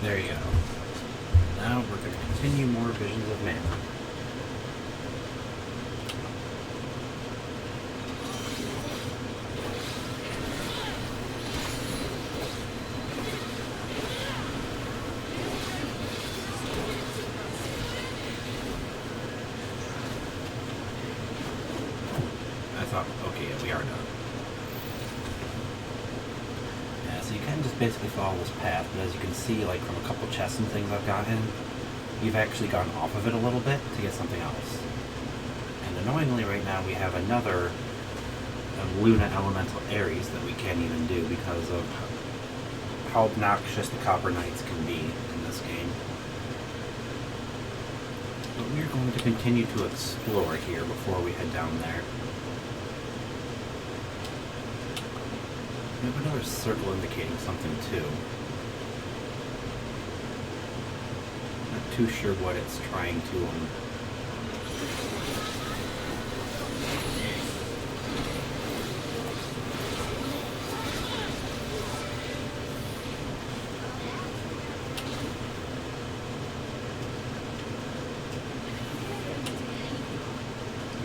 There you go. Now we're going to continue more Visions of Mana. Okay, yeah, we are done. Yeah, so you can just basically follow this path, but as you can see, like from a couple chests and things I've gotten, you've actually gone off of it a little bit to get something else. And annoyingly right now we have another Luna Elemental Ares that we can't even do because of how obnoxious the Copper Knights can be in this game. But we're going to continue to explore here before we head down there. We have another circle indicating something too. Not too sure what it's trying to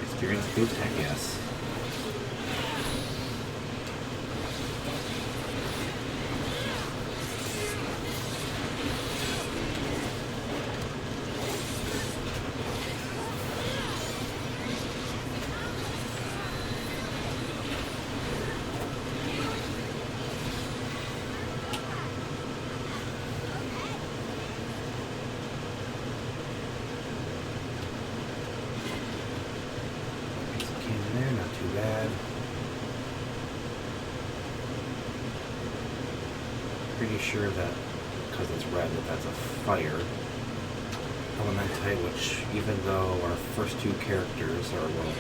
experience boost, heck yes. Pretty sure that because it's red that that's a fire elemental, which even though our first two characters are, well,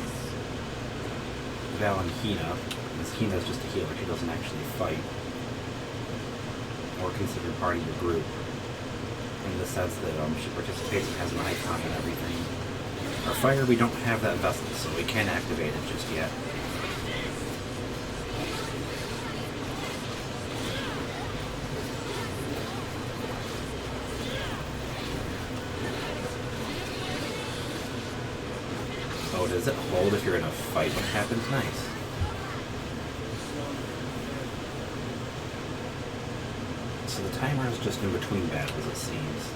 Val and Hina, because Hina's just a healer, she doesn't actually fight or considered part of your group in the sense that she participates and has an icon and everything. Our fire, we don't have that vessel, so we can't activate it just yet. Oh, does it hold if you're in a fight? What happens? Nice. So the timer is just in between battles, it seems.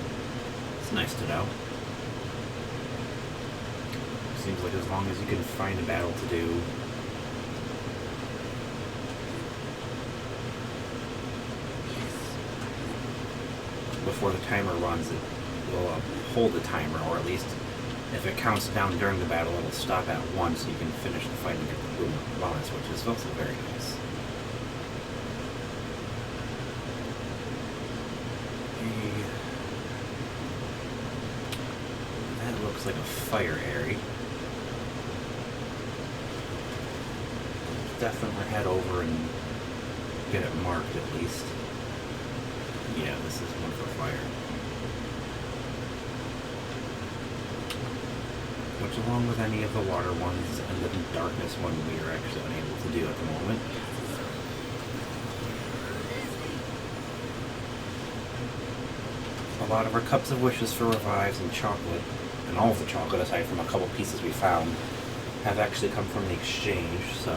It's nice to know. Seems like as long as you can find a battle to do. Before the timer runs, it will hold the timer, or at least if it counts down during the battle, it'll stop at 1 so you can finish the fight and get the boom bonus, which is also very nice. That looks like a fire area. Definitely head over and get it marked at least. Yeah, this is one for fire. Which, along with any of the water ones and the darkness one, we are actually unable to do at the moment. A lot of our cups of wishes for revives and chocolate, and all of the chocolate aside from a couple pieces we found, have actually come from the exchange, so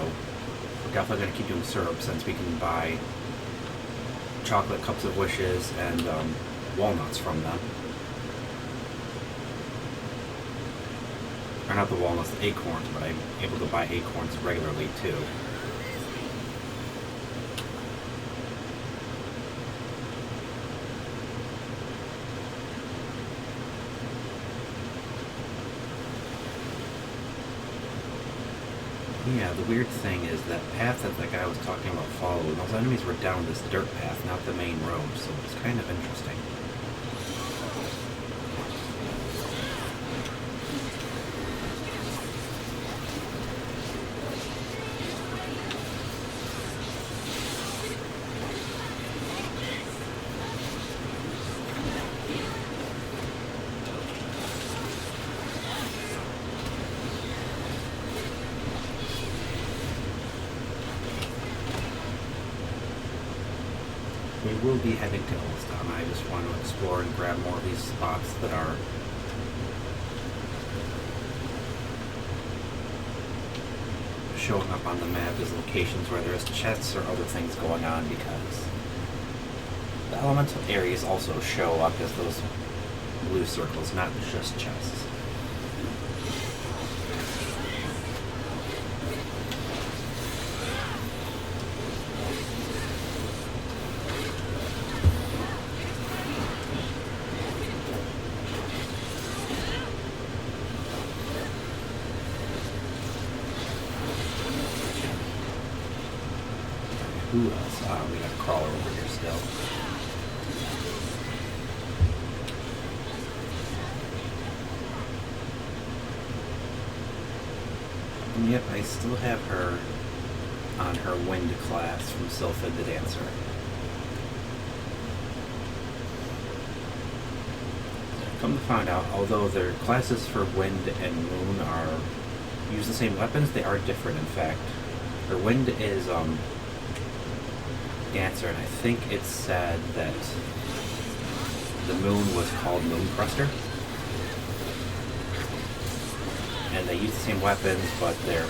we're definitely going to keep doing syrup since we can buy chocolate cups of wishes and walnuts from them. Or not the walnuts, the acorns, but I'm able to buy acorns regularly too. Yeah, the weird thing is that path that the guy was talking about following, those enemies were down this dirt path, not the main road, so it's kind of interesting. We will be heading to Ilstan. I just want to explore and grab more of these spots that are showing up on the map as locations where there's chests or other things going on, because the elemental areas also show up as those blue circles, not just chests. Who else? We got a crawler over here still. And yep, I still have her on her wind class from Sylphid the Dancer. Come to find out, although their classes for wind and moon are use the same weapons, they are different in fact. Her wind is Dancer, and I think it said that the moon was called Mooncruster. And they use the same weapons, but their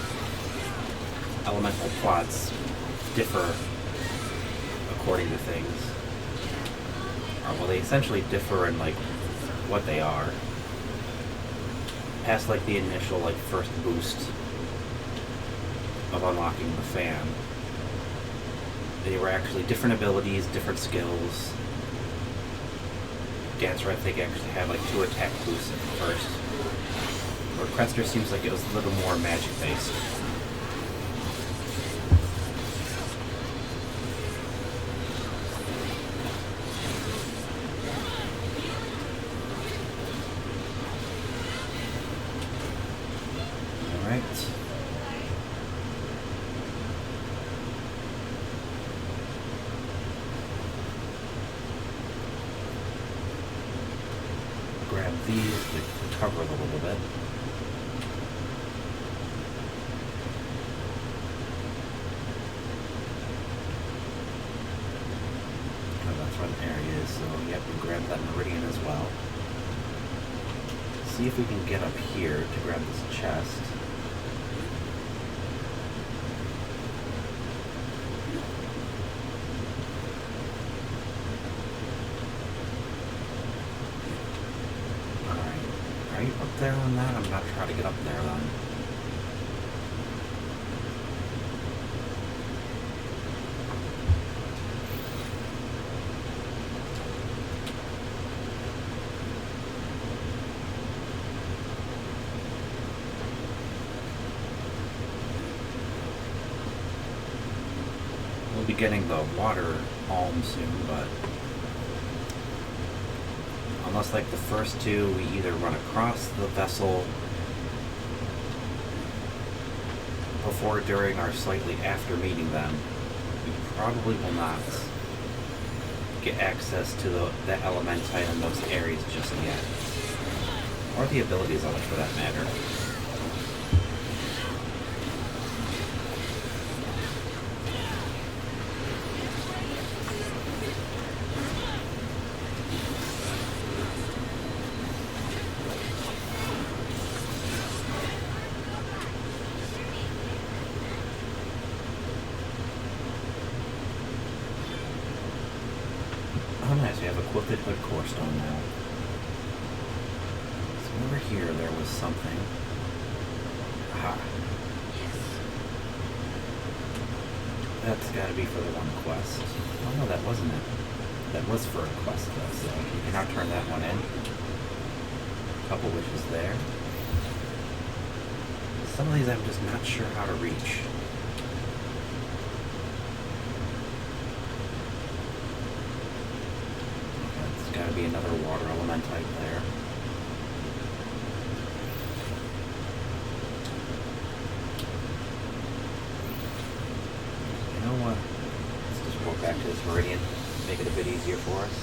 elemental plots differ according to things. Well, they essentially differ in like what they are. Past like the initial like first boost of unlocking the fan, they were actually different abilities, different skills. Dancer, I think, actually had like 2 attack boosts at first. Where Crester seems like it was a little more magic based. Alright. Grab these to cover it a little bit. Oh, that's where the area is, so yep, we grab that meridian as well. See if we can get up here to grab this chest. Are you up there on that? I'm not trying to get up there then. We'll be getting the water alm soon, but unless like the first 2 we either run across the vessel before, during, or slightly after meeting them, we probably will not get access to the elementite in those areas just yet. Or the abilities of it for that matter. Oh nice, we have a Quilted Hood Core Stone now. So over here there was something. Aha. That's gotta be for the one quest. Oh no, that wasn't it. That was for a quest though, so you can now turn that one in. A couple wishes there. Some of these I'm just not sure how to reach. Gotta be another water elementite there. You know what? Let's just walk back to this meridian, make it a bit easier for us.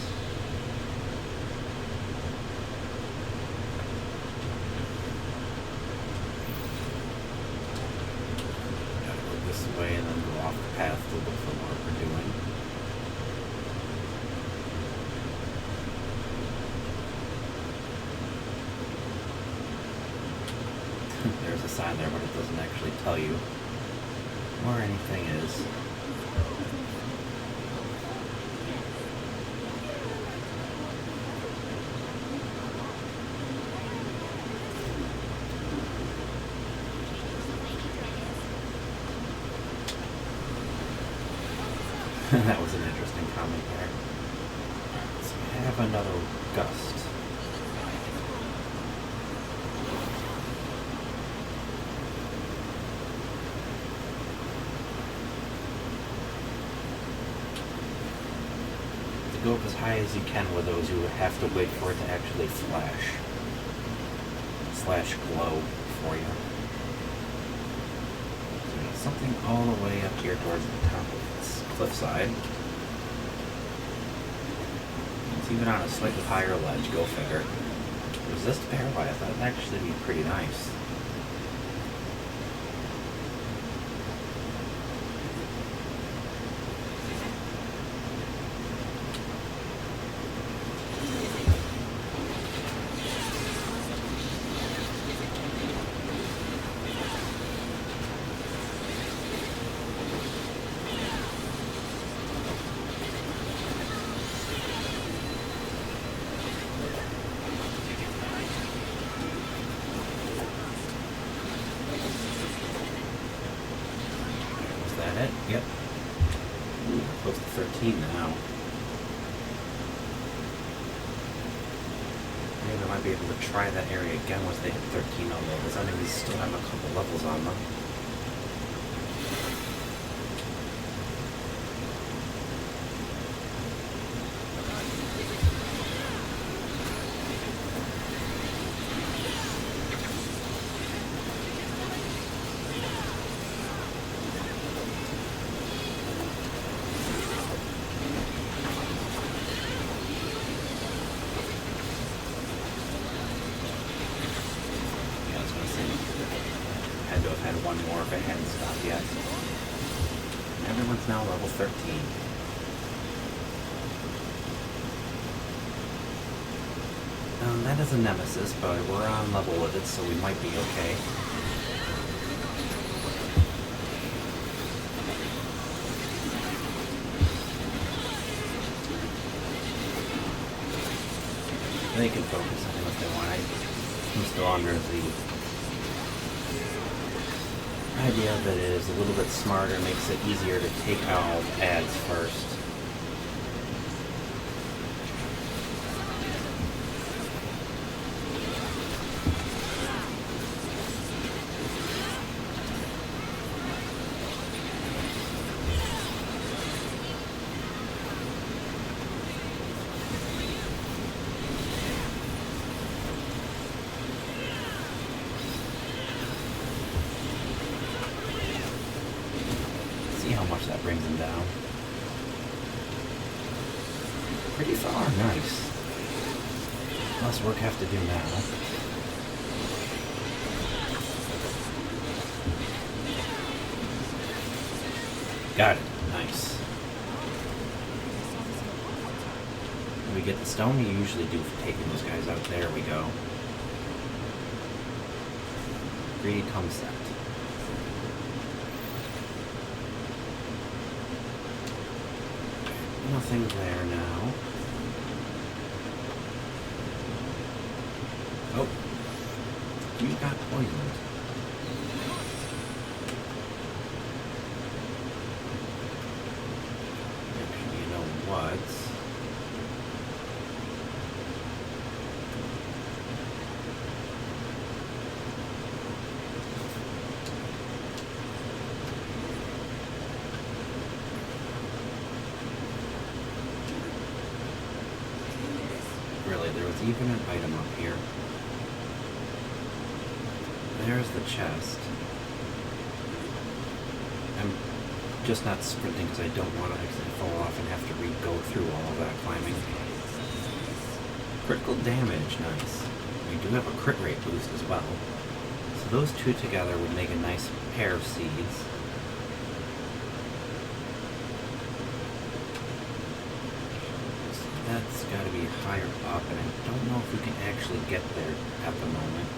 Gotta go this way and then go off the path to look for what we're doing. a sign there, but it doesn't actually tell you where anything is. That was an interesting comment there. So we have another gust. To go up as high as you can with those, you would have to wait for it to actually flash. / glow for you. So we got something all the way up here towards the top of this cliffside. It's even on a slightly higher ledge, go figure. Resist paralyze, that'd actually be pretty nice. Yep. Ooh, close to 13 now. Maybe I might be able to try that area again once they hit 13, although those enemies still have a couple levels on them. One more if I hadn't stopped yet. Everyone's now level 13. That is a nemesis, but we're on level with it, so we might be okay. They can focus on him if they want. I'm still under the idea that it is a little bit smarter, makes it easier to take out ads first. See how much that brings him down. Pretty far, nice. Less work have to do now. Got it, nice. When we get the stone you usually do for taking those guys out. There we go. Greedy come set. Nothing there now. Oh, you got poisoned. Actually, you know what? Really, there was even an item up here. There's the chest. I'm just not sprinting because I don't want to actually fall off and have to go through all of that climbing. Critical damage, nice. We do have a crit rate boost as well. So those two together would make a nice pair of seeds. That's got to be higher up, and I don't know if we can actually get there at the moment.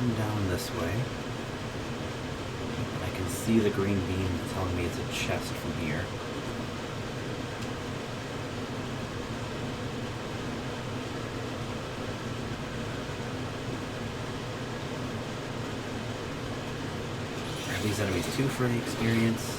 come down this way. I can see the green beam telling me it's a chest from here. Are these enemies too for the experience?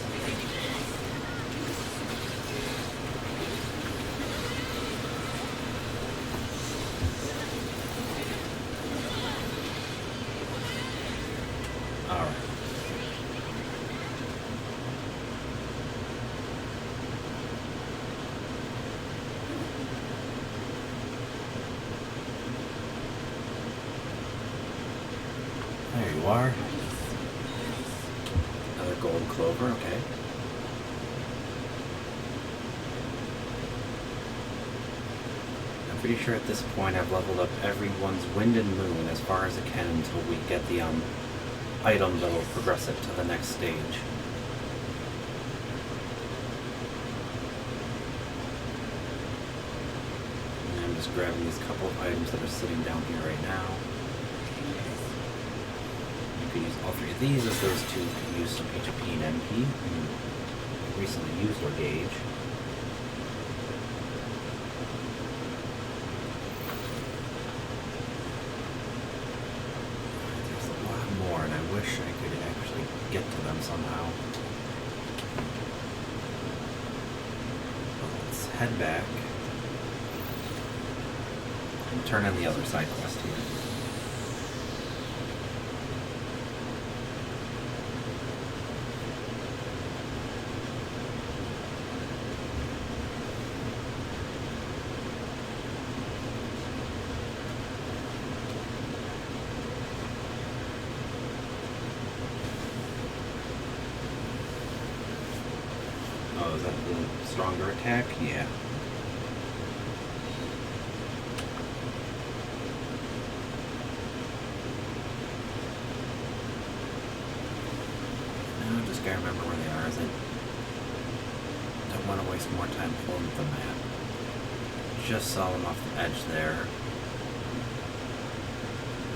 There you are. Another gold clover, okay. I'm pretty sure at this point I've leveled up everyone's wind and moon as far as I can until we get the item that will progress it to the next stage. And I'm just grabbing these couple of items that are sitting down here right now. You can use all three of these as those two can use some HP and MP. Recently used or gauge. There's a lot more, and I wish I could actually get to them somehow. Well, let's head back and turn in the other side quest here. Oh, is that the stronger attack? Yeah. Now I just gotta remember where they are, as I don't want to waste more time pulling up the map. Just saw them off the edge there.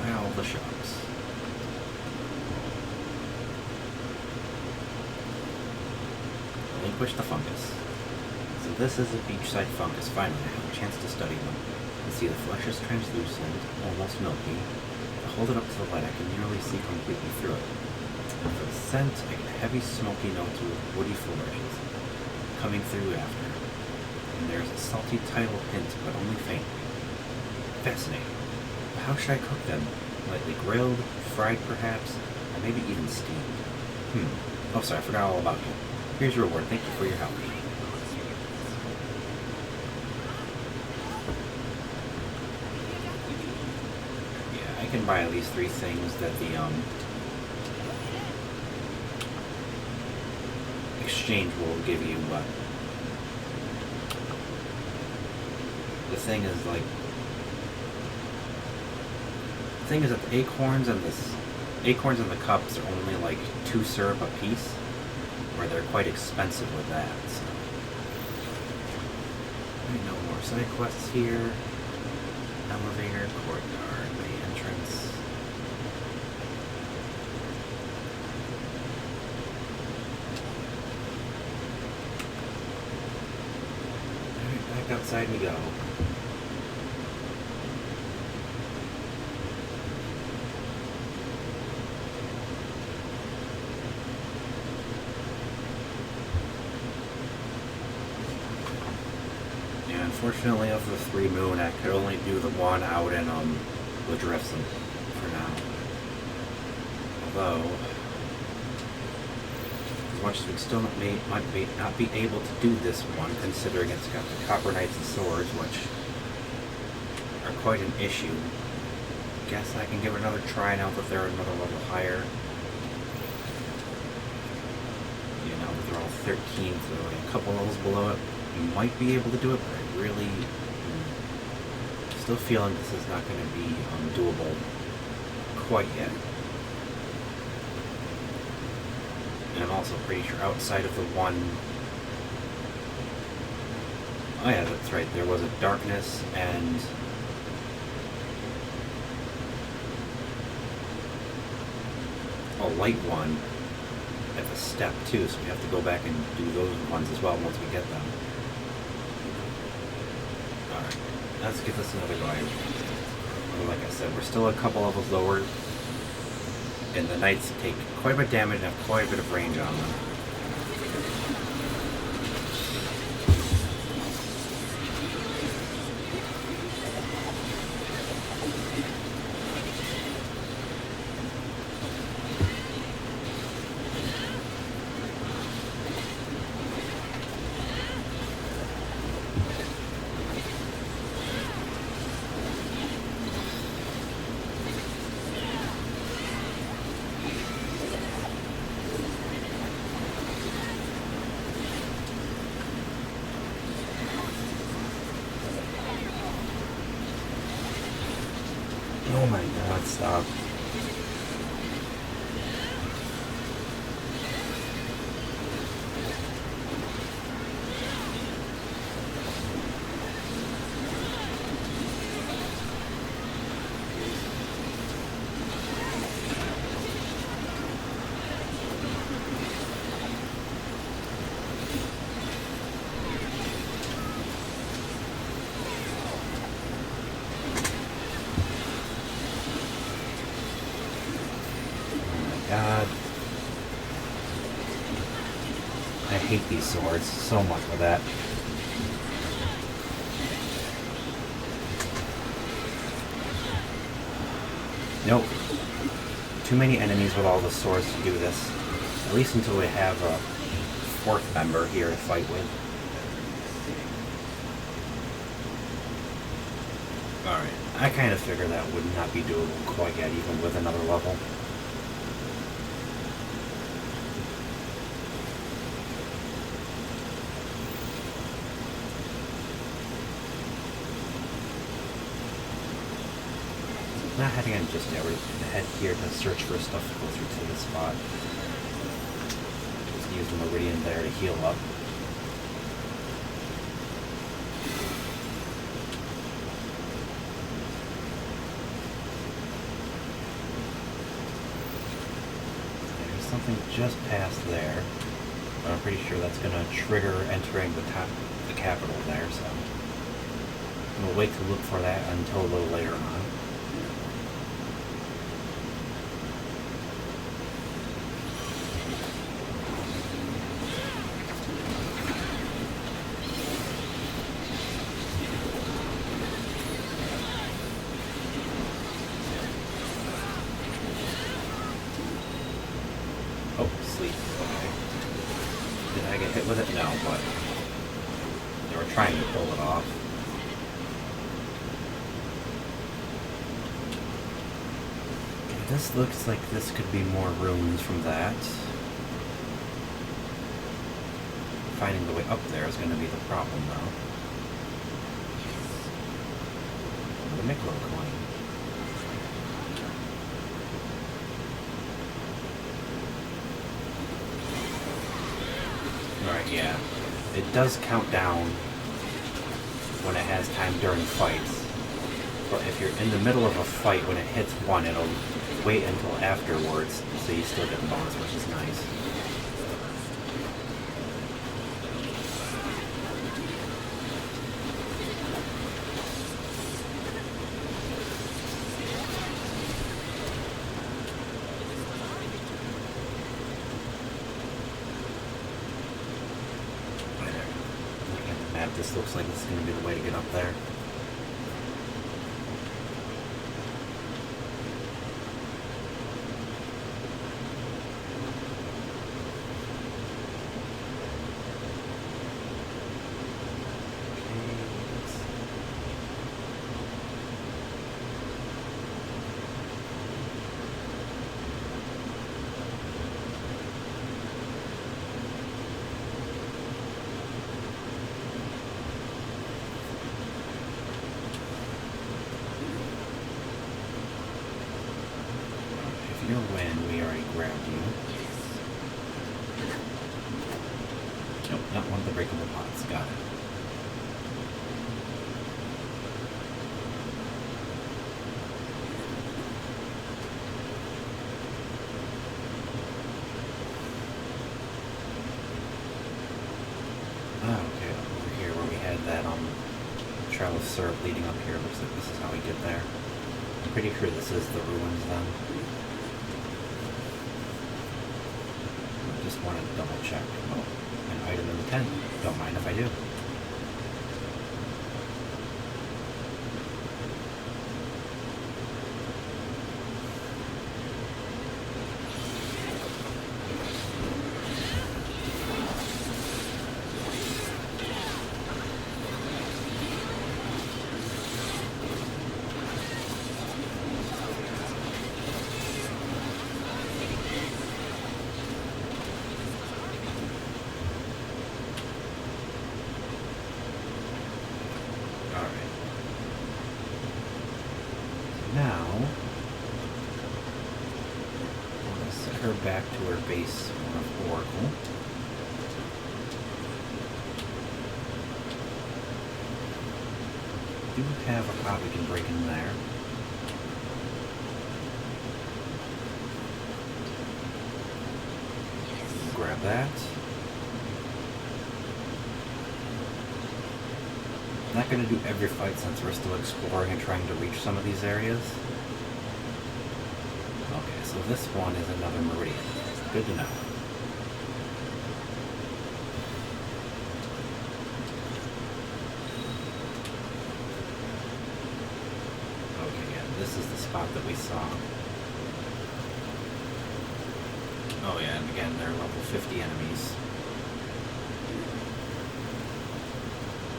By all the shops. Relinquish the fungus. So this is a beachside fungus. Finally, I have a chance to study them. You see the flesh is translucent, almost milky. If I hold it up to the light, I can nearly see completely through it. And for the scent, I get heavy, smoky notes with woody flourishes coming through after. And there's a salty tidal hint, but only faintly. Fascinating. But how should I cook them? Lightly grilled, fried perhaps, or maybe even steamed? Oh, sorry, I forgot all about you. Here's your reward. Thank you for your help. Yeah, I can buy at least 3 things that the exchange will give you, but the thing is that the acorns and the cups are only like 2 syrup a piece. Or they're quite expensive with that, so. No more side quests here. Elevator, courtyard, the entrance. Alright, back outside we go. Unfortunately, of the 3 moon, I could only do the one out in Ladrifson for now. Although, as much as we still might not be able to do this one, considering it's got the Copper Knights and Swords, which are quite an issue. Guess I can give it another try now that they're another level higher. You know, that they're all 13, so a couple levels below it, you might be able to do it, but I really still feeling this is not going to be doable quite yet. And I'm also pretty sure outside of the one... Oh yeah, that's right, there was a darkness and... a light one at the step too, so we have to go back and do those ones as well once we get them. Alright, let's give this another go. Like I said, we're still a couple levels lower, and the knights take quite a bit of damage and have quite a bit of range on them. Oh my god, stop. God. I hate these swords so much for that. Nope. Too many enemies with all the swords to do this. At least until we have a fourth member here to fight with. Alright, I kind of figured that would not be doable quite yet, even with another level. Not heading in just yet, we're gonna head here to search for stuff closer to this spot. Just use the Meridian there to heal up. There's something just past there, but I'm pretty sure that's gonna trigger entering the capital there, so we'll wait to look for that until a little later on. Oh, sleep. Okay. Did I get hit with it? No, but they were trying to pull it off. Okay, this looks like this could be more runes from that. Finding the way up there is going to be the problem, though. The Miklo coin. Alright, yeah. It does count down when it has time during fights. But if you're in the middle of a fight, when it hits one, it'll wait until afterwards, so you still get the bonus, which is nice. This looks like this is going to be the way to get up there. Your win, we already grabbed you. Nope, not one of the breakable pots. Got it. syrup leading up here. Looks like this is how we get there. I'm pretty sure this is the ruins then. I just want to double check. Oh, an item in the tent. Don't mind if I do. Now, I'll set her back to her base of Oracle. Do have a pot we can break in there. Grab that. I'm not going to do every fight since we're still exploring and trying to reach some of these areas. Okay, so this one is another meridian. Good to know. Okay, yeah, this is the spot that we saw. Oh yeah, and again, they're level 50 enemies.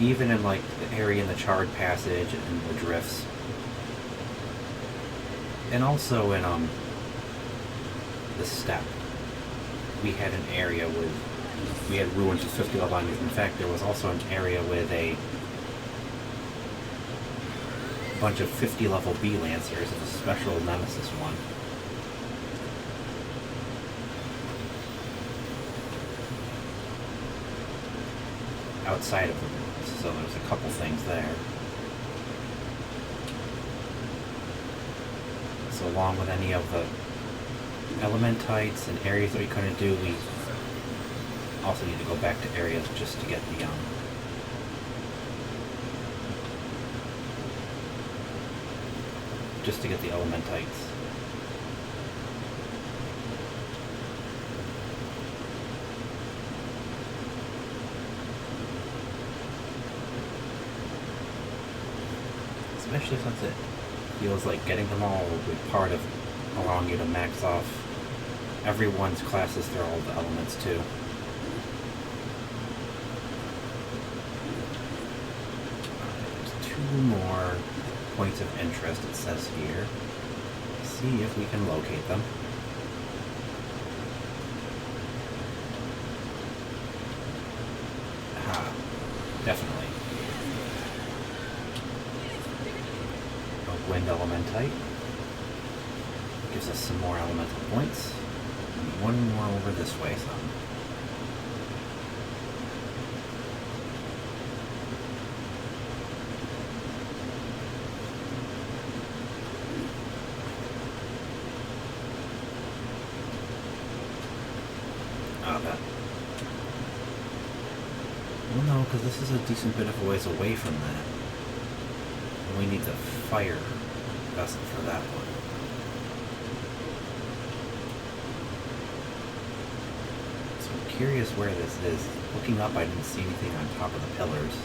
Even in like the area in the Charred Passage and the Drifts, and also in the Steppe, we had an area we had ruins with 50 level enemies. In fact, there was also an area with a bunch of 50 level bee lancers and a special nemesis one. Outside of the ruins, so there's a couple things there. So along with any of the elementites and areas that we couldn't do, we also need to go back to areas just to get the elementites. Especially since it feels like getting them all will be part of allowing you to max off everyone's classes through all the elements too. There's 2 more points of interest, it says here. See if we can locate them. Aha, definitely. Wind Elementite. Gives us some more elemental points. And 1 more over this way, some. Oh, that. Well, no, because this is a decent bit of a ways away from that. We need the fire vessel for that one. So I'm curious where this is. Looking up, I didn't see anything on top of the pillars.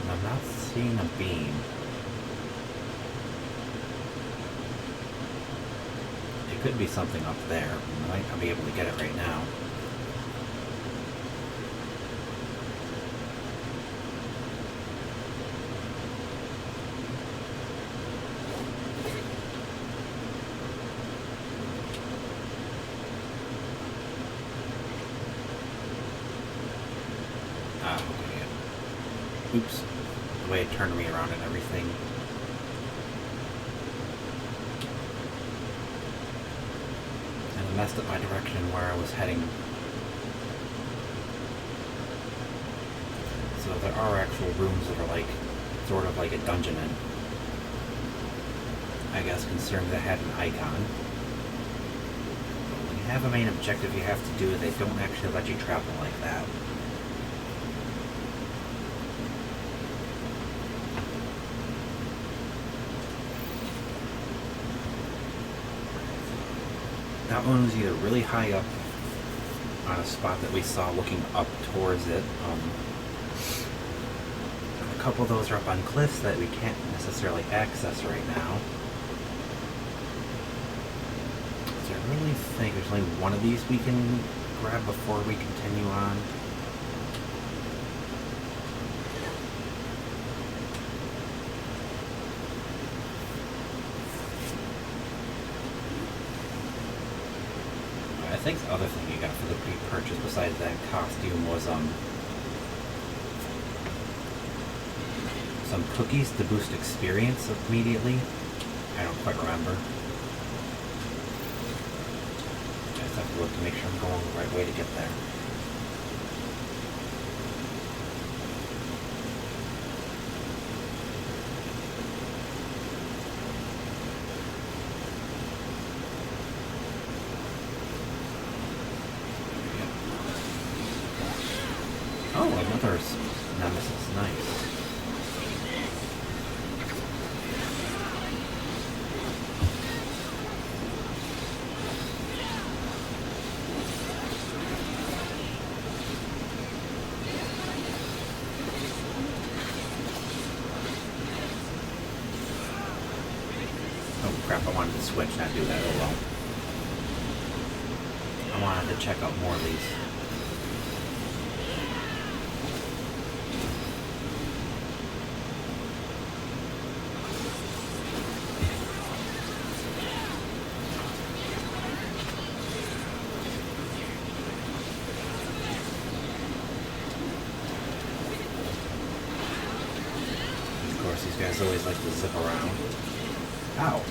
And I'm not seeing a beam. It could be something up there. I might not be able to get it right now. Oops, the way it turned me around and everything. And it messed up my direction where I was heading. So there are actual rooms that are like, sort of like a dungeon in. I guess considering they had an icon. But when you have a main objective you have to do, they don't actually let you travel like that. That one was either really high up on a spot that we saw looking up towards it. A couple of those are up on cliffs that we can't necessarily access right now. So I really think there's only one of these we can grab before we continue on. I think the other thing you got for the pre-purchase besides that costume was some cookies to boost experience immediately. I don't quite remember. I just have to look to make sure I'm going the right way to get there. Oh, another nemesis. Nice. Oh crap, I wanted to switch, not do that. Oh well. I wanted to check out more of these. These guys always like to zip around. Ow.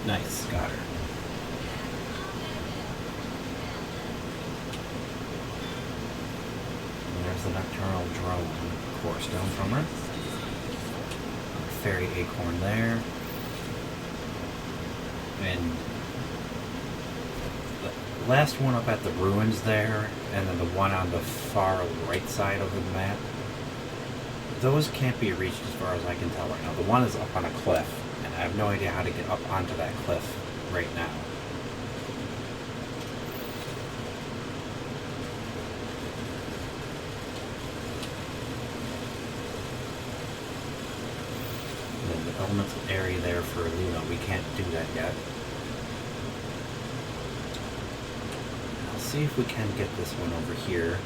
Nice, got her. There's the Nocturnal Drone Core Stone from her. Fairy Acorn there. And the last one up at the ruins there, and then the one on the far right side of the map. Those can't be reached as far as I can tell right now. The one is up on a cliff, and I have no idea how to get up onto that cliff right now. The elemental area there for Luna, we can't do that yet. I'll see if we can get this one over here.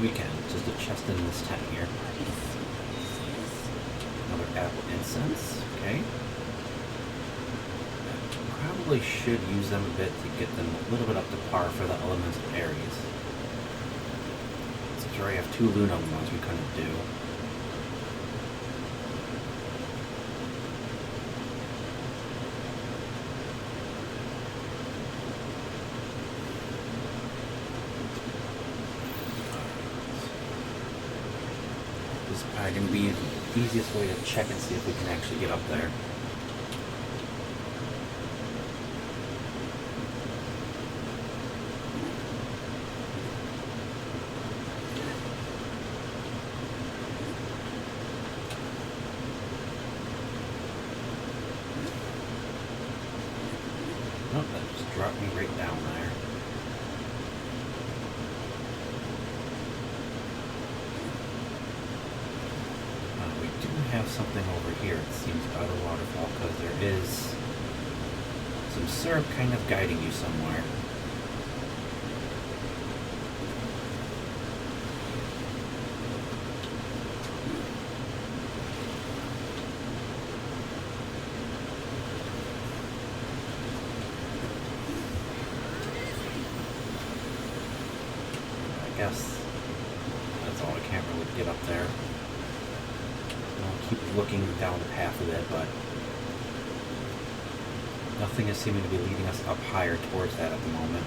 We can. Just a chest in this tent here. Another apple incense. Okay. Probably should use them a bit to get them a little bit up to par for the elemental areas. Since we already have two Luna ones we couldn't do. This is probably going to be the easiest way to check and see if we can actually get up there. Nope, that just dropped me right down there. We do have something over here, it seems, by the waterfall, because there is some syrup kind of guiding you somewhere. I guess that's all. I can't really get up there. keep looking down the path of it, but nothing is seeming to be leading us up higher towards that at the moment.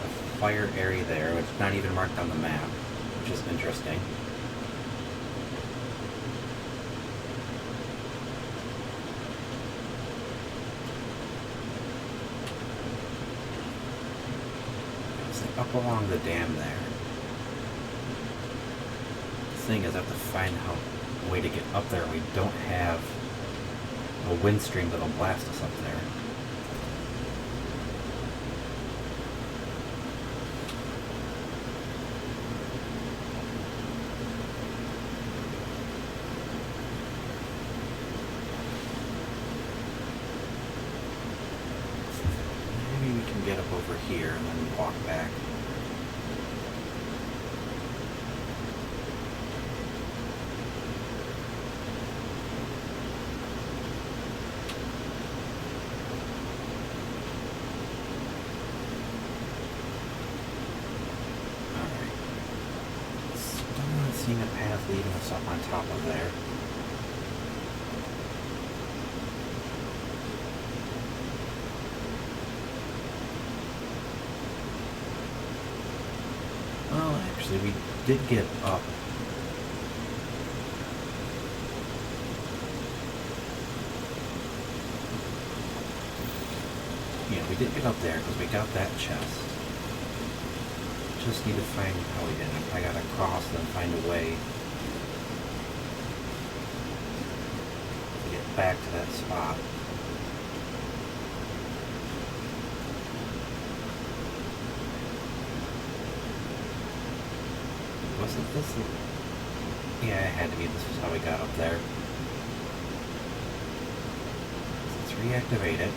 A fire area there, which is not even marked on the map, which is interesting. It's like up along the dam there. The thing is, I have to find a way to get up there. We don't have a wind stream that'll blast us up there. Maybe we can get up over here and then walk back. Seeing a path leading us up on top of there. Well, actually, we did get up. Yeah, we did get up there because we got that chest. Just need to find how we did it. I gotta cross and find a way to get back to that spot. Wasn't this? Yeah, it had to be. This was how we got up there. Let's reactivate it.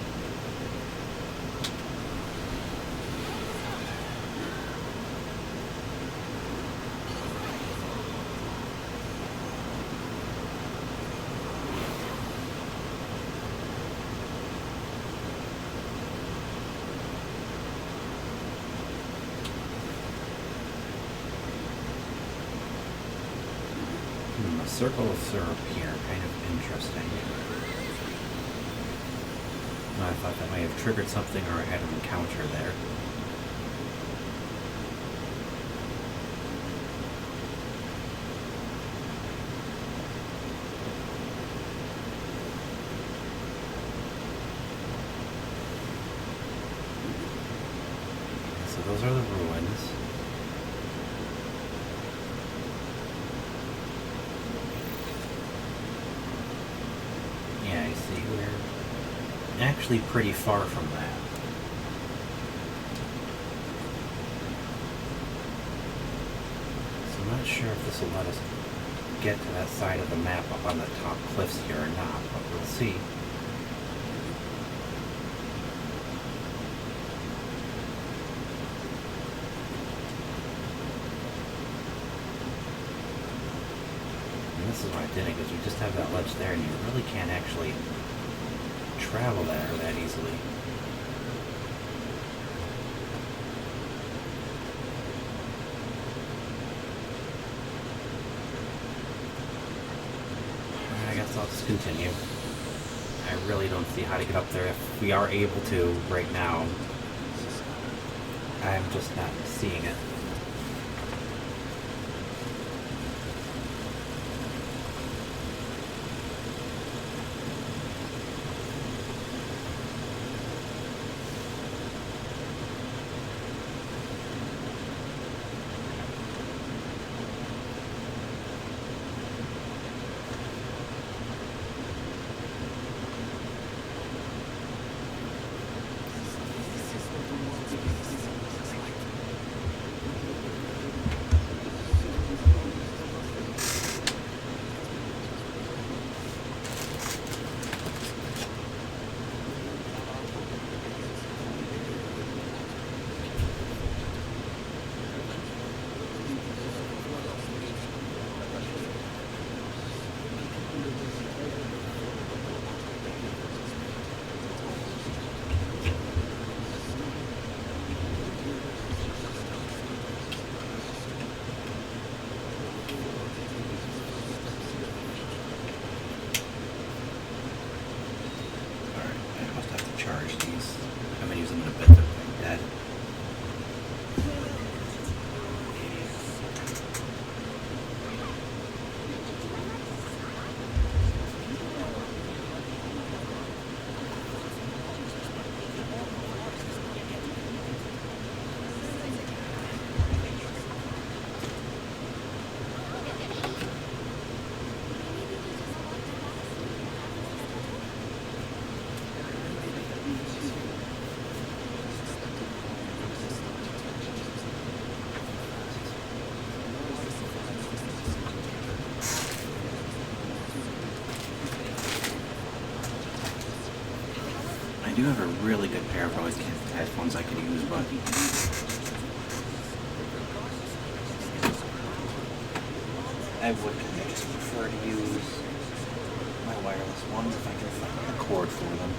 Circle of syrup here, kind of interesting. I thought that might have triggered something or I had an encounter there. So those are the ruins. Actually pretty far from that. So I'm not sure if this will let us get to that side of the map up on the top cliffs here or not, but we'll see. And this is why I did it, because we just have that ledge there and you really can't actually travel that easily. I guess I'll just continue. I really don't see how to get up there if we are able to right now. I'm just not seeing it. do have a really good pair of voice headphones I could use, but I would just prefer to use my wireless ones if I can find a cord for them.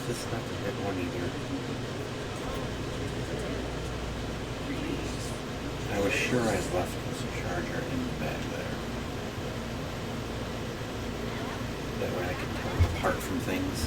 This is not the hit one either. I was sure I had left this charger in the bag there. That way I can tell them apart from things.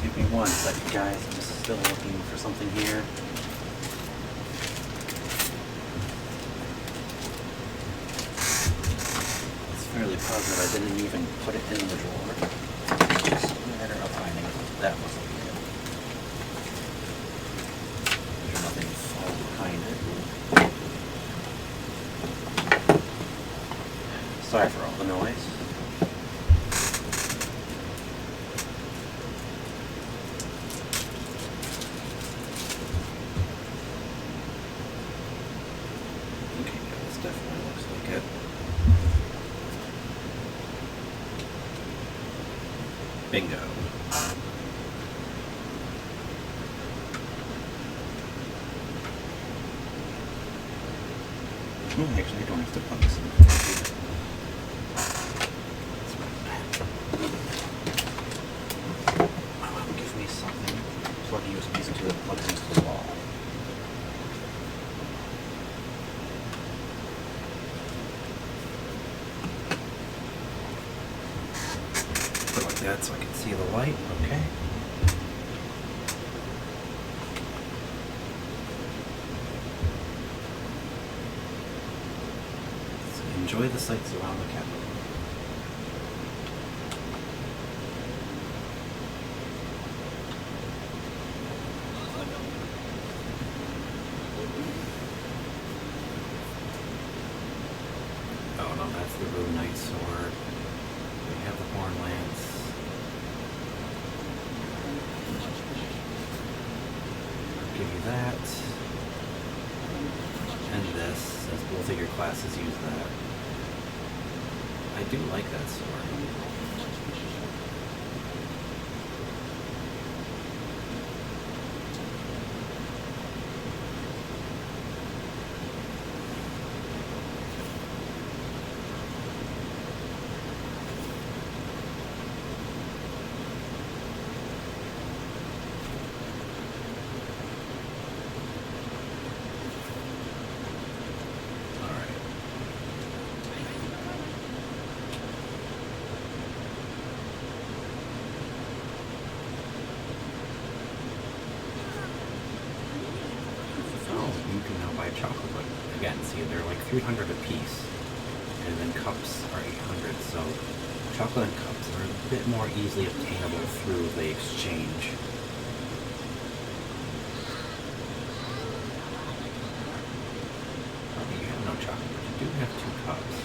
Give me 1 second, guys. I'm just still looking for something here. It's fairly positive I didn't even put it in the drawer. Just a matter of finding it. That wasn't good. There's nothing to fall behind it. Sorry for all the noise. Definitely looks like it. Bingo. Oh, actually, I don't have to plug this in. My mom gives me something. Plug USBs into it, plugs into the wall. That so I can see the light. Okay. So enjoy the sights around the capital. Oh no, that's the Rune Knight sword. We have the Horn Lance. Give you that, and this, as both of your classes use that. I do like that sword. Chocolate, but again, see, they're like 300 a piece, and then cups are 800, so chocolate and cups are a bit more easily obtainable through the exchange. Okay, you have no chocolate, but you do have 2 cups.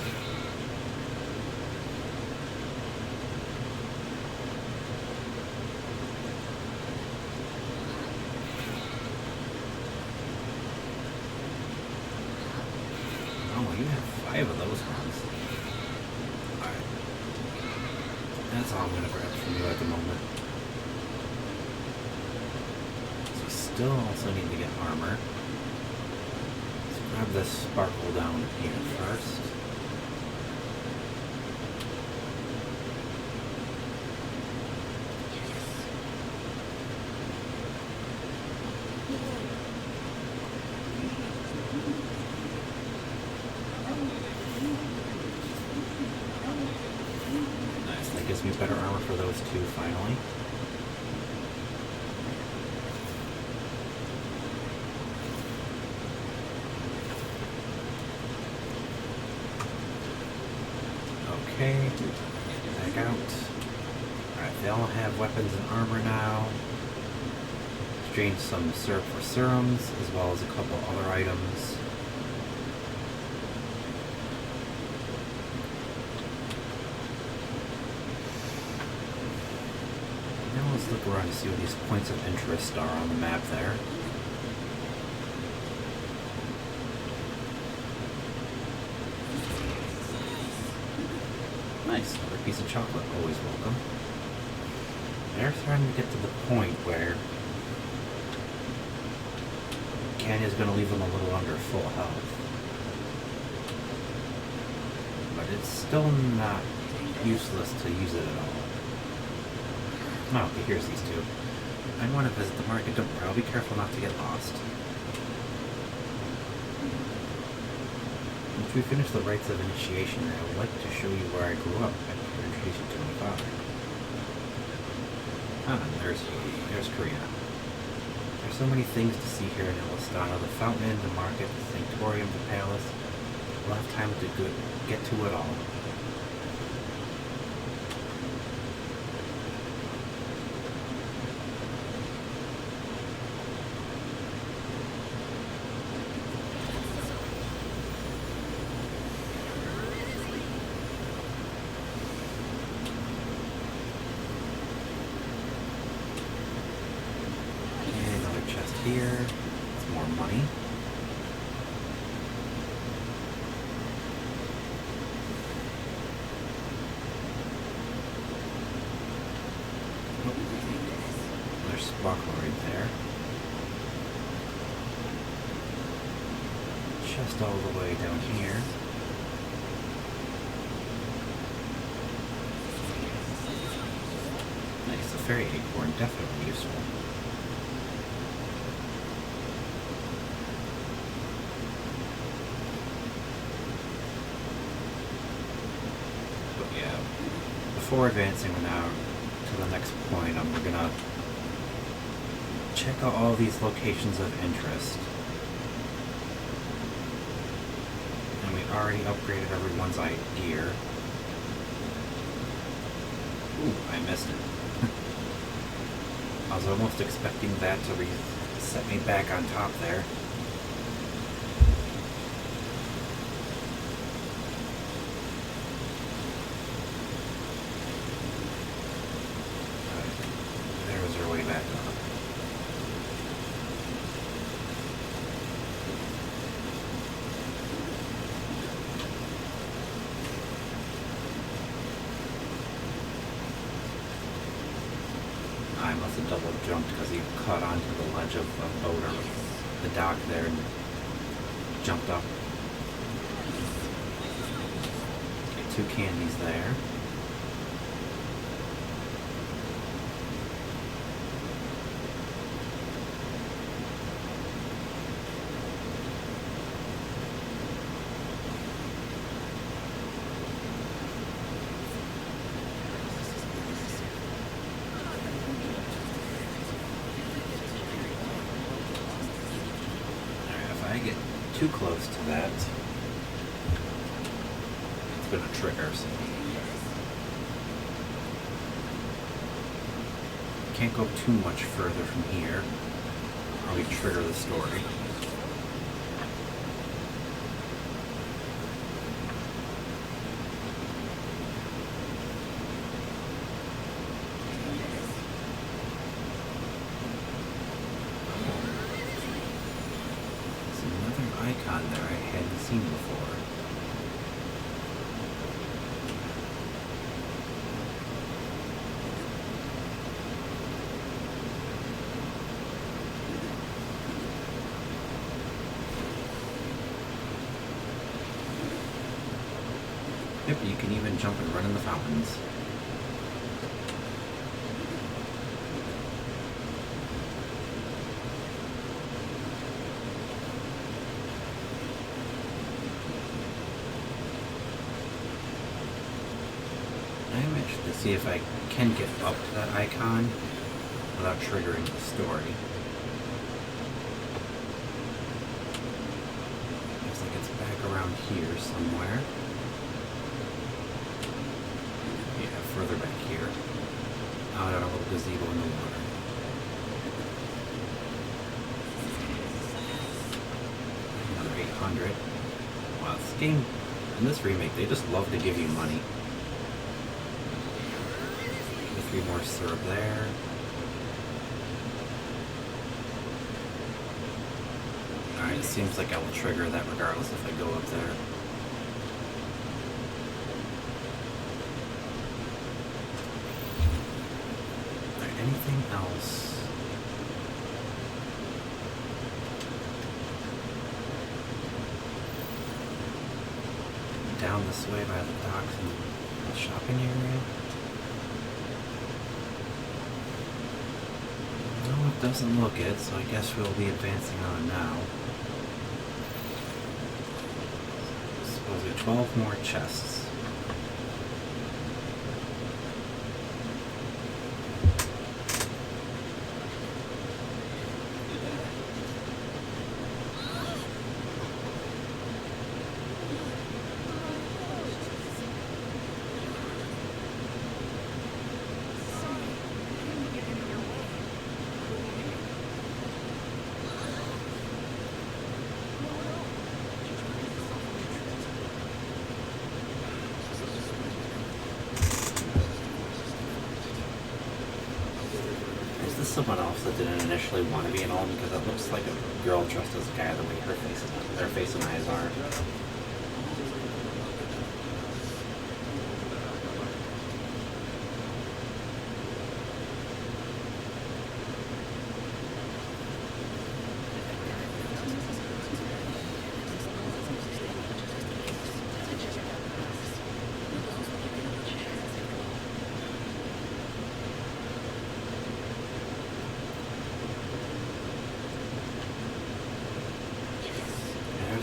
You have 5 of those ones. Alright. That's all I'm going to grab from you at the moment. So we still also need to get armor. Let's grab this sparkle down here first. gives me better armor for those two finally. Okay, back out. Alright, they all have weapons and armor now. Exchange some syrup for serums, as well as a couple other items. Now let's look around to see what these points of interest are on the map there. Nice, another piece of chocolate, always welcome. They're starting to get to the point where Canya's going to leave them a little under full health. But it's still not useless to use it at all. Oh, okay, here's these two. I want to visit the market, don't worry, I'll be careful not to get lost. Once we finish the rites of initiation, I would like to show you where I grew up and introduce you to my father. Ah, there's Korea. There's so many things to see here in Elistana. The fountain, the market, the sanctorium, the palace. We'll have time to get to it all. Here, it's more money. Oh, there's sparkle right there. Chest all the way down here. Nice, the fairy acorn, definitely useful. Before advancing now to the next point, we're gonna check out all these locations of interest. And we already upgraded everyone's gear. Ooh, I missed it. I was almost expecting that to set me back on top there. I must have double jumped because he caught onto the ledge of the boat or the dock there and jumped up. Get 2 candies there. Too close to that, it's going to trigger. So can't go too much further from here, or we trigger the story. Icon there I hadn't seen before. Yep, you can even jump and run in the fountains. I'm interested to see if I can get up to that icon without triggering the story. Looks like it's back around here somewhere. Yeah, further back here. Out on a little gazebo in the water. Another 800. Wow, this game, in this remake, they just love to give you money. 3 more syrup there. Alright, it seems like I will trigger that regardless if I go up there. Alright, anything else? Down this way by the docks and the shopping area? No, it doesn't look it, so I guess we'll be advancing on now. I suppose we have 12 more chests. Someone else that didn't initially want to be in Ulm because it looks like a girl dressed as a guy the way their face and eyes are.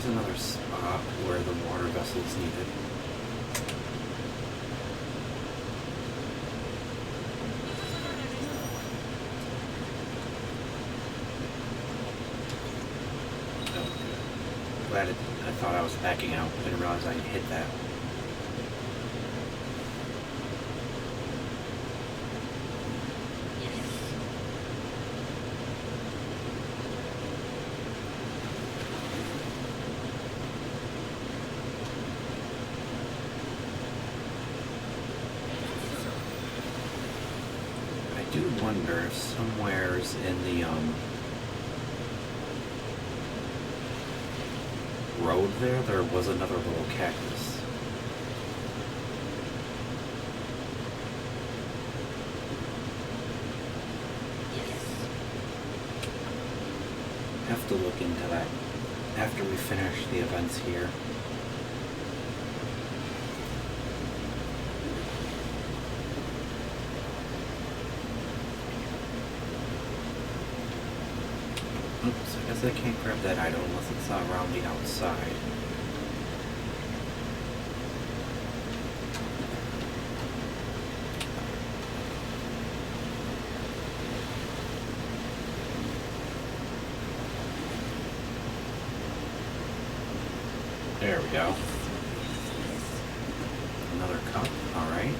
Another spot where the water vessel is needed. Oh, glad I thought I was backing out. I didn't realize I hit that. I do wonder if somewheres in the road there was another little cactus. Have to look into that after we finish the events here. Oops, I guess I can't grab that item unless it's around the outside. There we go. Another cup, alright.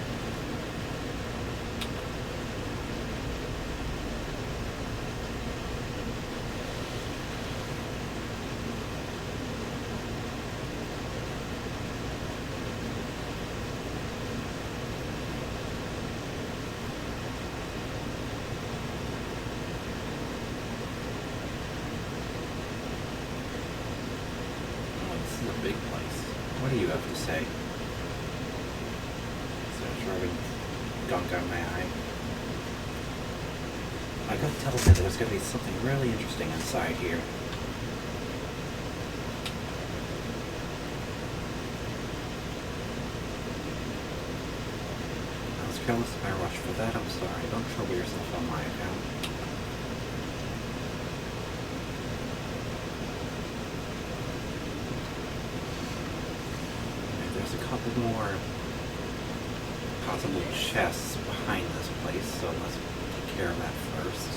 Big place. What do you have to say? Starts rubbing gunk on my eye. I gotta tell you, there's gonna be something really interesting inside here. I was careless in my rush for that, I'm sorry. Don't trouble yourself on my account. There's a couple more possible chests behind this place, so let's take care of that first.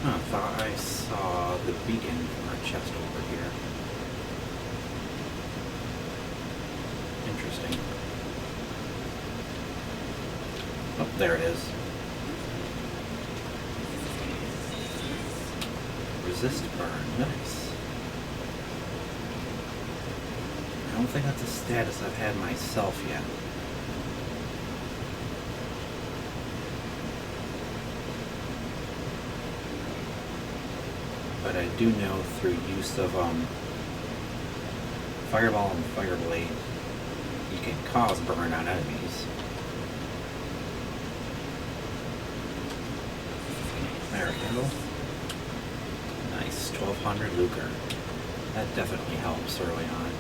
I thought I saw the beacon for a chest over here. Interesting. Oh, there it is. Resist burn. Nice. I don't think that's a status I've had myself yet. But I do know through use of Fireball and Fireblade, you can cause burn on enemies. There we go. Nice, 1200 lucre. That definitely helps early on.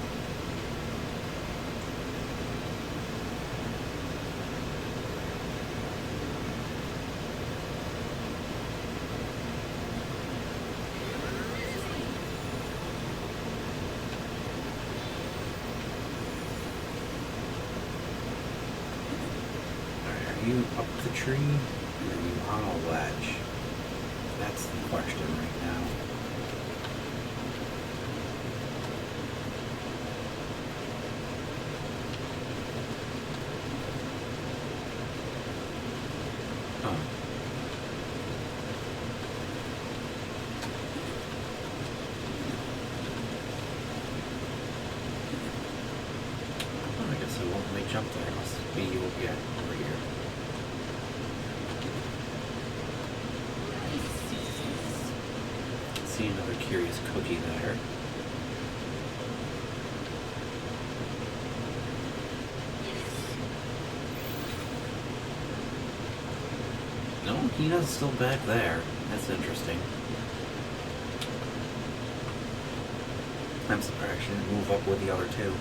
Are you up the tree, or are you on a ledge? That's the question right now. Huh. Oh, I guess I won't let me jump there. Must be you again over here. See another curious cookie there. No, Hina's still back there. That's interesting. I'm surprised she didn't move up with the other two.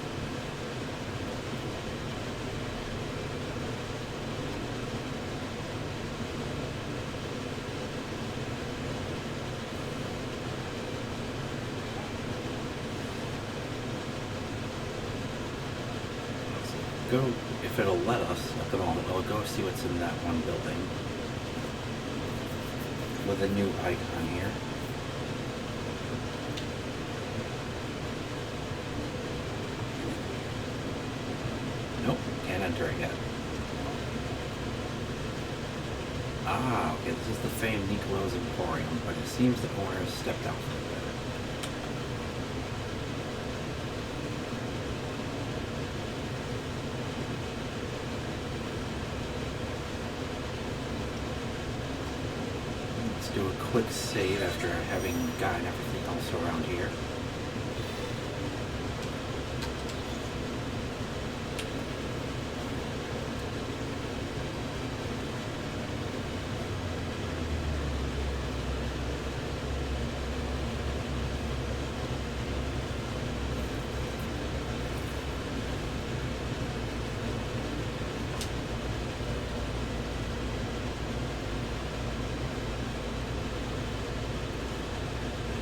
Go, if it'll let us at the moment, we'll go see what's in that one building with a new icon here. Nope, can't enter it yet. Ah, okay, this is the famed Nicolo's Emporium, but it seems the owner has stepped out for a bit. Do a quick save after having gotten everything else around here.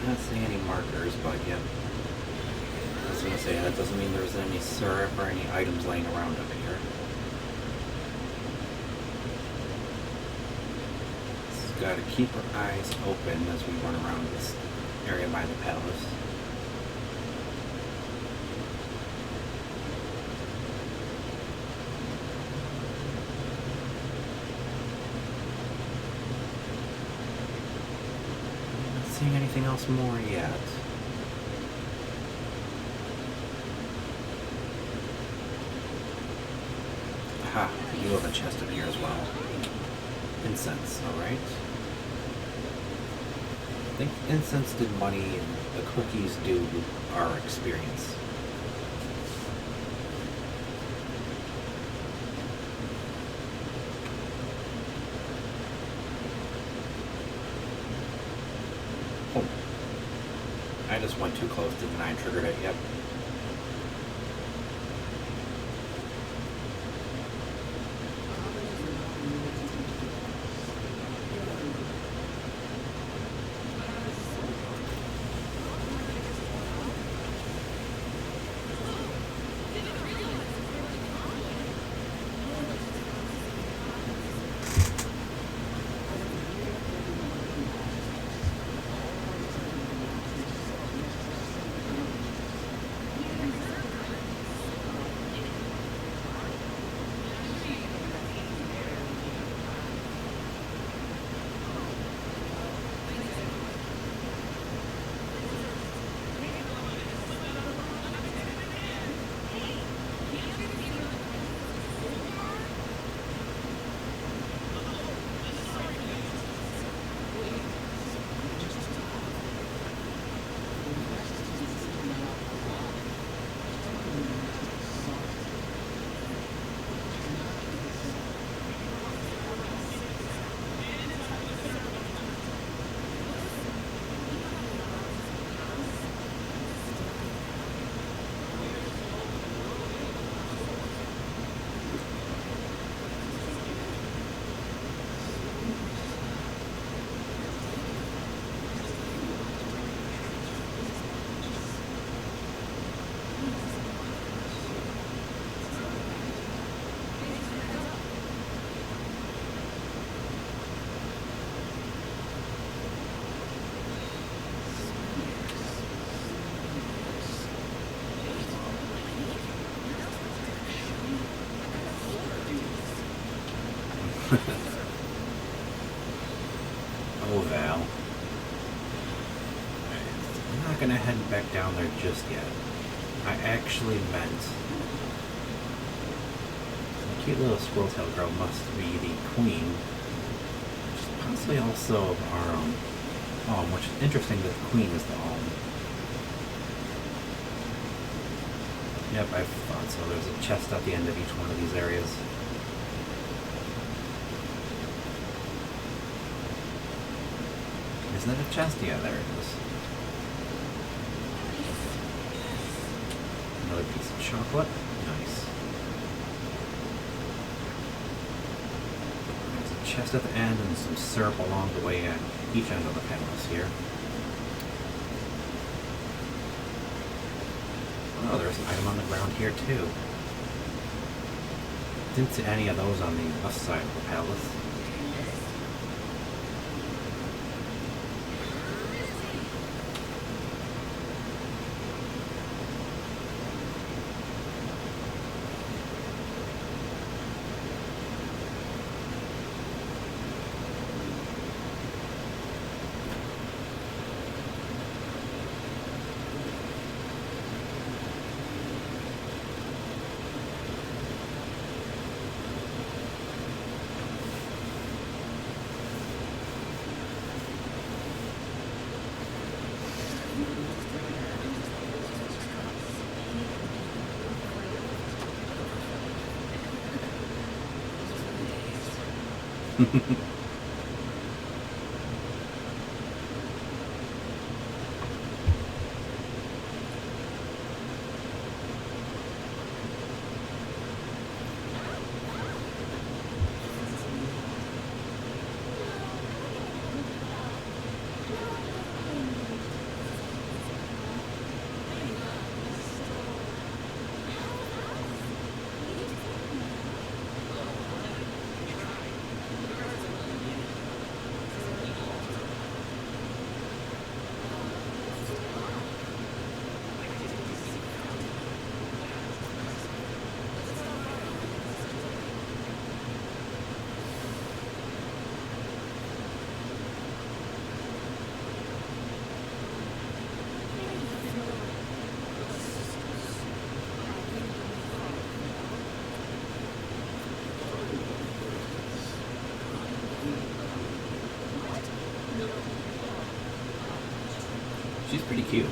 Not seeing any markers, but yeah. I was gonna say, that doesn't mean there's any syrup or any items laying around up here. Just gotta keep our eyes open as we run around this area by the palace. Seeing anything else more yet? Aha, you have a chest in here as well. Incense, alright. I think incense did money and the cookies do our experience. Oh. I just went too close, didn't I? Triggered it, yep. not gonna head back down there just yet. I actually meant the cute little squirrel tail girl must be the queen. She's possibly also our which is interesting that the queen is the Yep, I thought so. There's a chest at the end of each one of these areas. Isn't it a chest? Yeah, there it is. Another piece of chocolate. Nice. There's a chest at the end and some syrup along the way at each end of the palace here. Oh, there's an item on the ground here too. Didn't see any of those on the west side of the palace. She's pretty cute.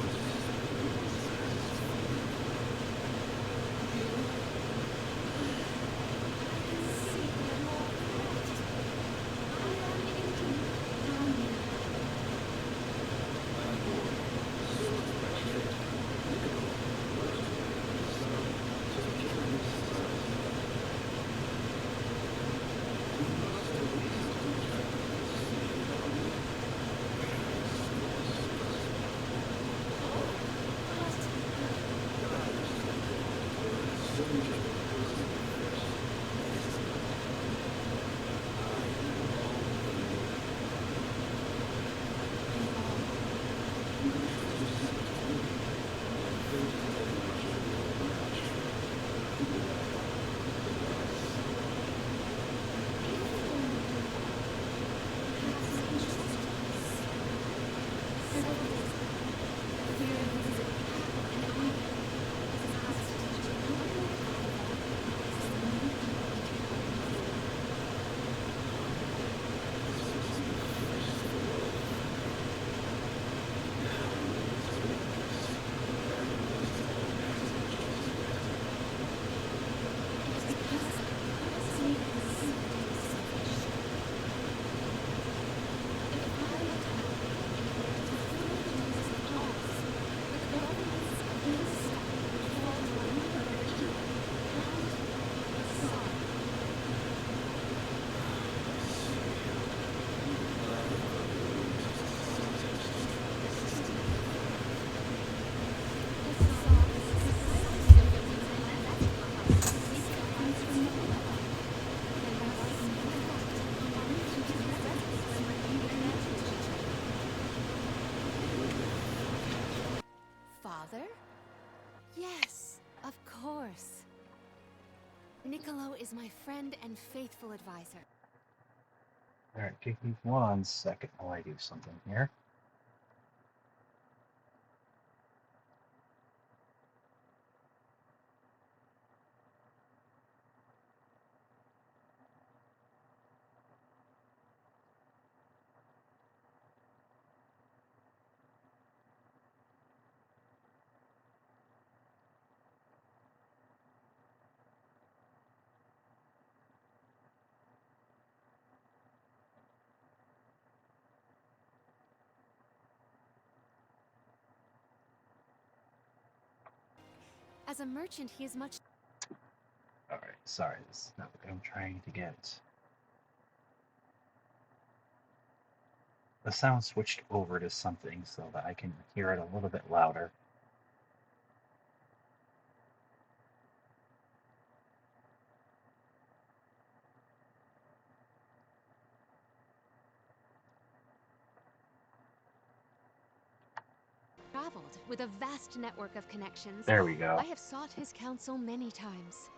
Father? Yes, of course. Niccolo is my friend and faithful advisor. Alright, give me 1 second while I do something here. As a merchant, he is much. Alright, sorry, this is not what I'm trying to get. The sound switched over to something so that I can hear it a little bit louder. Traveled with a vast network of connections. There we go. I have sought his counsel many times.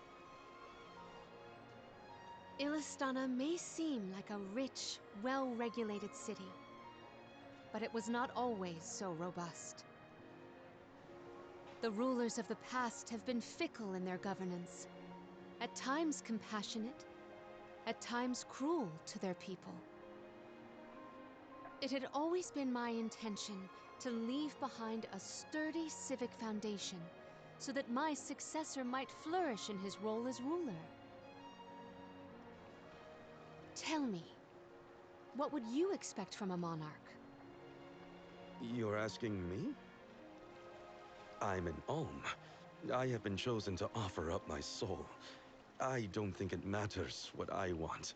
Illistana may seem like a rich, well-regulated city, but it was not always so robust. The rulers of the past have been fickle in their governance, at times compassionate, at times cruel to their people. It had always been my intention to leave behind a sturdy civic foundation so that my successor might flourish in his role as ruler. Tell me, what would you expect from a monarch? You're asking me? I'm an Ohm. I have been chosen to offer up my soul. I don't think it matters what I want.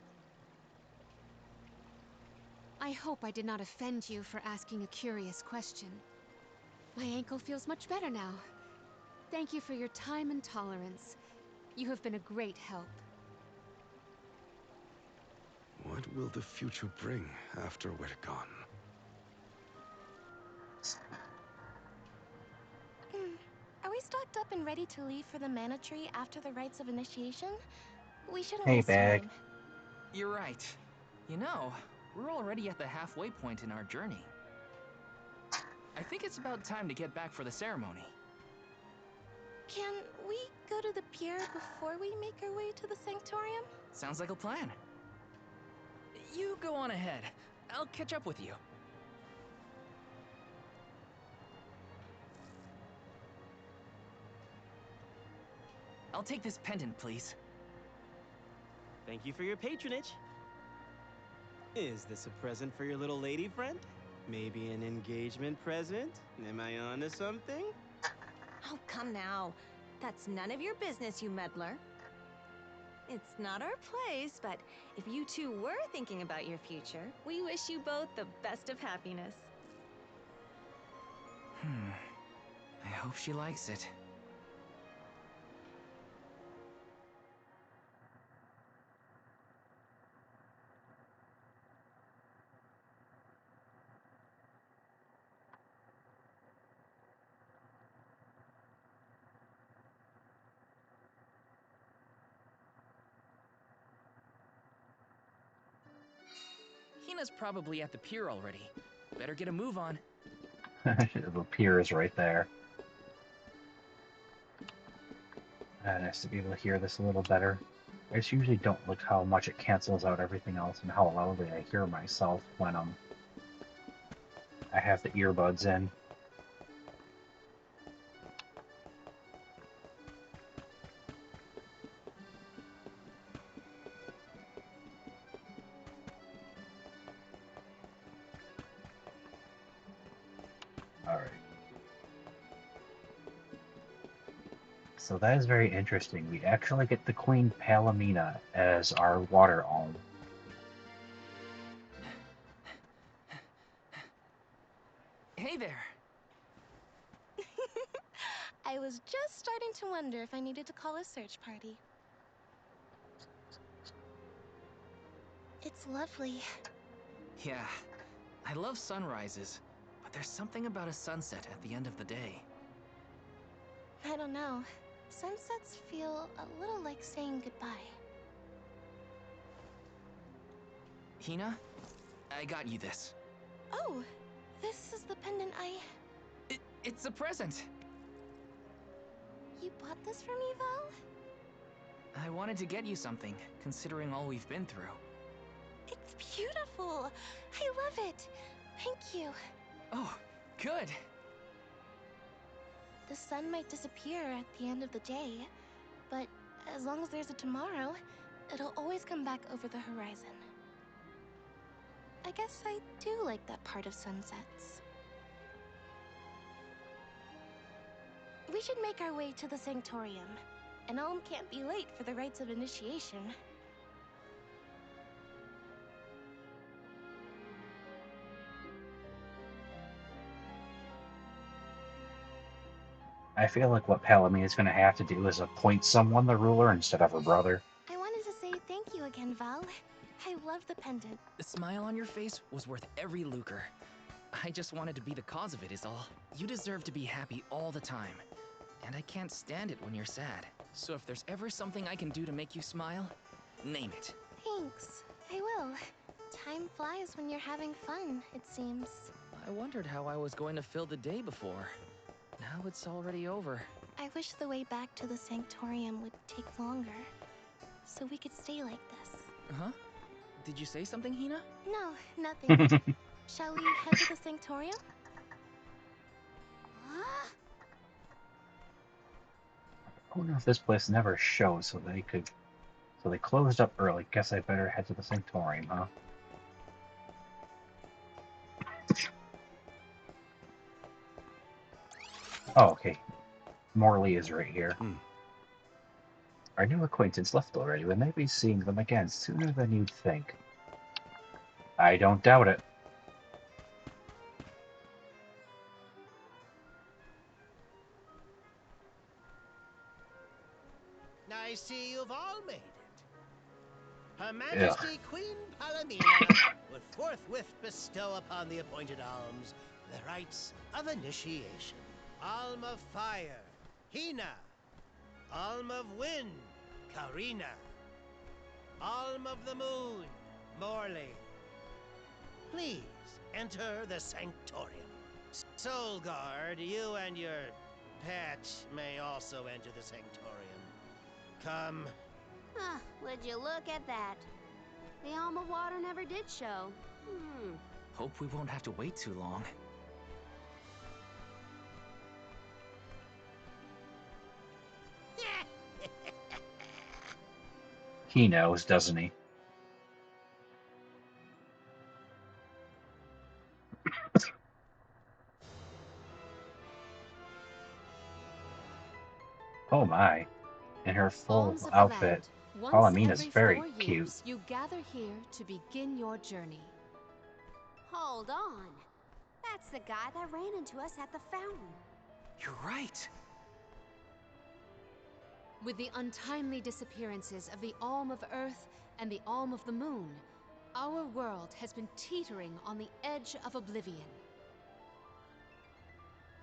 I hope I did not offend you for asking a curious question. My ankle feels much better now. Thank you for your time and tolerance. You have been a great help. What will the future bring after we're gone? Are we stocked up and ready to leave for the Mana Tree after the rites of initiation? We shouldn't Hey, waste Bag. time. You're right. You know, we're already at the halfway point in our journey. I think it's about time to get back for the ceremony. Can we go to the pier before we make our way to the Sanctorium? Sounds like a plan. You go on ahead. I'll catch up with you. I'll take this pendant, please. Thank you for your patronage. Is this a present for your little lady friend? Maybe an engagement present? Am I onto something? Oh, come now. That's none of your business, you meddler. It's not our place, but if you two were thinking about your future, we wish you both the best of happiness. I hope she likes it. Hina's probably at the pier already. Better get a move on. The pier is right there. Nice to be able to hear this a little better. I just usually don't like how much it cancels out everything else and how loudly I hear myself when I have the earbuds in. Alright. So that is very interesting. We actually get the Queen Palomina as our water Ohm. Hey there. I was just starting to wonder if I needed to call a search party. It's lovely. Yeah, I love sunrises, but there's something about a sunset at the end of the day. I don't know. Sunsets feel a little like saying goodbye. Hina, I got you this. Oh, this is the pendant It's a present. You bought this for me, Val? I wanted to get you something, considering all we've been through. It's beautiful. I love it. Thank you. Oh, good. The sun might disappear at the end of the day, but as long as there's a tomorrow, it'll always come back over the horizon. I guess I do like that part of sunsets. We We should make our way to the Sanctorium. An alm can't be late for the rites of initiation. I feel like what Palomine is going to have to do is appoint someone the ruler instead of her brother. I wanted to say thank you again, Val. I love the pendant. The smile on your face was worth every lucre. I just wanted to be the cause of it is all. You deserve to be happy all the time. And I can't stand it when you're sad. So if there's ever something I can do to make you smile, name it. Thanks. I will. Time flies when you're having fun, it seems. I wondered how I was going to fill the day before. Now it's already over. I wish the way back to the Sanctorium would take longer, so we could stay like this. Huh? Did you say something, Hina? No, nothing. Shall we head to the Sanctorium? I wonder if this place never shows, so they closed up early. Guess I better head to the Sanctorium, huh? Oh, okay. Morley is right here. Our new acquaintance left already. We may be seeing them again sooner than you'd think. I don't doubt it. I see you've all made it. Her Majesty Queen Palomina will forthwith bestow upon the appointed alms the rites of initiation. Alm of Fire, Hina. Alm of Wind, Karina. Alm of the Moon, Morley. Please enter the Sanctorium. Soul Guard, you and your pet may also enter the Sanctorium. Come. Would you look at that? The Alm of Water never did show. Hope we won't have to wait too long. He knows, doesn't he? Oh my. In her full Alms of the outfit. land. Palomina's Once very every 4 cute. years, you gather here to begin your journey. Hold on. That's the guy that ran into us at the fountain. You're right. With the untimely disappearances of the Alm of Earth and the Alm of the Moon, our world has been teetering on the edge of oblivion.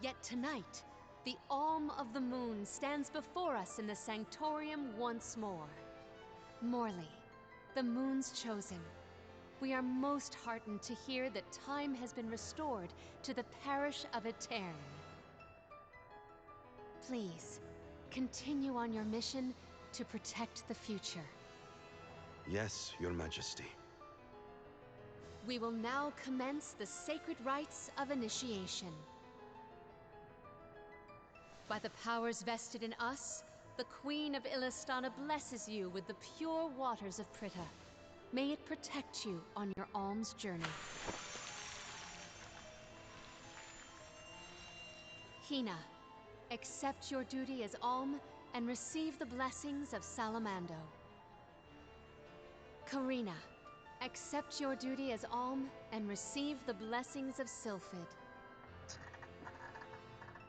Yet tonight, the Alm of the Moon stands before us in the Sanctorium once more. Morley, the Moon's chosen. We are most heartened to hear that time has been restored to the parish of Aeterne. Please, continue on your mission to protect the future. Yes, Your Majesty. We will now commence the sacred rites of initiation. By the powers vested in us, the Queen of Illistana blesses you with the pure waters of Pritta. May it protect you on your alms journey. Hina, accept your duty as alm and receive the blessings of Salamando. Karina, accept your duty as alm and receive the blessings of Sylphid.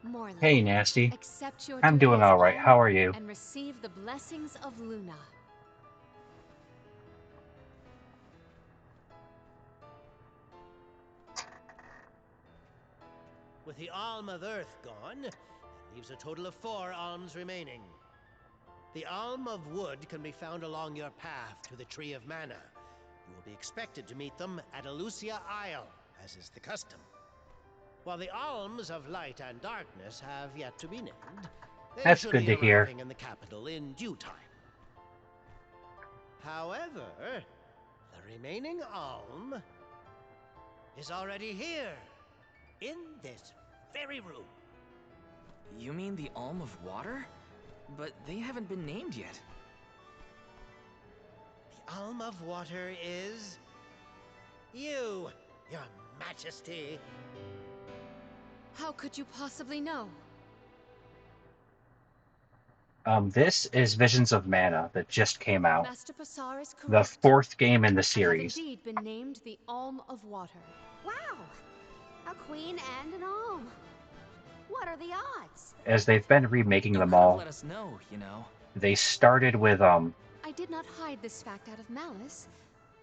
Morley, Hey, Nasty. accept your I'm duty doing as alright. alm How are you? and receive the blessings of Luna. With the Alm of Earth gone, it leaves a total of 4 alms remaining. The Alm of Wood can be found along your path to the Tree of Mana. You will be expected to meet them at Elusia Isle, as is the custom. While the Alms of Light and Darkness have yet to be named, they That's should good be to hear. arriving in the capital in due time. However, the remaining Alm is already here, in this very room. You mean the Alm of Water? But they haven't been named yet. The Alm of Water is you, Your Majesty. How could you possibly know? This is Visions of Mana that just came out. Master Passar is The correct. 4th game in the I have series. indeed been named the Alm of Water. Wow! A queen and an alm. What are the odds? As they've been remaking You them could have all, let us know, you know. they started with I did not hide this fact out of malice.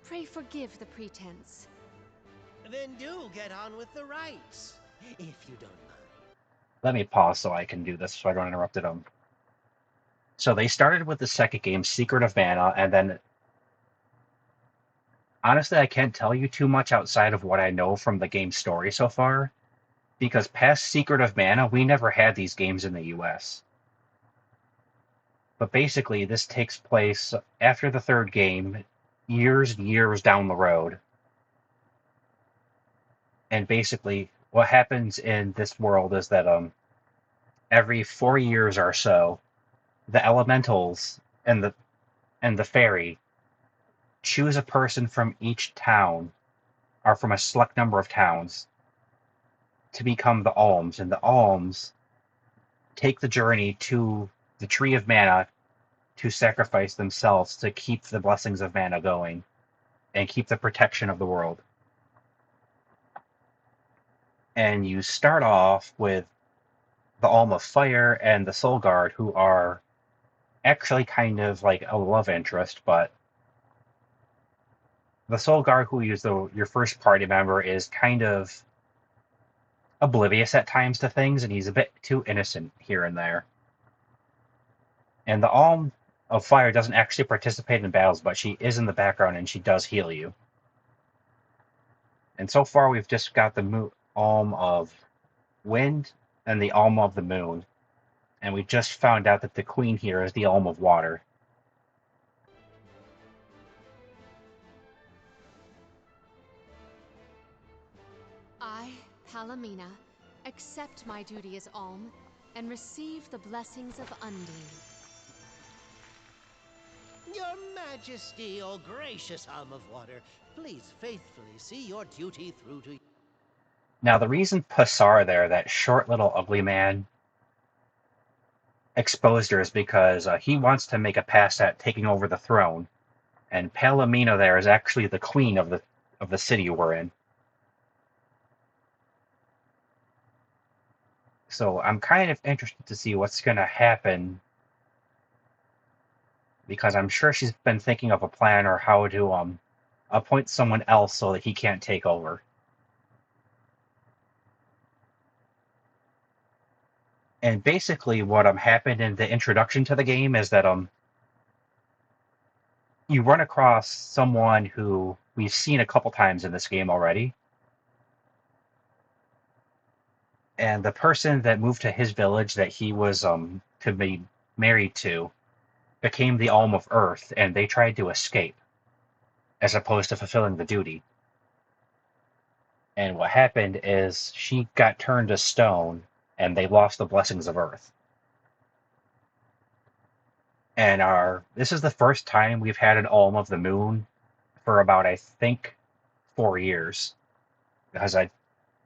Pray forgive the pretense. Then do get on with the rites, if you don't mind. let me pause so I can do this so I don't interrupt them. So they started with the second game, Secret of Mana, and then honestly I can't tell you too much outside of what I know from the game's story so far, because past Secret of Mana, we never had these games in the US. But basically, this takes place after the third game, years and years down the road. And basically, what happens in this world is that every 4 years or so, the elementals and the fairy choose a person from each town, or from a select number of towns, to become the alms, and the alms take the journey to the Tree of Mana to sacrifice themselves to keep the blessings of mana going and keep the protection of the world. And you start off with the Alm of Fire and the Soul Guard, who are actually kind of like a love interest, but the Soul Guard, who is your first party member, is kind of oblivious at times to things, and he's a bit too innocent here and there. And the Alm of Fire doesn't actually participate in battles, but she is in the background and she does heal you. And so far we've just got the Alm of Wind and the Alm of the Moon. And we just found out that the queen here is the Alm of Water. I, Palomina, accept my duty as Alm and receive the blessings of Undine. Your Majesty, O gracious Alm of Water, please faithfully see your duty through to... Now, the reason Passar there, that short little ugly man, exposed her is because he wants to make a pass at taking over the throne. And Palomina there is actually the queen of the city we're in. So I'm kind of interested to see what's going to happen, because I'm sure she's been thinking of a plan or how to appoint someone else so that he can't take over. And basically what happened in the introduction to the game is that you run across someone who we've seen a couple times in this game already. And the person that moved to his village that he was to be married to became the Alm of Earth, and they tried to escape as opposed to fulfilling the duty. And what happened is she got turned to stone, and they lost the blessings of Earth. And this is the first time we've had an Alm of the Moon for about, I think, 4 years. Because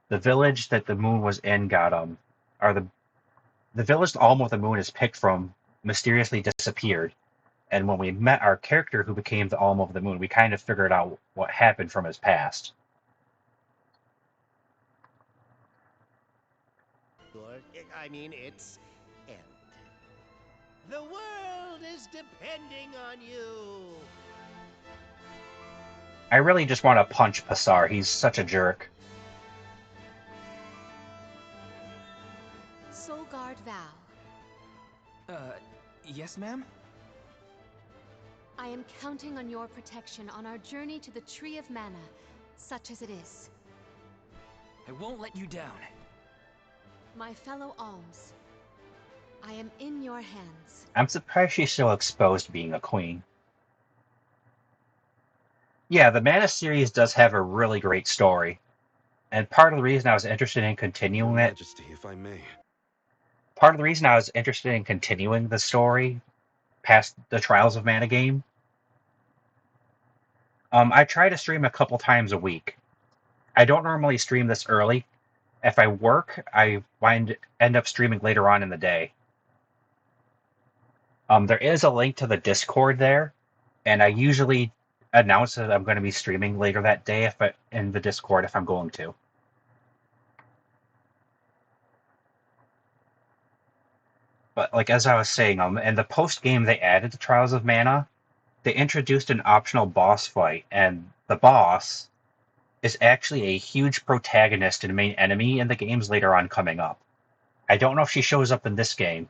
the village that the moon was in got the village the Alm of the Moon is picked from mysteriously disappeared. And when we met our character who became the Alm of the Moon, we kind of figured out what happened from his past. I mean, it's end. The world is depending on you. I really just want to punch Passar. He's such a jerk. Soul Guard Val. Yes, ma'am? I am counting on your protection on our journey to the Tree of Mana, such as it is. I won't let you down. My fellow alms, I am in your hands. I'm surprised she's so exposed being a queen. Yeah, the Mana series does have a really great story. And part of the reason I was interested in continuing Your it... Majesty, if I may. Part of the reason I was interested in continuing the story past the Trials of Mana game, I try to stream a couple times a week. I don't normally stream this early. If I work, I end up streaming later on in the day. There is a link to the Discord there, and I usually announce that I'm going to be streaming later that day in the Discord if I'm going to. But like as I was saying, in the post game they added the Trials of Mana. They introduced an optional boss fight, and the boss is actually a huge protagonist and main enemy in the games later on coming up. I don't know if she shows up in this game,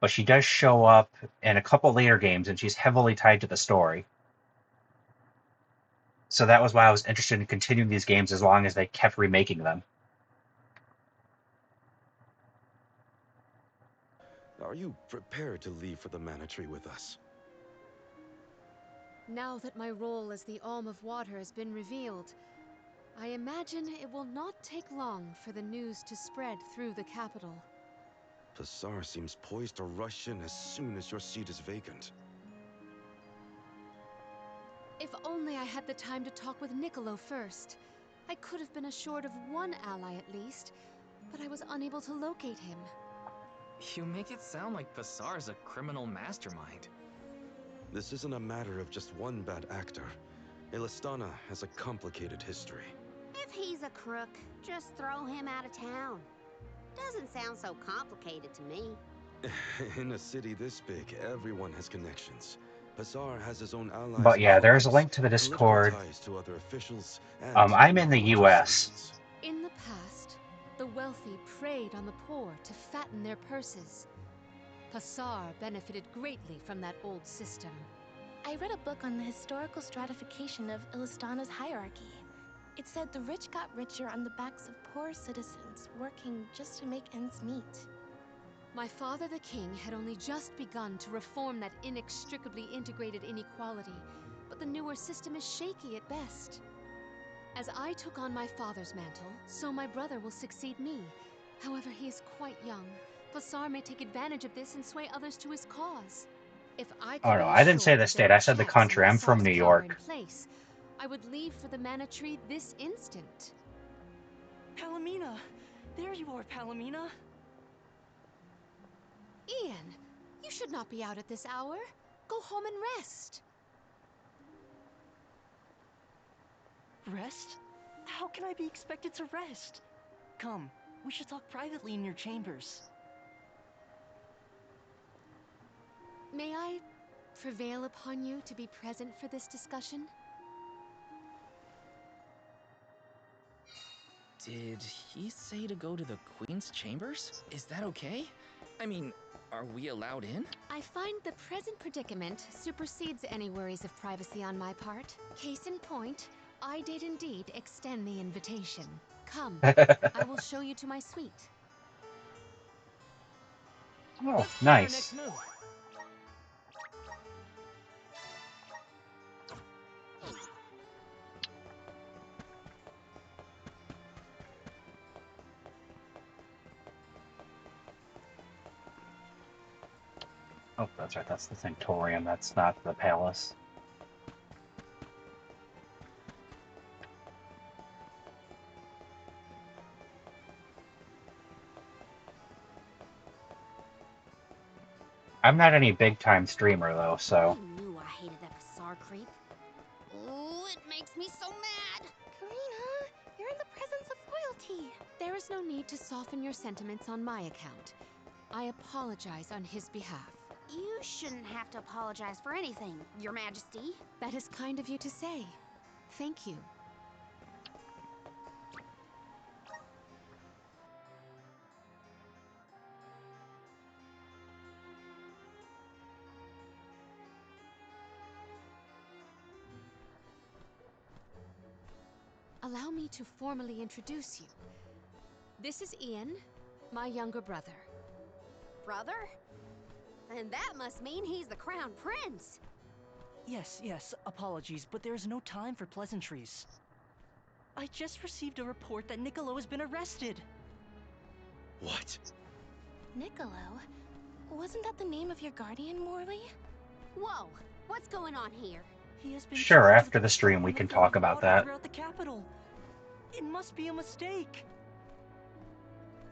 but she does show up in a couple later games, and she's heavily tied to the story. So that was why I was interested in continuing these games as long as they kept remaking them. Are you prepared to leave for the Mana Tree with us? Now that my role as the Alm of Water has been revealed, I imagine it will not take long for the news to spread through the capital. Pasar seems poised to rush in as soon as your seat is vacant. If only I had the time to talk with Niccolo first. I could have been assured of one ally at least, but I was unable to locate him. You make it sound like Pasar's a criminal mastermind. This isn't a matter of just one bad actor. Elistana has a complicated history. If he's a crook, just throw him out of town. Doesn't sound so complicated to me. In a city this big, everyone has connections. Pasar has his own allies. But yeah, there's a link to the Discord. To other officials and I'm in the US. In the past, the wealthy preyed on the poor to fatten their purses. Pasar benefited greatly from that old system. I read a book on the historical stratification of Ilistana's hierarchy. It said the rich got richer on the backs of poor citizens working just to make ends meet. My father the king had only just begun to reform that inextricably integrated inequality, but the newer system is shaky at best. As I took on my father's mantle, so my brother will succeed me. However, he is quite young. Pasar may take advantage of this and sway others to his cause. If I could Oh no, I didn't say the state, I said the country. I'm from New York. I would leave for the Mana Tree this instant. Palomina! There you are, Palomina! Ian, you should not be out at this hour. Go home and rest. Rest? How can I be expected to rest? Come, we should talk privately in your chambers. May I prevail upon you to be present for this discussion? Did he say to go to the Queen's chambers? Is that okay? I mean, are we allowed in? I find the present predicament supersedes any worries of privacy on my part. Case in point, I did indeed extend the invitation. Come, I will show you to my suite. Oh, nice. Oh, that's right, that's the Sanctorium, that's not the palace. I'm not any big-time streamer, though, so... I knew I hated that Pasar creep. Oh, it makes me so mad! Karina, you're in the presence of royalty. There is no need to soften your sentiments on my account. I apologize on his behalf. You shouldn't have to apologize for anything, Your Majesty. That is kind of you to say. Thank you. Allow me to formally introduce you. This is Ian, my younger brother. Brother? Then that must mean he's the Crown Prince. Yes, apologies, but there's no time for pleasantries. I just received a report that Niccolo has been arrested. What? Niccolo? Wasn't that the name of your guardian, Morley? Whoa, what's going on here? He has been Sure, after the stream we can talk about that. Throughout the capital. It must be a mistake.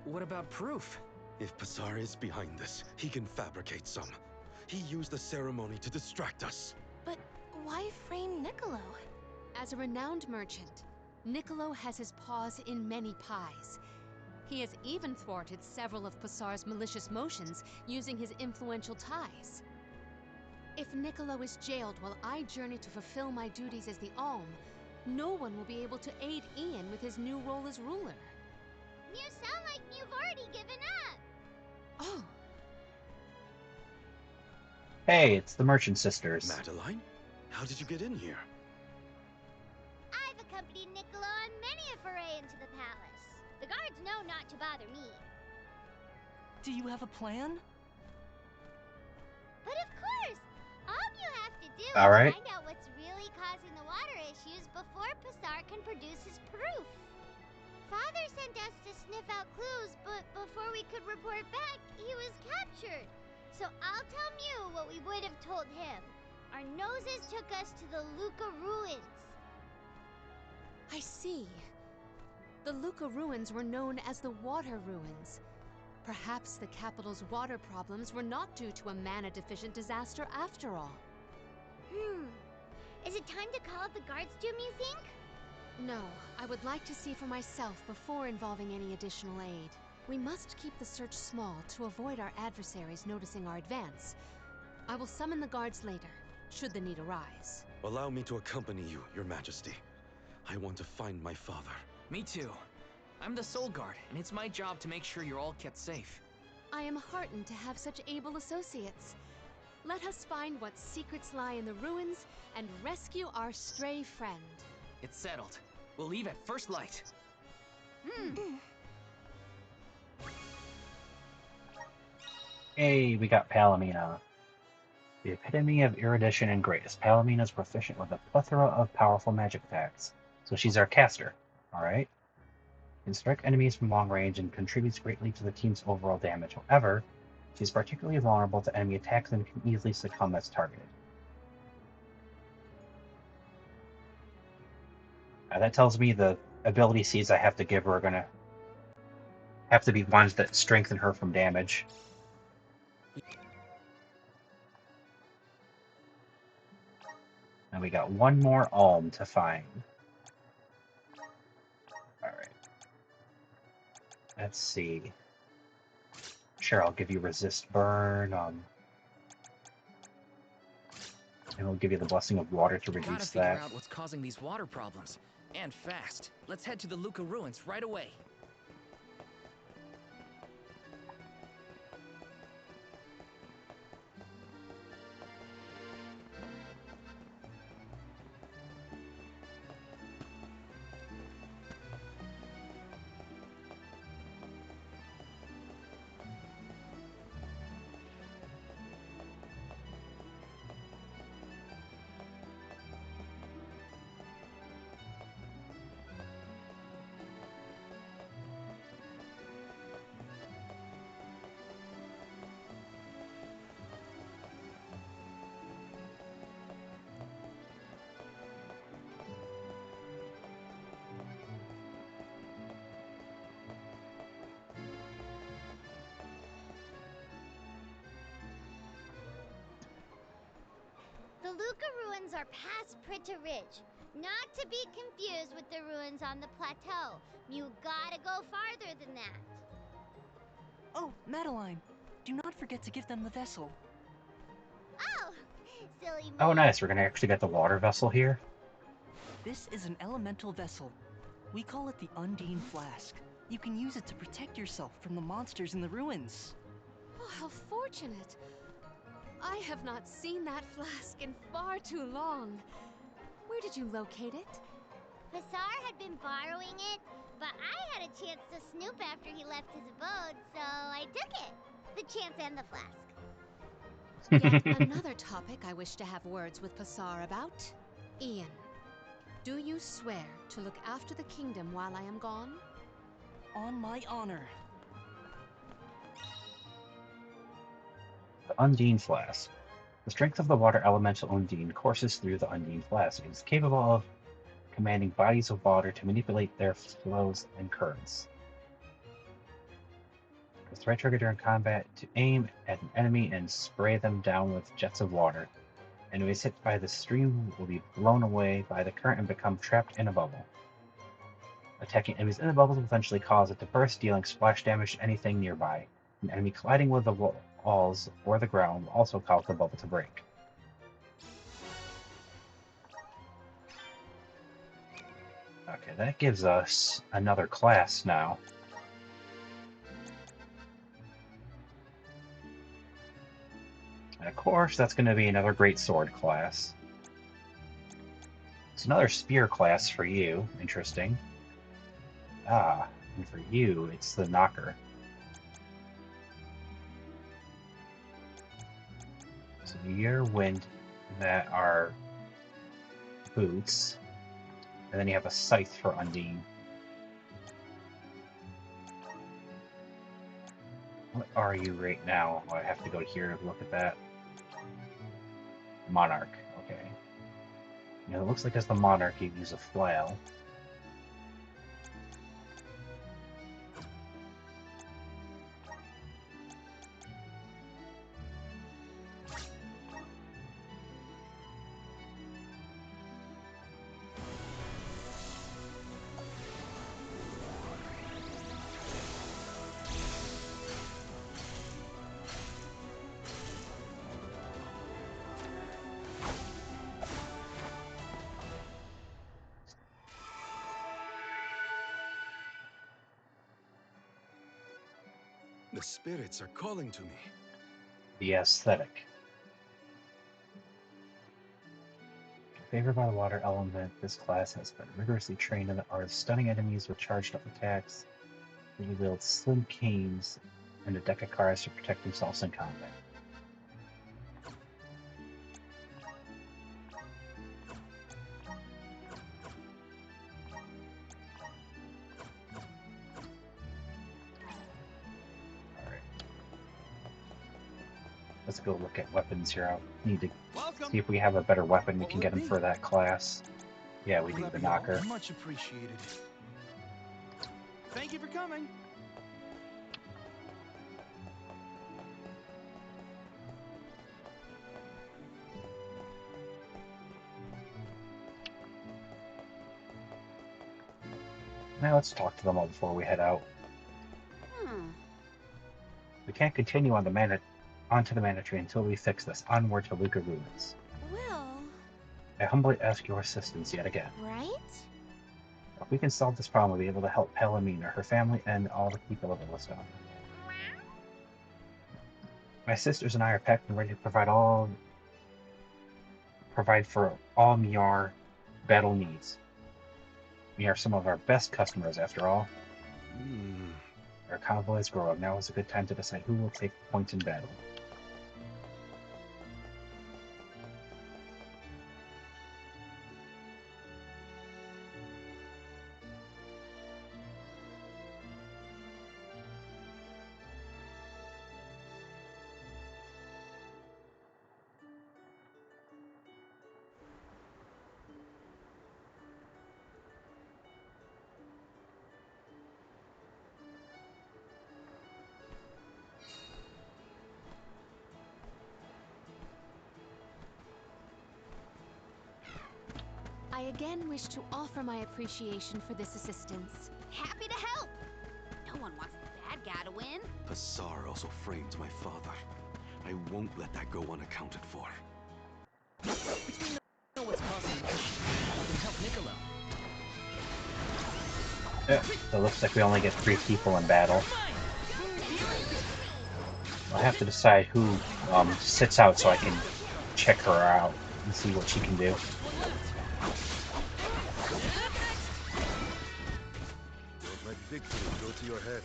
What about proof? If Pasar is behind this, he can fabricate some. He used the ceremony to distract us. But why frame Niccolo? As a renowned merchant, Niccolo has his paws in many pies. He has even thwarted several of Passar's malicious motions using his influential ties. If Niccolo is jailed while I journey to fulfill my duties as the Alm, no one will be able to aid Ian with his new role as ruler. You sound like you've already given up. Oh. Hey, it's the Merchant Sisters. Madeline? How did you get in here? I've accompanied Niccolo on many a foray into the palace. The guards know not to bother me. Do you have a plan? But of course! All you have to do All right. is find out what's really causing the water issues before Passar can produce his proof. Father sent us to sniff out clues, but before we could report back, he was captured. So I'll tell Mew what we would have told him. Our noses took us to the Luca ruins. I see. The Luca ruins were known as the Water Ruins. Perhaps the capital's water problems were not due to a mana-deficient disaster after all. Is it time to call up the guards, Doom, you think? No, I would like to see for myself before involving any additional aid. We must keep the search small to avoid our adversaries noticing our advance. I will summon the guards later, should the need arise. Allow me to accompany you, Your Majesty. I want to find my father. Me too. I'm the Soul Guard, and it's my job to make sure you're all kept safe. I am heartened to have such able associates. Let us find what secrets lie in the ruins and rescue our stray friend. It's settled. We'll leave at first light. Hey, we got Palomina. The epitome of erudition and grace. Palomina is proficient with a plethora of powerful magic attacks. So she's our caster, alright? Can strike enemies from long range and contributes greatly to the team's overall damage. However, she's particularly vulnerable to enemy attacks and can easily succumb as targeted. That tells me the ability seeds I have to give her are gonna have to be ones that strengthen her from damage. And we got one more Alm to find. Alright. Let's see. Sure, I'll give you resist burn, and we'll give you the blessing of water to Gotta reduce figure that. out what's causing these water problems. And fast. Let's head to the Luca ruins right away. The Luca ruins are past Prita Ridge, not to be confused with the ruins on the plateau. You gotta go farther than that. Oh, Madeline, do not forget to give them the vessel. Oh, silly me. Oh, nice. We're gonna actually get the water vessel here. This is an elemental vessel. We call it the Undine Flask. You can use it to protect yourself from the monsters in the ruins. Oh, how fortunate. I have not seen that flask in far too long. Where did you locate it? Passar had been borrowing it, but I had a chance to snoop after he left his abode, so I took it. The chance and the flask. Yet another topic I wish to have words with Passar about. Ian, do you swear to look after the kingdom while I am gone? On my honor. The Undine Flask. The strength of the water elemental Undine courses through the Undine Flask. It is capable of commanding bodies of water to manipulate their flows and currents. Press the right trigger during combat to aim at an enemy and spray them down with jets of water. Enemies hit by the stream will be blown away by the current and become trapped in a bubble. Attacking enemies in the bubbles will eventually cause it to burst, dealing splash damage to anything nearby. An enemy colliding with the walls or the ground will also cause the bubble to break. Okay, that gives us another class now. And of course, that's going to be another great sword class. It's another spear class for you. Interesting. Ah, and for you, it's the knocker. So your wind that are boots. And then you have a scythe for Undine. What are you right now? Oh, I have to go here to look at that. Monarch, okay. You know, it looks like as the Monarch you use a flail. The spirits are calling to me. The aesthetic. Favored by the water element, this class has been rigorously trained in the art of stunning enemies with charged up attacks. They wield slim canes and a deck of cards to protect themselves in combat. Let's go look at weapons here. I need to see if we have a better weapon we can get him for that class. Yeah, we do, the knocker. Much appreciated. Thank you for coming. Now let's talk to them all before we head out. We can't continue on onto the Mana Tree until we fix this. Onward to Luca Ruins. Well... I humbly ask your assistance yet again. Right? If we can solve this problem, we'll be able to help Palomina, her family, and all the people of Illuston. My sisters and I are packed and ready to provide for all Miar battle needs. We are some of our best customers, after all. Our convoys grow up. Now is a good time to decide who will take the point in battle. I again wish to offer my appreciation for this assistance. Happy to help! No one wants the bad guy to win. Passar also framed my father. I won't let that go unaccounted for. Between know what's causing the issue, I can help Niccolo. Yeah, so it looks like we only get 3 people in battle. I'll have to decide who sits out so I can check her out and see what she can do. Don't let victory go to your head.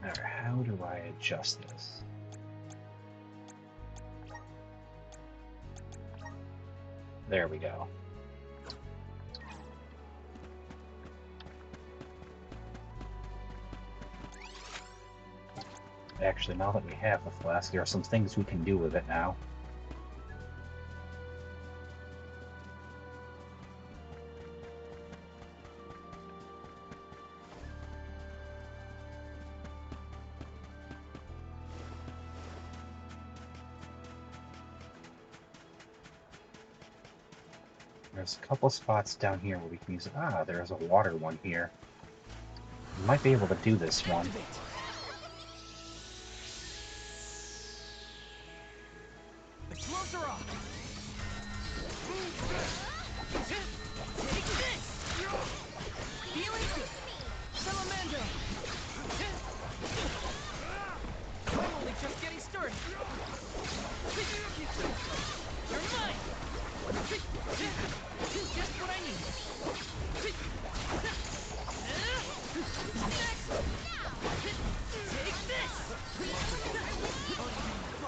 Alright, how do I adjust this? There we go. Actually, now that we have the flask, there are some things we can do with it now. There's a couple spots down here where we can use it. Ah, there's a water one here. We might be able to do this one. The gloves are off. Take this. Feeling good. Salamando. I'm only just getting started. You're mine. Just what I need. Next. Take this.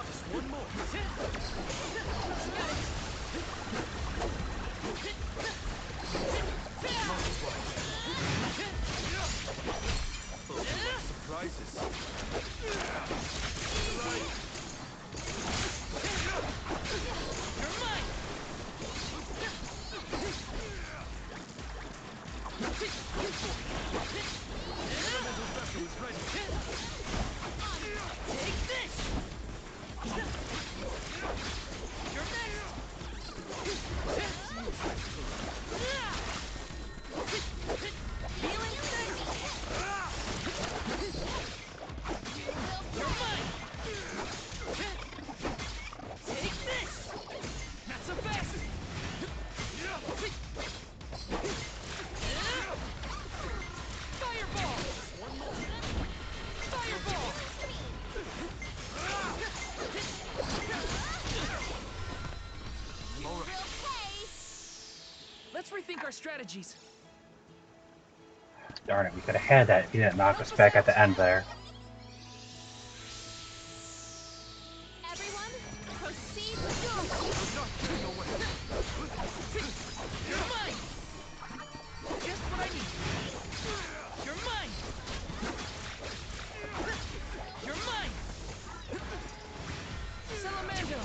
Just one more. Surprises. You're mine. Elemental vessel is ready. Take this. You're next. Feeling sexy. You're mine. Take this. Not so fast. Fireball. Fireball. Let's rethink our strategies. Darn it, we could have had that if he didn't knock us back at the end there. Everyone, proceed with You're mine. Just what I need. You're mine. You're mine. Salamando.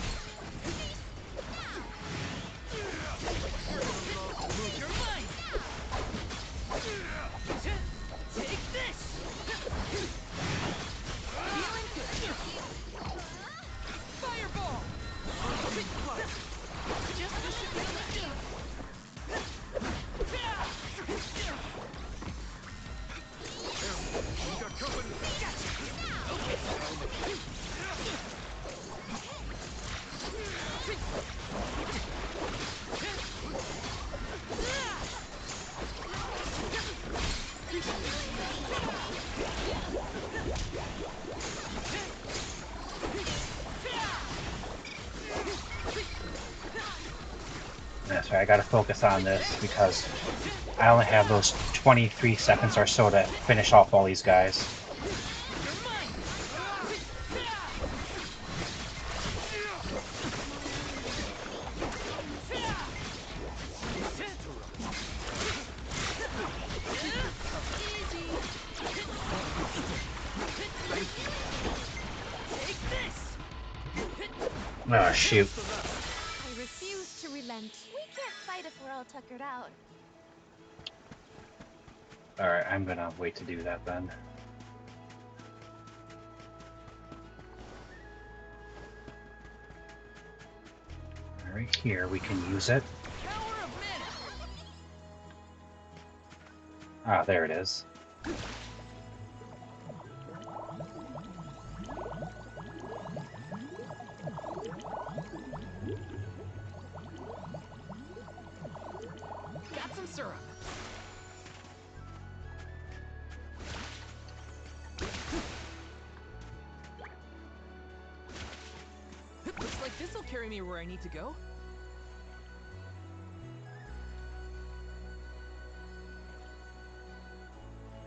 You're mine. Take this. Feeling good. Fireball. Just what should be on the field. We got company. Gotcha. Okay. That's right, I gotta focus on this because I only have those 23 seconds or so to finish off all these guys. Oh, shoot. I refuse to relent. We can't fight if we're all tuckered out. Alright, I'm gonna wait to do that then. Right here, we can use it. Ah, there it is. Got some syrup. Looks like this'll carry me where I need to go.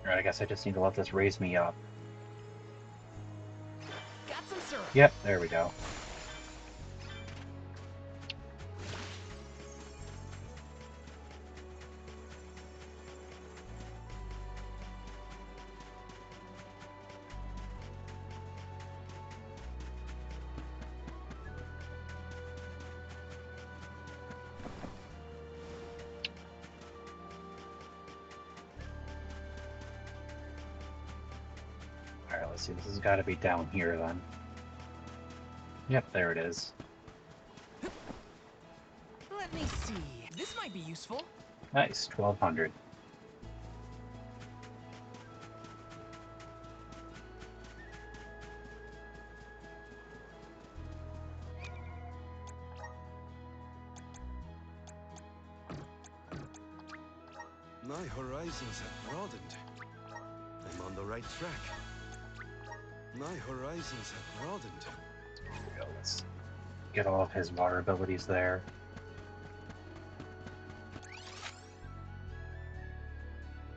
Alright, I guess I just need to let this raise me up. Got some syrup. Yep, there we go. Alright, let's see, this has got to be down here then. Yep, there it is. Let me see. This might be useful. Nice, 1200. My horizons have broadened. I'm on the right track. My horizons have broadened. There we go. Let's get all of his water abilities there.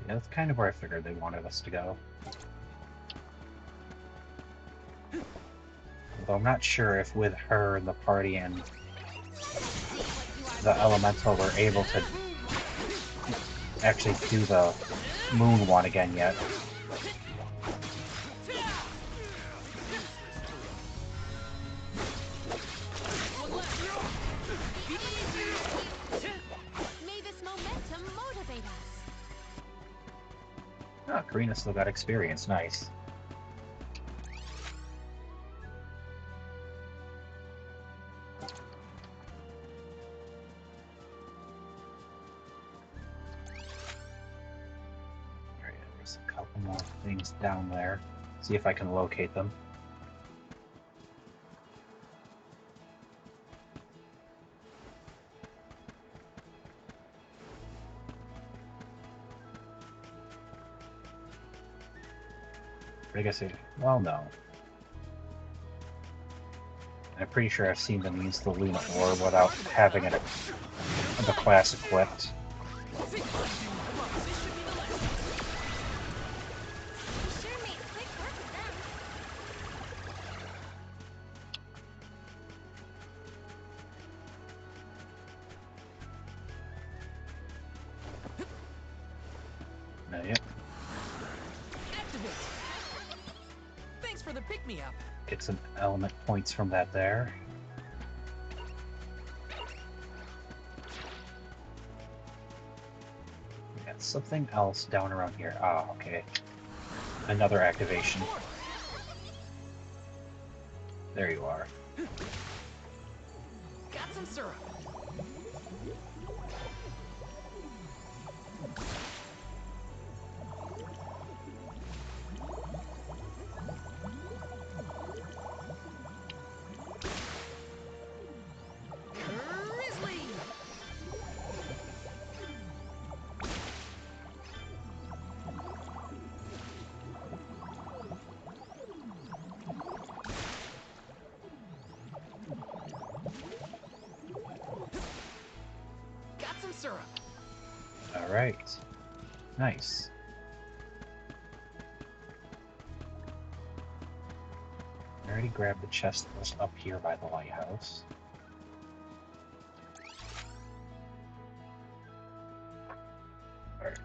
Yeah, that's kind of where I figured they wanted us to go. Although I'm not sure if with her in the party and the elemental we're able to actually do the moon one again yet. May this momentum motivate us. Oh, Karina still got experience. Nice. Alright, there's a couple more things down there. See if I can locate them. I guess well, no. I'm pretty sure I've seen them use the Luna Orb without having it, the class equipped. You sure made quick work of them. No, yeah. Activate. Thanks for the pick-me-up. Get some element points from that there. We got something else down around here. Ah, okay. Another activation. There you are. Got some syrup. Grizzly! Got some syrup. Alright. Nice. I already grabbed the chest that was up here by the lighthouse. Alright.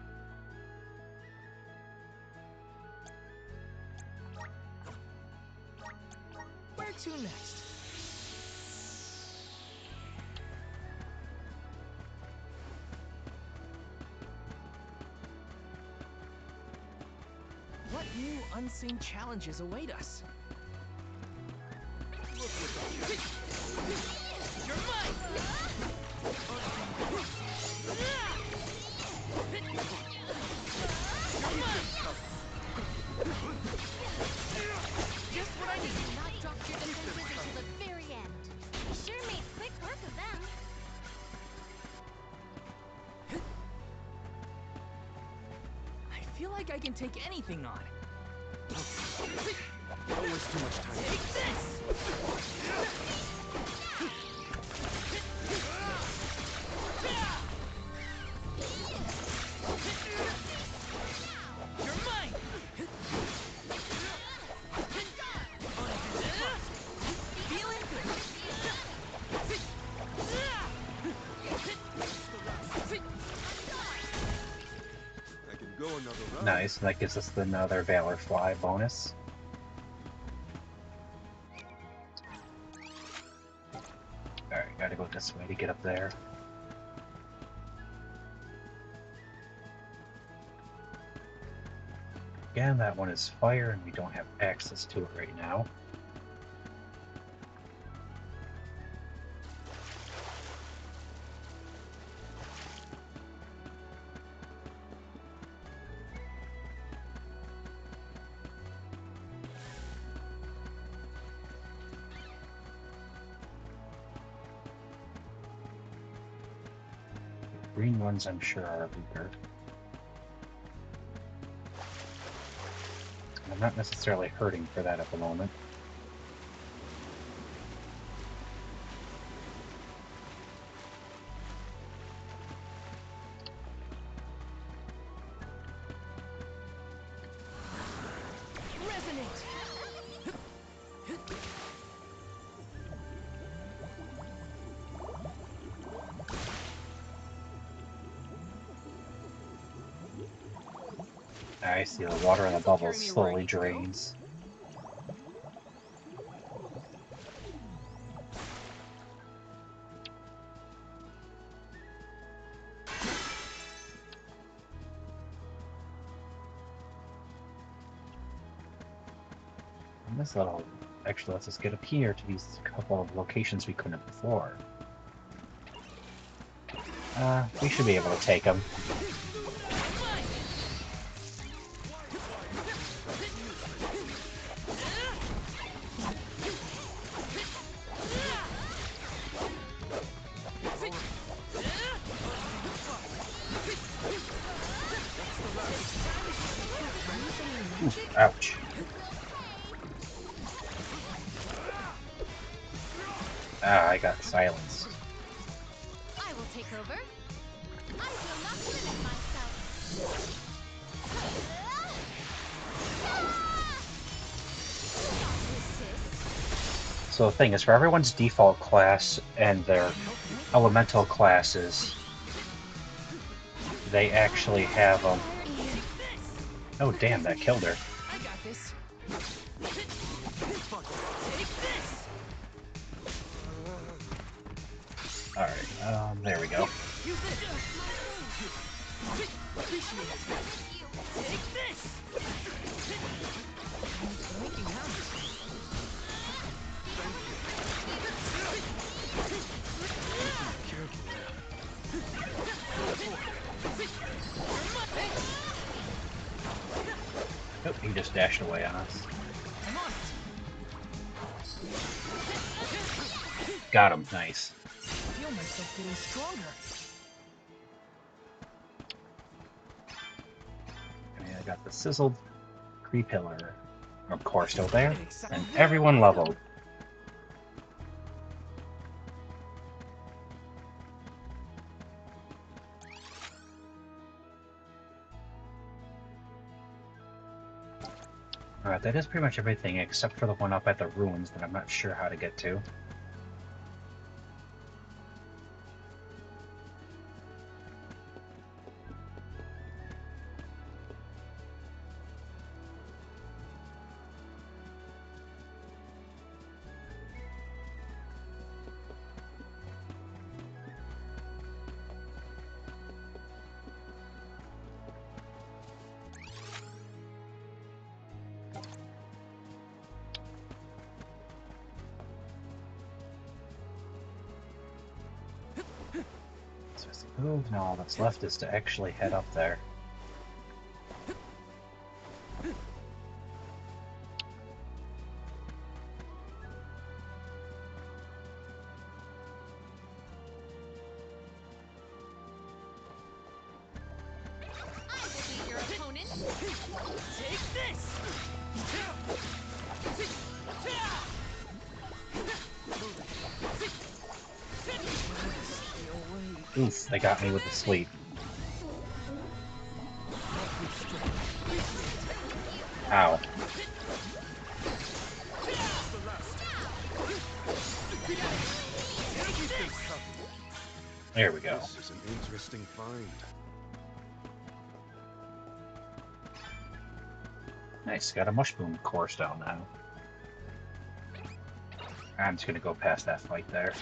Where to next? What new unseen challenges await us? You're mine! You're mine! Just what I need. Do not drop your defenses until the very end. You sure made quick work of them. I feel like I can take anything on. Don't waste too much time. Take this! You're mine! Feeling good. I can go another round. Nice, that gives us another Valor Fly bonus. Alright, gotta go this way to get up there. Again, that one is fire, and we don't have access to it right now. Green ones, I'm sure, are weaker. I'm not necessarily hurting for that at the moment. I see the water in the bubbles slowly drains. And this little actually lets us get up here to these couple of locations we couldn't before. We should be able to take them. Ouch. Ah, I got silenced. I will take over. I will not limit myself. So the thing is, for everyone's default class and their elemental classes, they actually have them. Oh damn, that killed her. I got this. Alright, there we go. Take this. Oh, he just dashed away on us. I'm on it. Got him, nice. I feel myself getting stronger. Okay, I got the sizzled Kree pillar, of course, still there, and everyone leveled. Alright, that is pretty much everything except for the one up at the ruins that I'm not sure how to get to. So I suppose now all that's left is to actually head up there. Your opponent. Take this. Oof, they got me with the sleep. Ow. There we go. This is an interesting find. Nice, got a mushroom course down now. I'm just gonna go past that fight there.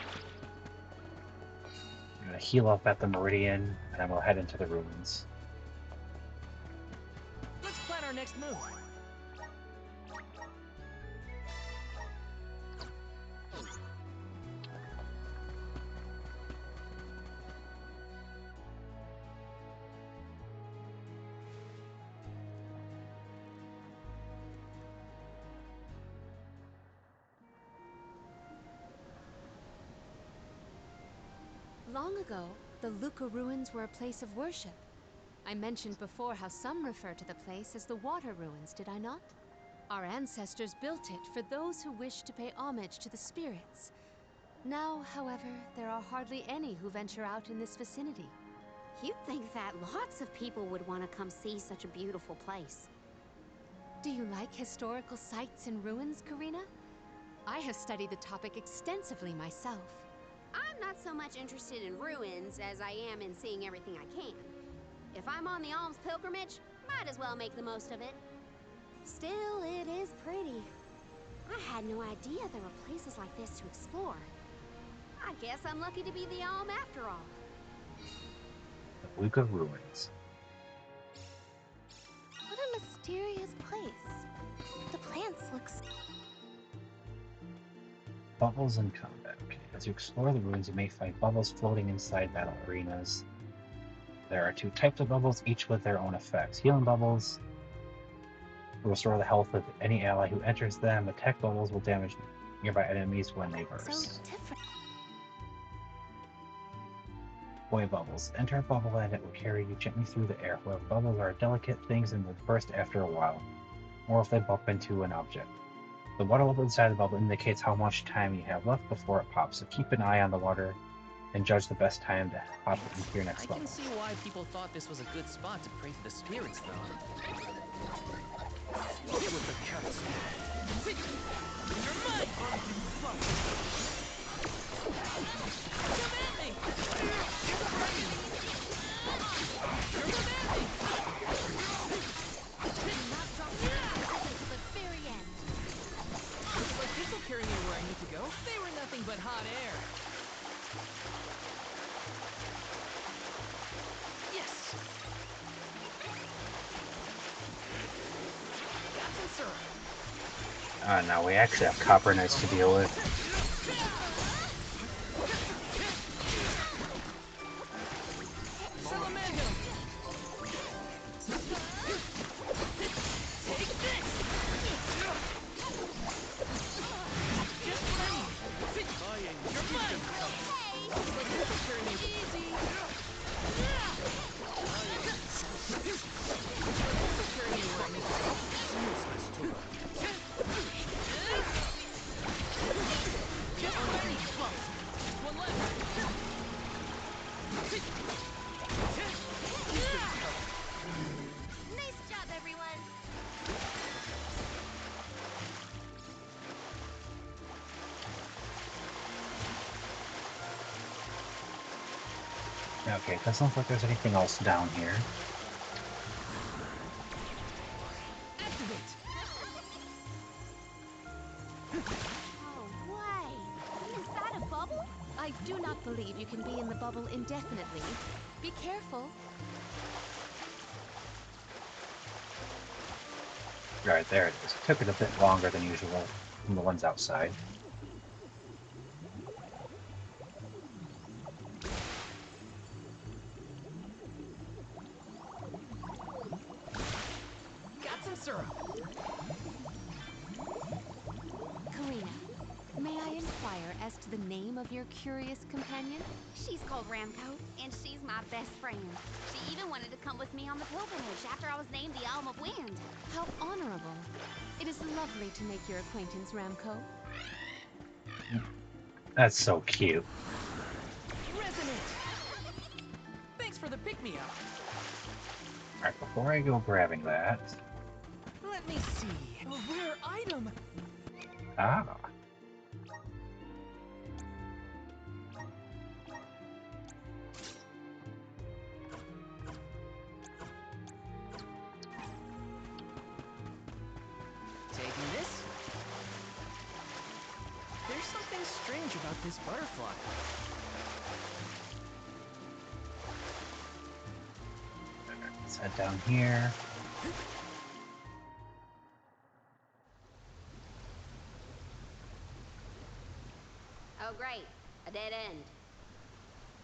I'm gonna heal up at the Meridian, and then we'll head into the ruins. Let's plan our next move. Long ago, the Luca ruins were a place of worship. I mentioned before how some refer to the place as the Water Ruins, did I not? Our ancestors built it for those who wished to pay homage to the spirits. Now, however, there are hardly any who venture out in this vicinity. You'd think that lots of people would want to come see such a beautiful place. Do you like historical sites and ruins, Karina? I have studied the topic extensively myself. I'm not so much interested in ruins as I am in seeing everything I can. If I'm on the alms pilgrimage, might as well make the most of it. Still, it is pretty. I had no idea there were places like this to explore. I guess I'm lucky to be the alm after all. The Luca ruins. What a mysterious place. The plants look... Bubbles in combat. Okay. As you explore the ruins, you may find bubbles floating inside battle arenas. There are 2 types of bubbles, each with their own effects. Healing bubbles will restore the health of any ally who enters them. Attack bubbles will damage nearby enemies when they burst. So different. Boy bubbles. Enter a bubble and it will carry you gently through the air. However, bubbles are delicate things and will burst after a while, or if they bump into an object. The water level inside the bubble indicates how much time you have left before it pops, so keep an eye on the water and judge the best time to hop into your next I bubble. can see why people thought this was a good spot to pray to the spirits, though. With the cats. You're mine! Come at me! Not drop the until the very end. Looks like this will carry me where I need to go. They were nothing but hot air. Yes! Got some syrup. Now we actually have Copper Knights to deal with. Salamando! Take this! Just what I need. You're mine! Looks like this will carry me easy. This will carry me where I need to go. Just what I need. One left. Nice job, everyone! Okay, it doesn't look like there's anything else down here. Activate. Oh, way! Is that a bubble? I do not believe you can be in the bubble indefinitely. Be careful. Right, there it is. It took it a bit longer than usual from the ones outside. Got some syrup. Karina, may I inquire as to the name of your curious companion? She's called Ramco, and she's my best friend. She even wanted to come with me on the pilgrimage after I was named the Alm of Wind. How honorable. It is lovely to make your acquaintance, Ramco. That's so cute. Resonant. Thanks for the pick-me-up. Alright, before I go grabbing that... Let me see. A rare item. Ah. Taking this. There's something strange about this butterfly. Let's head down here. Oh, great. A dead end.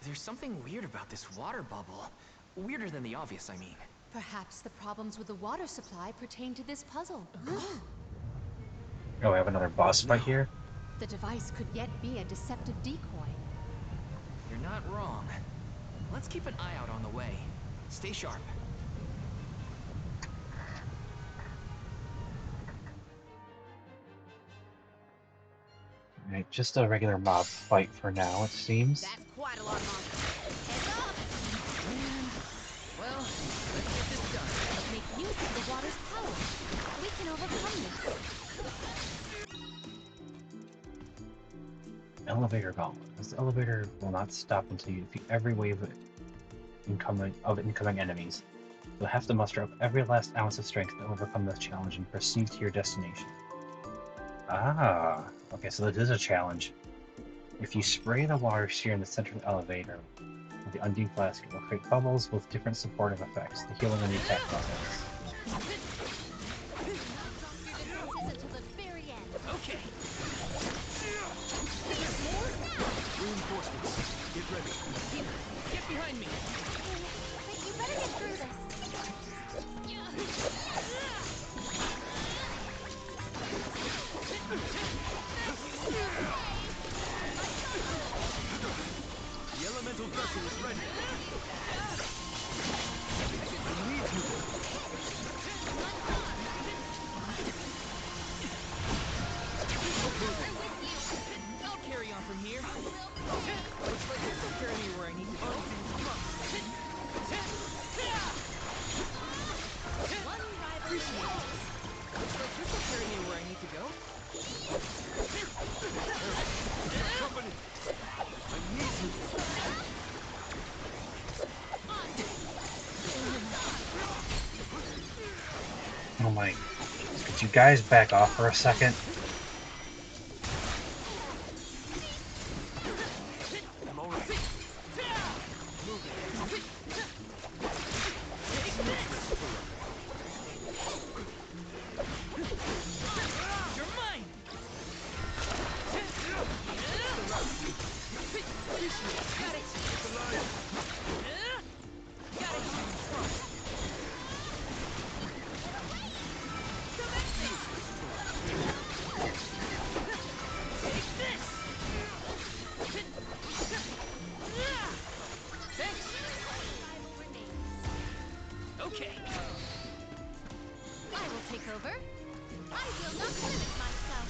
There's something weird about this water bubble. Weirder than the obvious, I mean. Perhaps the problems with the water supply pertain to this puzzle. Oh, we have another boss fight here? The device could yet be a deceptive decoy. You're You're not wrong. Let's keep an eye out on the way. Stay sharp. Alright, just a regular mob fight for now, it seems. That's quite a lot of monsters. Heads up! Well, let's get this done. Make use of the water's power. We can overcome this. Elevator gauntlet. This elevator will not stop until you defeat every wave of incoming enemies. You'll have to muster up every last ounce of strength to overcome this challenge and proceed to your destination. Ah, okay, so this is a challenge. If you spray the water sphere in the center of the elevator with the Undine Flask, it will create bubbles with different supportive effects. The healing and the attack buttons. Until the very end. Okay. Reinforcements. Get ready. Here, get behind me. But you better get through this. The elemental vessel is ready. I need you. I'll carry on from here. Looks like this will carry me where I need to go. One rival remains. Looks like this will carry me where I need to go. Company. I need you. Oh my. Could you guys back off for a second? I'm all right. You're mine! Got it! Got it! Okay. I will take over. I will not limit myself.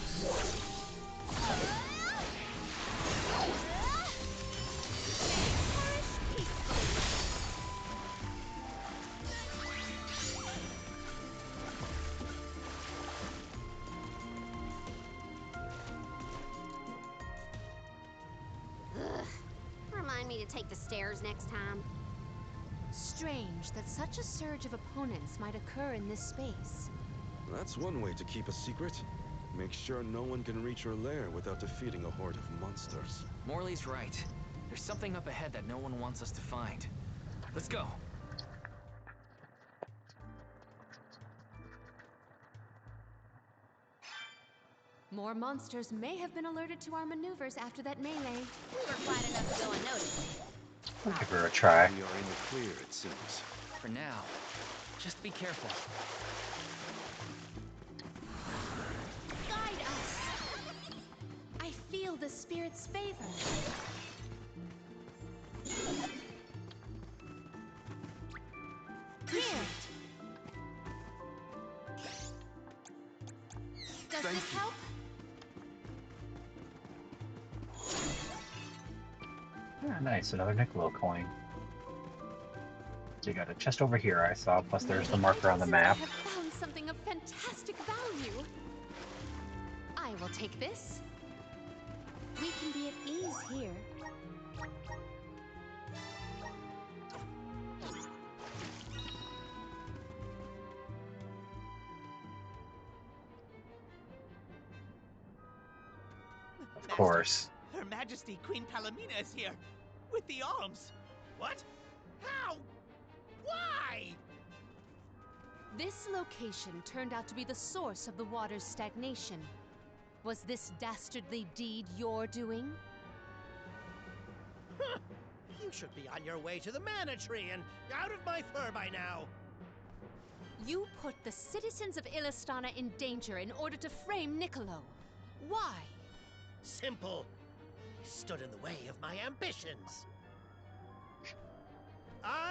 Ugh. Remind me to take the stairs next time. Strange that such a surge of opponents might occur in this space. That's one way to keep a secret. Make sure no one can reach your lair without defeating a horde of monsters. Morley's right. There's something up ahead that no one wants us to find. Let's go. More monsters may have been alerted to our maneuvers after that melee. We were quiet enough to go unnoticed. I'll give her a try. We are in the clear, it seems. For now, just be careful. Guide us! I feel the spirit's favor. Here! Does Thank this you. help? Ah, nice, another Niccolo coin. So you got a chest over here I saw, plus there's the marker on the map. I have found something of fantastic value. I will take this. We can be at ease here. Of course. Her Majesty Queen Palomina is here, with the alms. What? How? Why? This location turned out to be the source of the water's stagnation. Was this dastardly deed your doing? Huh. You should be on your way to the Mana Tree and out of my fur by now. You put the citizens of Illistana in danger in order to frame Niccolo. Why? Simple. He stood in the way of my ambitions.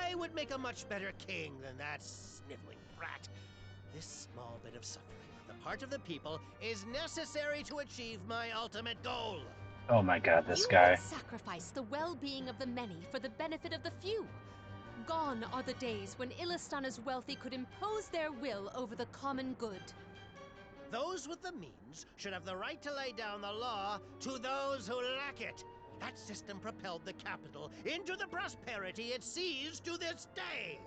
I would make a much better king than that sniveling brat. This small bit of suffering on the part of the people is necessary to achieve my ultimate goal. Oh my god, this You guy. would sacrifice the well-being of the many for the benefit of the few. Gone are the days when Illistana's wealthy could impose their will over the common good. Those with the means should have the right to lay down the law to those who lack it. That system propelled the capital into the prosperity it sees to this day.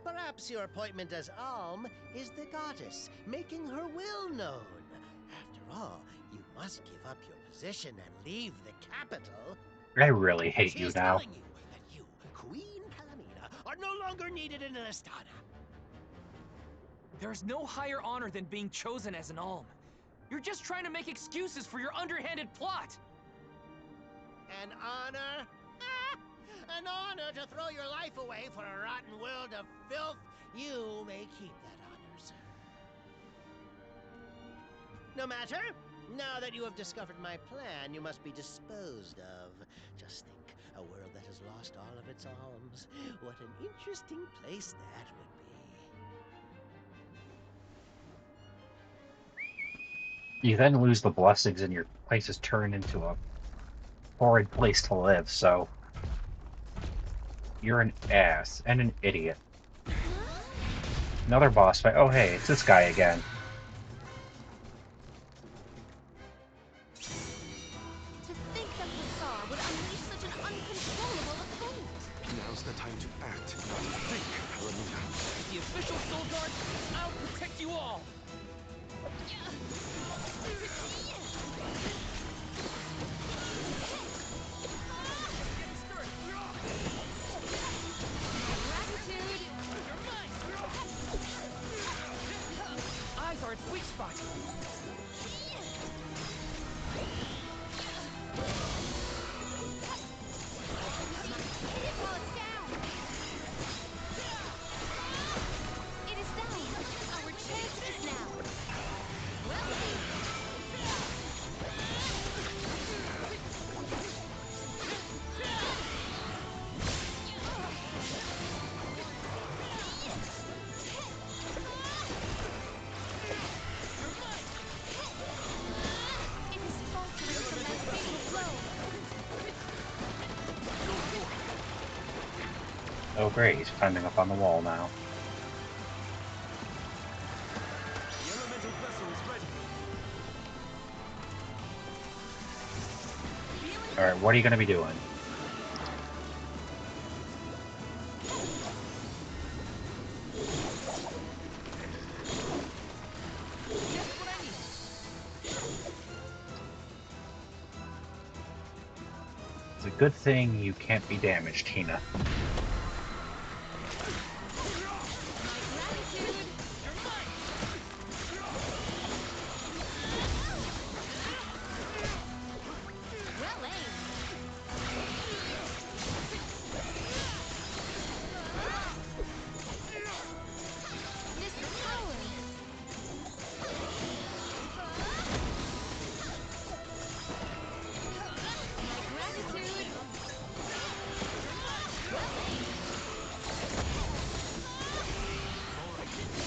Perhaps your appointment as Alm is the goddess, making her will known. After all, you must give up your position and leave the capital. I really hate She's you now. telling you that you, Queen Palamina, are no longer needed in Illistana. There's no higher honor than being chosen as an Alm. You're just trying to make excuses for your underhanded plot. An honor? Ah! An honor to throw your life away for a rotten world of filth? You may keep that honor, sir. No matter. Now that you have discovered my plan, you must be disposed of. Just think, a world that has lost all of its alms. What an interesting place that would be. You then lose the blessings and your place is turned into a horrid place to live, so... You're an ass and an idiot. Another boss fight. Oh hey, it's this guy again. To think that Bassar would unleash such an uncontrollable opponent! Now's the time to act, not to think, Palamina. The official Soul Guard, I'll protect you all! Gratitude! Eyes are its weak spot. While it's down! It is down! Our chance is now! Well, it is faltering from that fatal blow! Oh great, he's climbing up on the wall now. The elemental vessel is ready. Alright, what are you gonna be doing? Just what I need. It's a good thing you can't be damaged, Tina. Well aimed! This power! My gratitude! Well aimed! Well aimed!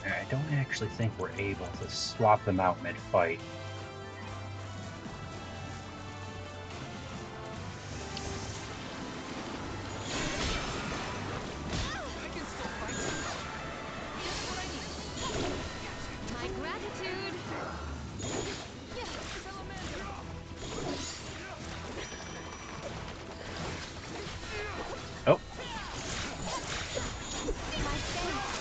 I don't actually think we're able to swap them out mid-fight. I can still fight. Just what I need. My gratitude! Salamander! Oh, My thanks!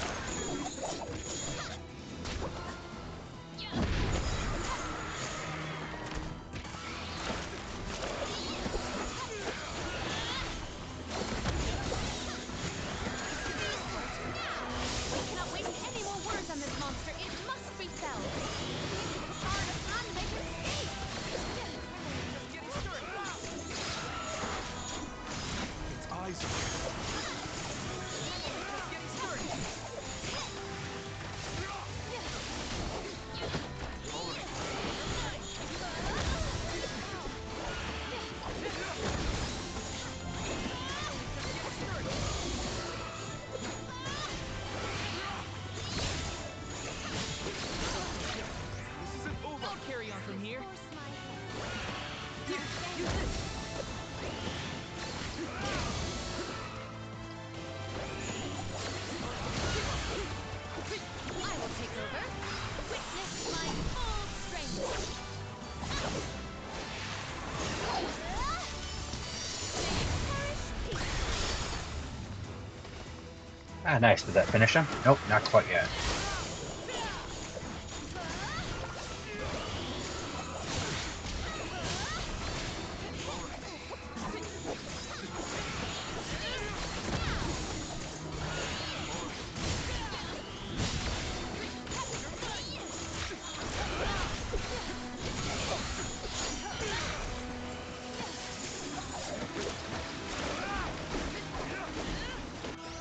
Ah, nice. Did that finish him? Nope, not quite yet.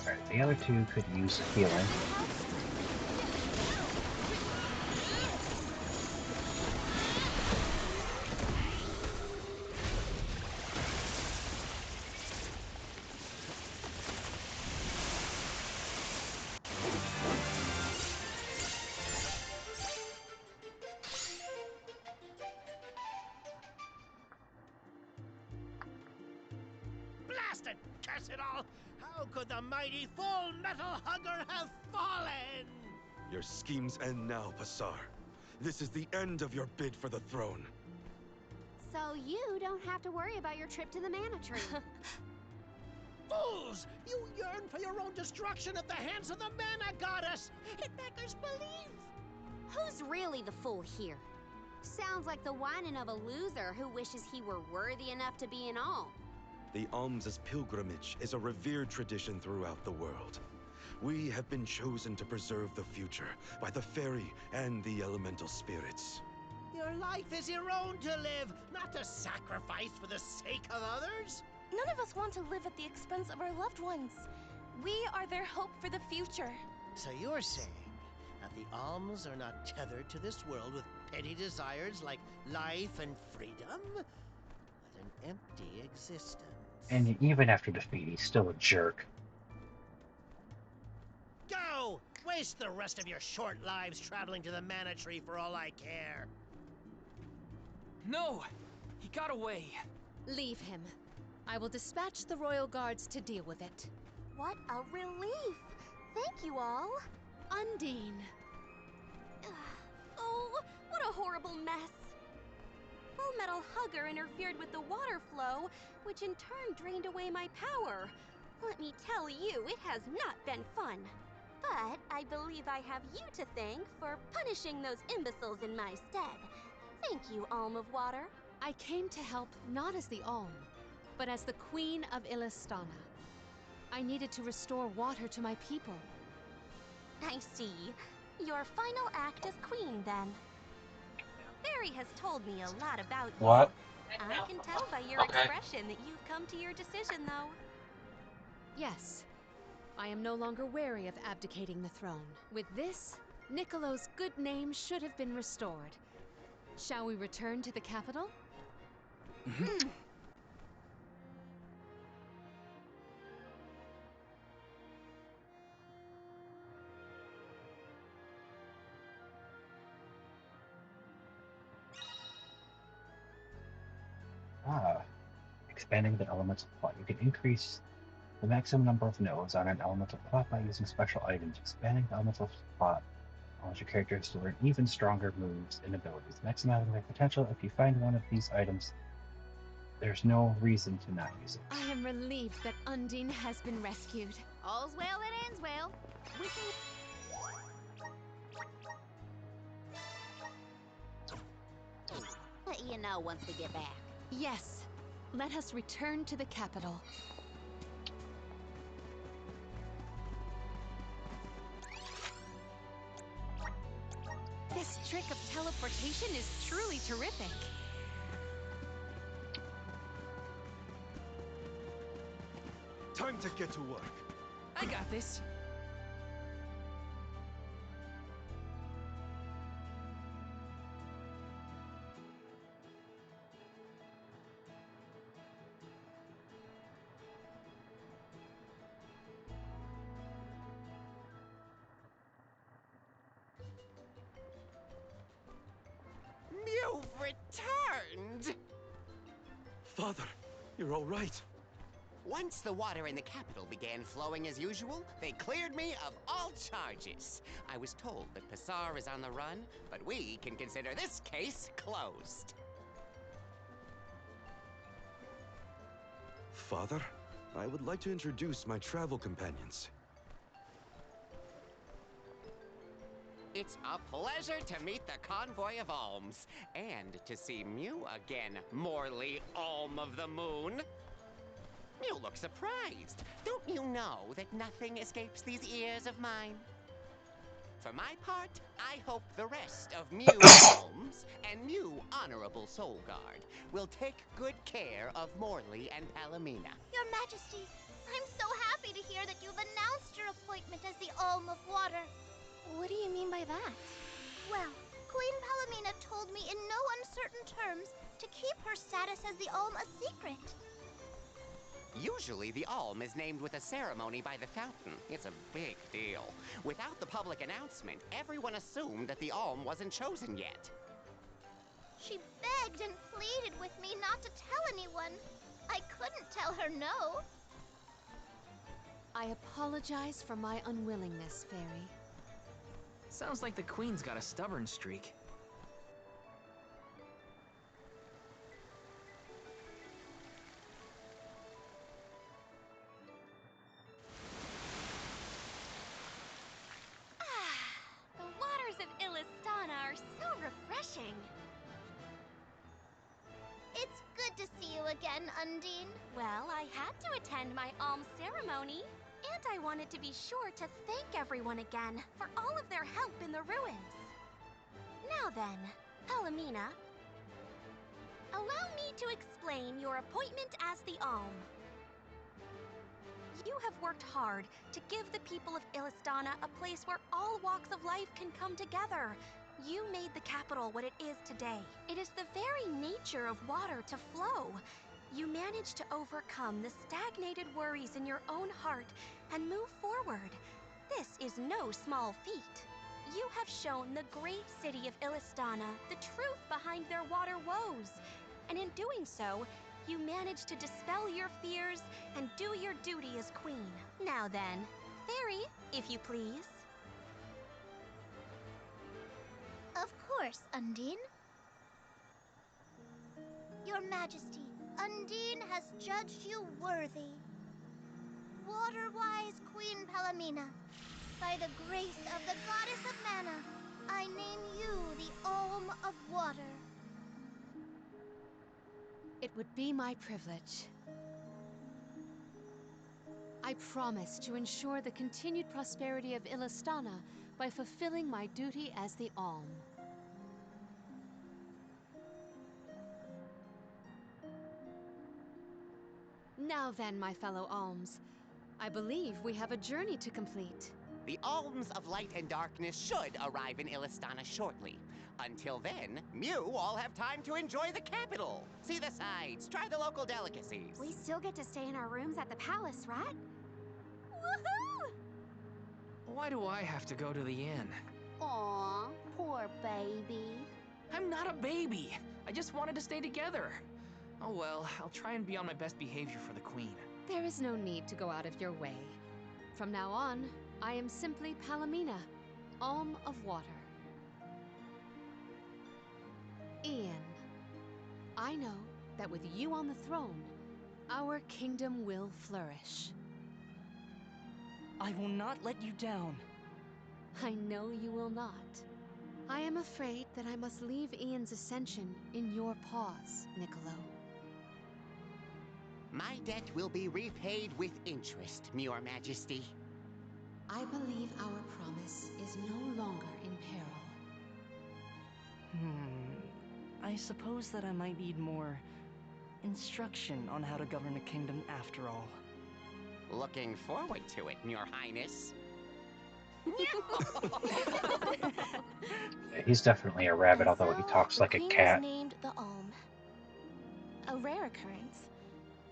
Alright, the other two could use healing. Blast it! Curse it all! How could the mighty Full Metal Hugger have fallen? Your schemes end now, Passar. This is the end of your bid for the throne. So you don't have to worry about your trip to the Mana Tree. Fools! You yearn for your own destruction at the hands of the Mana Goddess! It beggars belief! Who's really the fool here? Sounds like the whining of a loser who wishes he were worthy enough to be an alm. The alms' pilgrimage is a revered tradition throughout the world. We have been chosen to preserve the future by the fairy and the elemental spirits. Your life is your own to live, not to sacrifice for the sake of others. None of us want to live at the expense of our loved ones. We are their hope for the future. So you're saying that the alms are not tethered to this world with petty desires like life and freedom, but an empty existence. And even after defeat, he's still a jerk. Go! Waste the rest of your short lives traveling to the Mana Tree for all I care. No! He got away. Leave him. I will dispatch the royal guards to deal with it. What a relief! Thank you all. Undine. Oh, what a horrible mess. Full Metal Hugger interfered with the water flow, which in turn drained away my power. Let me tell you, it has not been fun. But I believe I have you to thank for punishing those imbeciles in my stead. Thank you, Alm of Water. I came to help not as the Alm, but as the Queen of Illistana. I needed to restore water to my people. I see. Your final act as queen, then. Fairy has told me a lot about you. What? I can tell by your expression that you've come to your decision, though. Yes. I am no longer wary of abdicating the throne. With this, Niccolo's good name should have been restored. Shall we return to the capital? Expanding the elemental plot. You can increase the maximum number of nodes on an elemental plot by using special items. Expanding the elemental plot allows your characters to learn even stronger moves and abilities, maximizing their potential. If you find one of these items, there's no reason to not use it. I am relieved that Undine has been rescued. All's well that ends well. We can let you know once we get back. Yes. Let us return to the capital. This trick of teleportation is truly terrific. Time to get to work. I got this. You've returned! Father, you're all right. Once the water in the capital began flowing as usual, they cleared me of all charges. I was told that Passar is on the run, but we can consider this case closed. Father, I would like to introduce my travel companions. It's a pleasure to meet the convoy of alms, and to see Mew again, Morley Alm of the Moon. Mew looks surprised. Don't you know that nothing escapes these ears of mine? For my part, I hope the rest of Mew Alms and Mew Honorable Soul Guard will take good care of Morley and Palomina. Your Majesty, I'm so happy to hear that you've announced your appointment as the Alm of Water. What do you mean by that? Well, Queen Palomina told me in no uncertain terms to keep her status as the Alm a secret. Usually, the Alm is named with a ceremony by the fountain. It's a big deal. Without the public announcement, everyone assumed that the Alm wasn't chosen yet. She begged and pleaded with me not to tell anyone. I couldn't tell her no. I apologize for my unwillingness, Fairy. Sounds like the Queen's got a stubborn streak. The waters of Illistana are so refreshing. It's good to see you again, Undine. Well, I had to attend my alms ceremony, and I wanted to be sure to thank everyone again for all of their help in the ruins. Now then, Palomina, allow me to explain your appointment as the Alm. You have worked hard to give the people of Illistana a place where all walks of life can come together. You made the capital what it is today. It is the very nature of water to flow. You managed to overcome the stagnated worries in your own heart and move forward. This is no small feat. You have shown the great city of Illistana the truth behind their water woes. And in doing so, you managed to dispel your fears and do your duty as queen. Now then, Fairy, if you please. Of course, Undine. Your Majesty, Undine has judged you worthy. Water-wise Queen Palomina, by the grace of the Goddess of Mana, I name you the Alm of Water. It would be my privilege. I promise to ensure the continued prosperity of Illistana by fulfilling my duty as the Alm. Now then, my fellow Alms, I believe we have a journey to complete. The Alms of Light and Darkness should arrive in Illistana shortly. Until then, Mew all have time to enjoy the capital. See the sights, try the local delicacies. We still get to stay in our rooms at the palace, right? Woohoo! Why do I have to go to the inn? Aw, poor baby. I'm not a baby. I just wanted to stay together. Oh well, I'll try and be on my best behavior for the Queen. There is no need to go out of your way. From now on, I am simply Palomina, Alm of Water. Ian, I know that with you on the throne, our kingdom will flourish. I will not let you down. I know you will not. I am afraid that I must leave Ian's ascension in your paws, Niccolo. My debt will be repaid with interest, Your Majesty. I believe our promise is no longer in peril. I suppose that I might need more instruction on how to govern a kingdom after all. Looking forward to it, Your Highness. He's definitely a rabbit, although he talks like a cat. The Queen was named the Alm. A rare occurrence,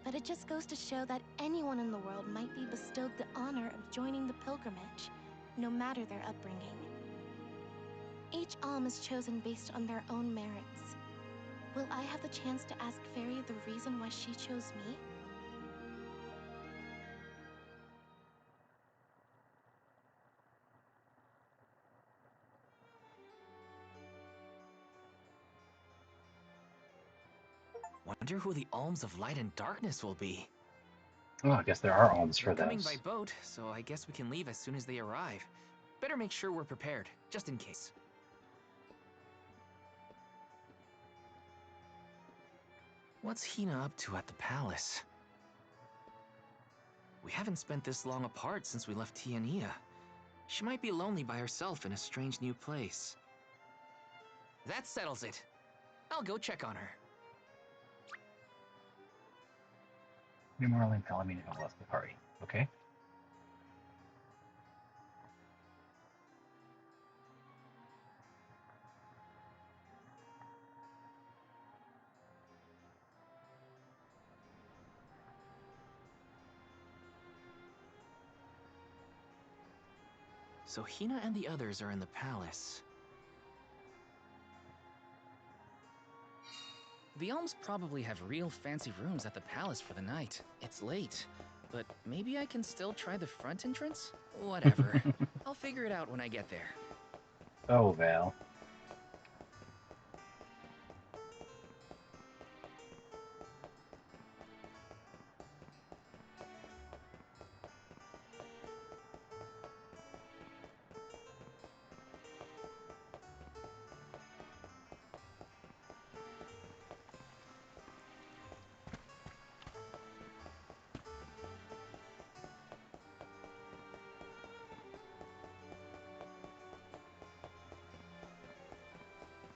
but it just goes to show that anyone in the world might be bestowed the honor of joining the pilgrimage, no matter their upbringing. Each Alm is chosen based on their own merits. Will I have the chance to ask Fairy the reason why she chose me? Wonder who the Alms of Light and Darkness will be. Oh, I guess there are alms for They're coming those. by boat, so I guess we can leave as soon as they arrive. Better make sure we're prepared, just in case. What's Hina up to at the palace? We haven't spent this long apart since we left Tiania. She might be lonely by herself in a strange new place. That settles it. I'll go check on her. Numerally and Palomino have left the party. Okay. So Hina and the others are in the palace. The Elms probably have real fancy rooms at the palace for the night. It's late, but maybe I can still try the front entrance? Whatever. I'll figure it out when I get there. Oh, Val.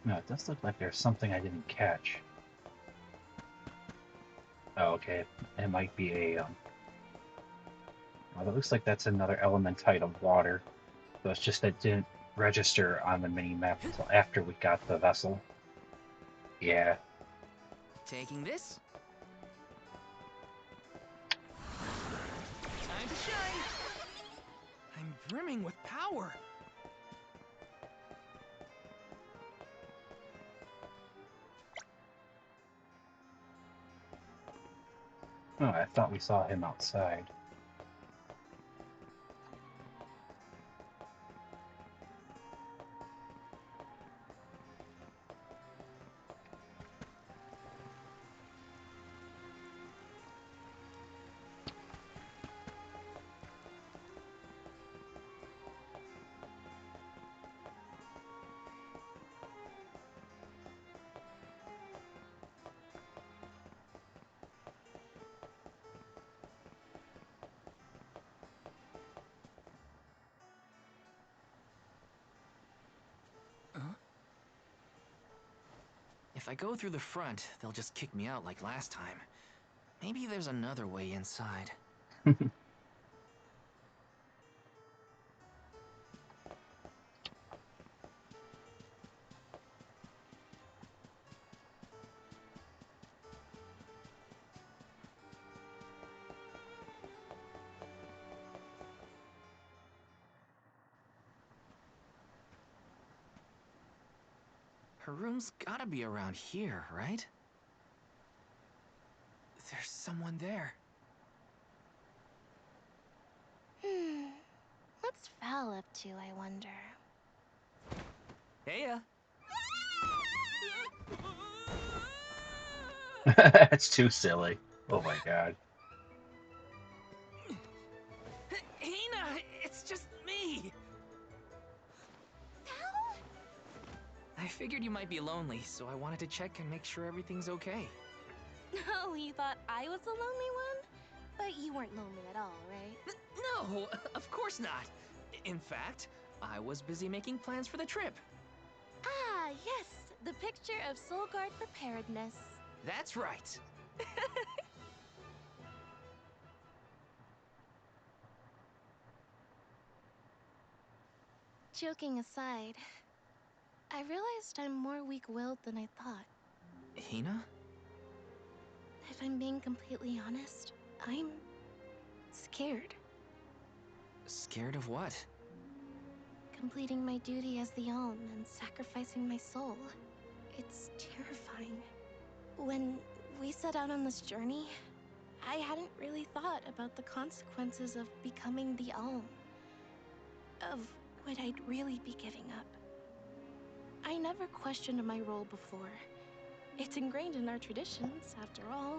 No, it does look like there's something I didn't catch. Oh, okay. It might be a, well, it looks like that's another elementite of water. So it's just that it didn't register on the mini-map until after we got the vessel. Yeah. Taking this. Time to shine! I'm brimming with power! Oh, I thought we saw him outside. If I go through the front, they'll just kick me out like last time. Maybe there's another way inside. Her room's gotta be around here, right? There's someone there. What's Val up to, I wonder? Heya! That's too silly. Oh my god. Hina! It's just me! I figured you might be lonely, so I wanted to check and make sure everything's okay. Oh, you thought I was the lonely one? But you weren't lonely at all, right? No, of course not. In fact, I was busy making plans for the trip. Ah, yes, the picture of Soulguard preparedness. That's right. Joking aside, I realized I'm more weak-willed than I thought. Hina? If I'm being completely honest, I'm scared. Scared of what? Completing my duty as the Alm and sacrificing my soul. It's terrifying. When we set out on this journey, I hadn't really thought about the consequences of becoming the Alm. Of what I'd really be giving up. I never questioned my role before. It's ingrained in our traditions, after all.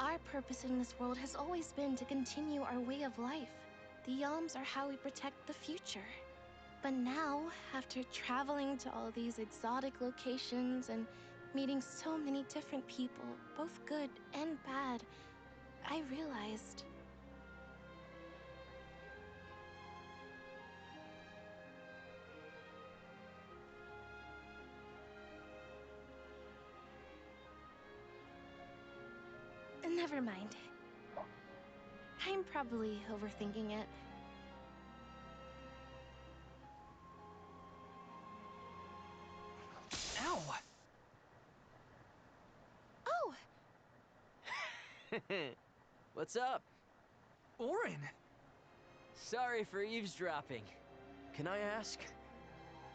Our purpose in this world has always been to continue our way of life. The Alms are how we protect the future. But now, after traveling to all these exotic locations and meeting so many different people, both good and bad, I realized... Never mind. I'm probably overthinking it. Ow! Oh! What's up? Auron! Sorry for eavesdropping. Can I ask?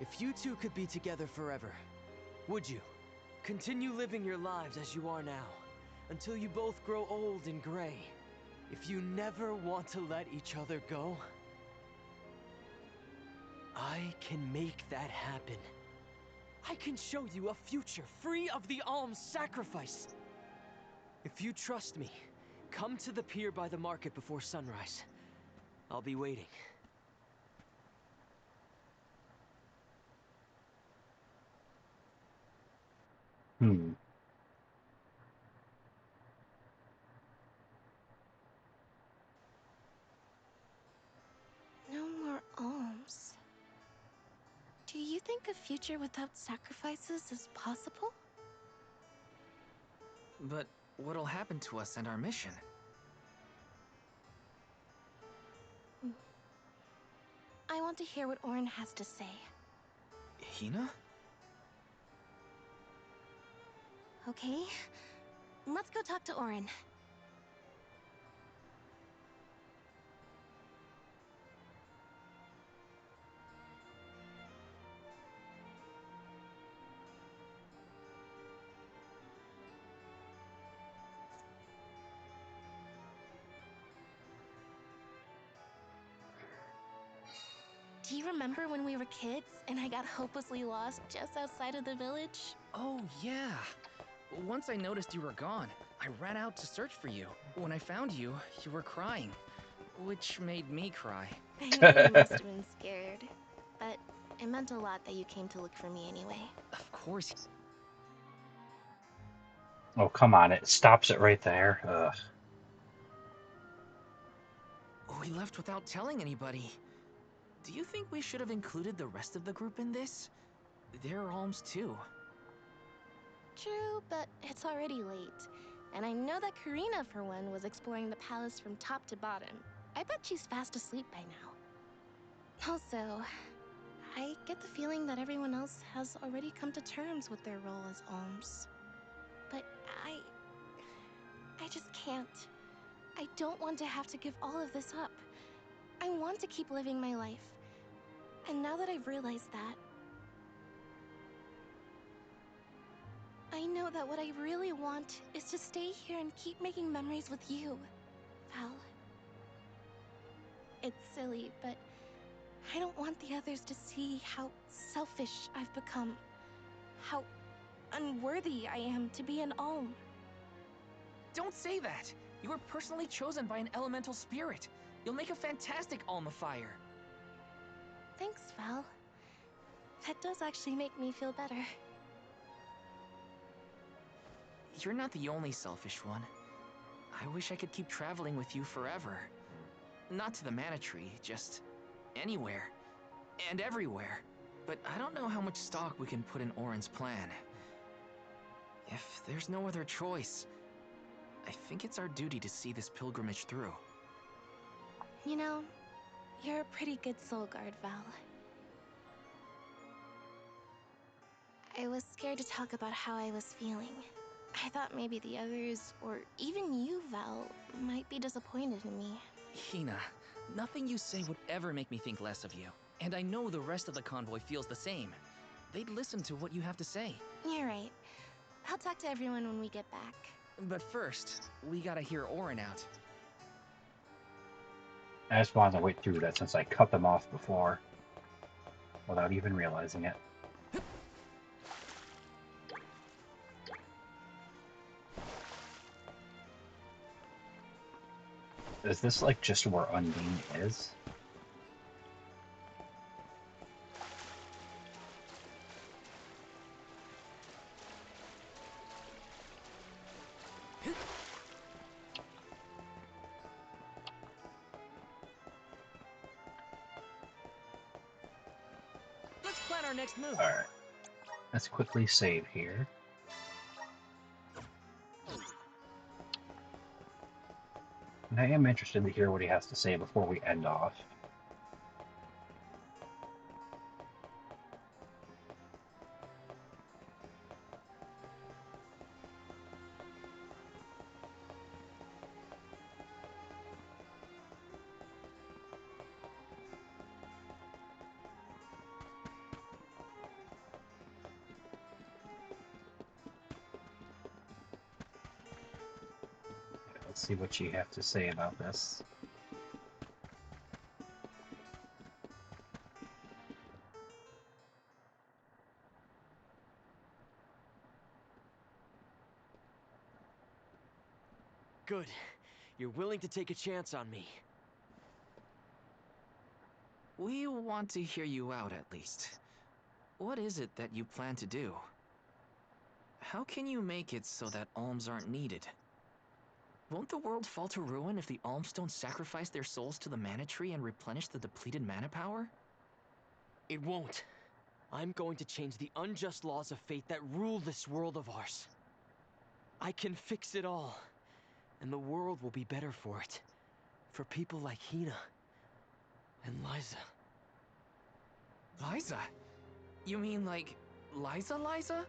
If you two could be together forever, would you? Continue living your lives as you are now, until you both grow old and gray. If you never want to let each other go, I can make that happen. I can show you a future free of the Alms sacrifice. If you trust me, come to the pier by the market before sunrise. I'll be waiting. Hmm. No more alms. Do you think a future without sacrifices is possible? But what'll happen to us and our mission? I want to hear what Auron has to say. Hina? Okay, let's go talk to Auron. Do you remember when we were kids and I got hopelessly lost just outside of the village? Oh, yeah. Once I noticed you were gone, I ran out to search for you. When I found you, you were crying, which made me cry. I know you must have been scared, but it meant a lot that you came to look for me anyway. Of course. Oh, come on. It stops it right there. Ugh. We left without telling anybody. Do you think we should have included the rest of the group in this? They're alms too. True, but it's already late. And I know that Karina, for one, was exploring the palace from top to bottom. I bet she's fast asleep by now. Also, I get the feeling that everyone else has already come to terms with their role as alms. But I just can't. I don't want to have to give all of this up. I want to keep living my life. And now that I've realized that, I know that what I really want is to stay here and keep making memories with you, Val. It's silly, but I don't want the others to see how selfish I've become. How unworthy I am to be an alm. Don't say that! You were personally chosen by an elemental spirit. You'll make a fantastic Almafire. Thanks, Val. That does actually make me feel better. You're not the only selfish one. I wish I could keep traveling with you forever. Not to the Mana Tree, just anywhere. And everywhere. But I don't know how much stock we can put in Auron's plan. If there's no other choice, I think it's our duty to see this pilgrimage through. You know, you're a pretty good soul guard, Val. I was scared to talk about how I was feeling. I thought maybe the others, or even you, Val, might be disappointed in me. Hina, nothing you say would ever make me think less of you. And I know the rest of the convoy feels the same. They'd listen to what you have to say. You're right. I'll talk to everyone when we get back. But first, we gotta hear Auron out. I just wanted to wait through that since I cut them off before, without even realizing it. Is this like just where Undine is? Let's plan our next move. Alright. Let's quickly save here. And I am interested to hear what he has to say before we end off. Let's see what you have to say about this. Good. You're willing to take a chance on me. We want to hear you out, at least. What is it that you plan to do? How can you make it so that alms aren't needed? Won't the world fall to ruin if the alms don't sacrifice their souls to the mana tree and replenish the depleted mana power? It won't. I'm going to change the unjust laws of fate that rule this world of ours. I can fix it all. And the world will be better for it. For people like Hina. And Liza. Liza? You mean like Liza?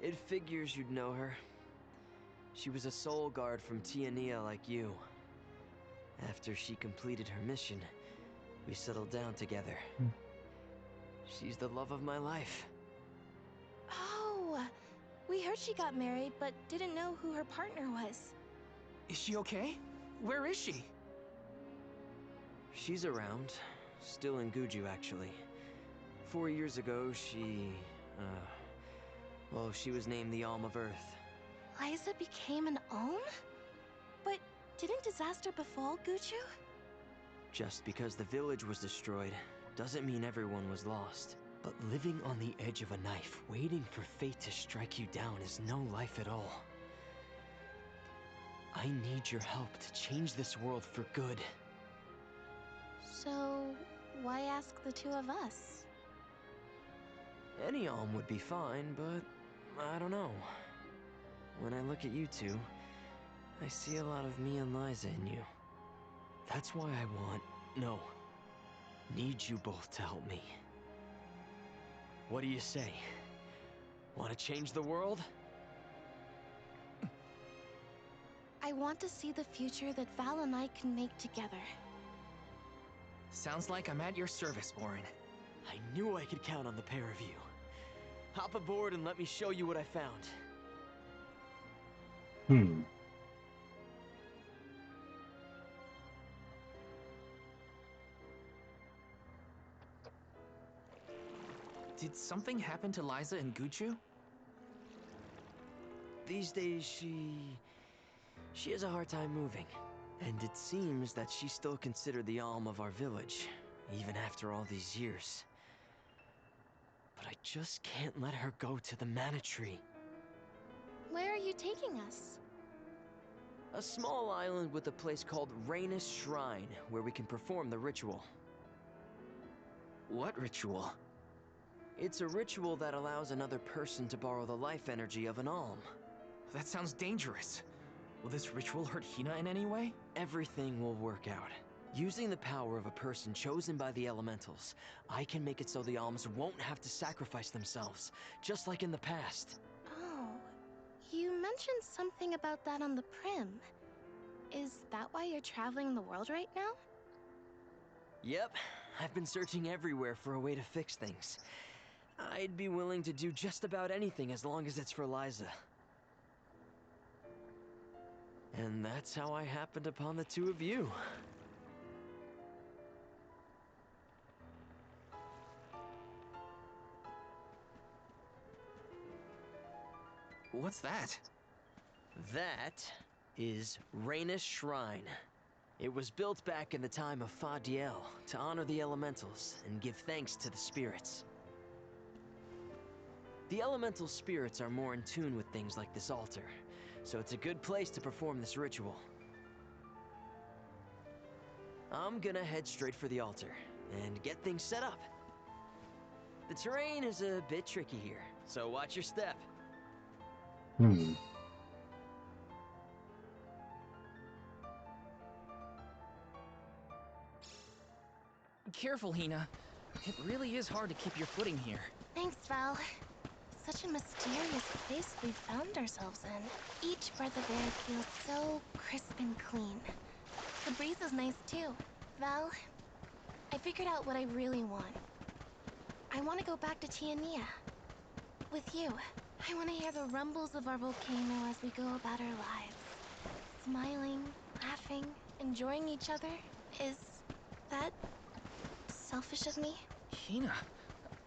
It figures you'd know her. She was a soul guard from Tiania like you. After she completed her mission, we settled down together. She's the love of my life. Oh, we heard she got married, but didn't know who her partner was. Is she okay? Where is she? She's around. Still in Guju, actually. 4 years ago, well, she was named the Alm of Earth. Liza became an Alm? But didn't disaster befall Guju? Just because the village was destroyed doesn't mean everyone was lost. But living on the edge of a knife, waiting for fate to strike you down is no life at all. I need your help to change this world for good. So, why ask the two of us? Any Alm would be fine, but I don't know. When I look at you two, I see a lot of me and Liza in you. That's why I need you both to help me. What do you say? Want to change the world? I want to see the future that Val and I can make together. Sounds like I'm at your service, Orin. I knew I could count on the pair of you. Hop aboard and let me show you what I found. Did something happen to Liza and Guju? These days, she has a hard time moving. And it seems that she's still considered the Alm of our village, even after all these years. But I just can't let her go to the Mana Tree. Where are you taking us? A small island with a place called Rhaenys Shrine, where we can perform the ritual. What ritual? It's a ritual that allows another person to borrow the life energy of an Alm. That sounds dangerous. Will this ritual hurt Hina in any way? Everything will work out. Using the power of a person chosen by the elementals, I can make it so the Alms won't have to sacrifice themselves, just like in the past. Oh, you mentioned something about that on the Prim. Is that why you're traveling the world right now? Yep, I've been searching everywhere for a way to fix things. I'd be willing to do just about anything as long as it's for Liza. And that's how I happened upon the two of you. What's that? That is Rhaenys Shrine. It was built back in the time of Fadiel to honor the elementals and give thanks to the spirits. The elemental spirits are more in tune with things like this altar, so it's a good place to perform this ritual. I'm gonna head straight for the altar and get things set up. The terrain is a bit tricky here, so watch your step. Careful, Hina. It really is hard to keep your footing here. Thanks, Val. Such a mysterious place we found ourselves in. Each breath of air feels so crisp and clean. The breeze is nice too. Val, I figured out what I really want. I want to go back to Tiania. With you. I want to hear the rumbles of our volcano as we go about our lives. Smiling, laughing, enjoying each other. Is that selfish of me? Hina,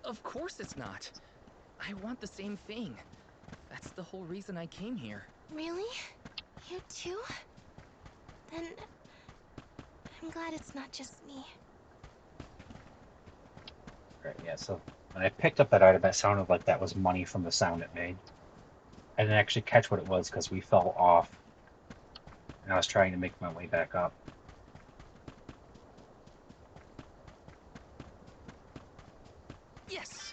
of course it's not. I want the same thing. That's the whole reason I came here. Really? You too? Then I'm glad it's not just me. Right, yeah, so when I picked up that item, it sounded like that was money from the sound it made. I didn't actually catch what it was because we fell off. And I was trying to make my way back up. Yes!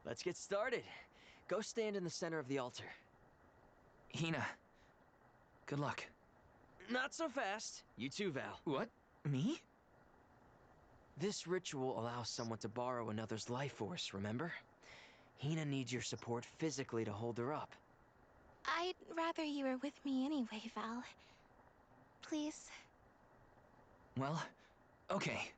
Let's get started. Go stand in the center of the altar. Hina, good luck. Not so fast. You too, Val. What? Me? This ritual allows someone to borrow another's life force, remember? Hina needs your support physically to hold her up. I'd rather you were with me anyway, Val. Please. Well, okay.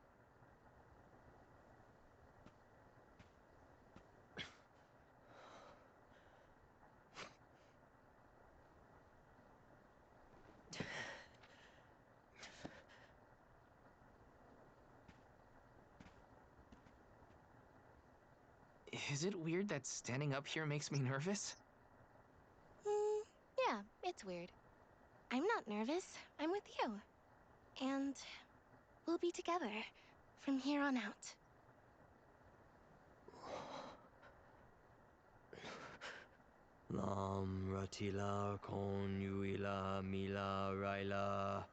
Is it weird that standing up here makes me nervous? Yeah, it's weird. I'm not nervous. I'm with you. And we'll be together from here on out. Lam ratila kon yuila mila raila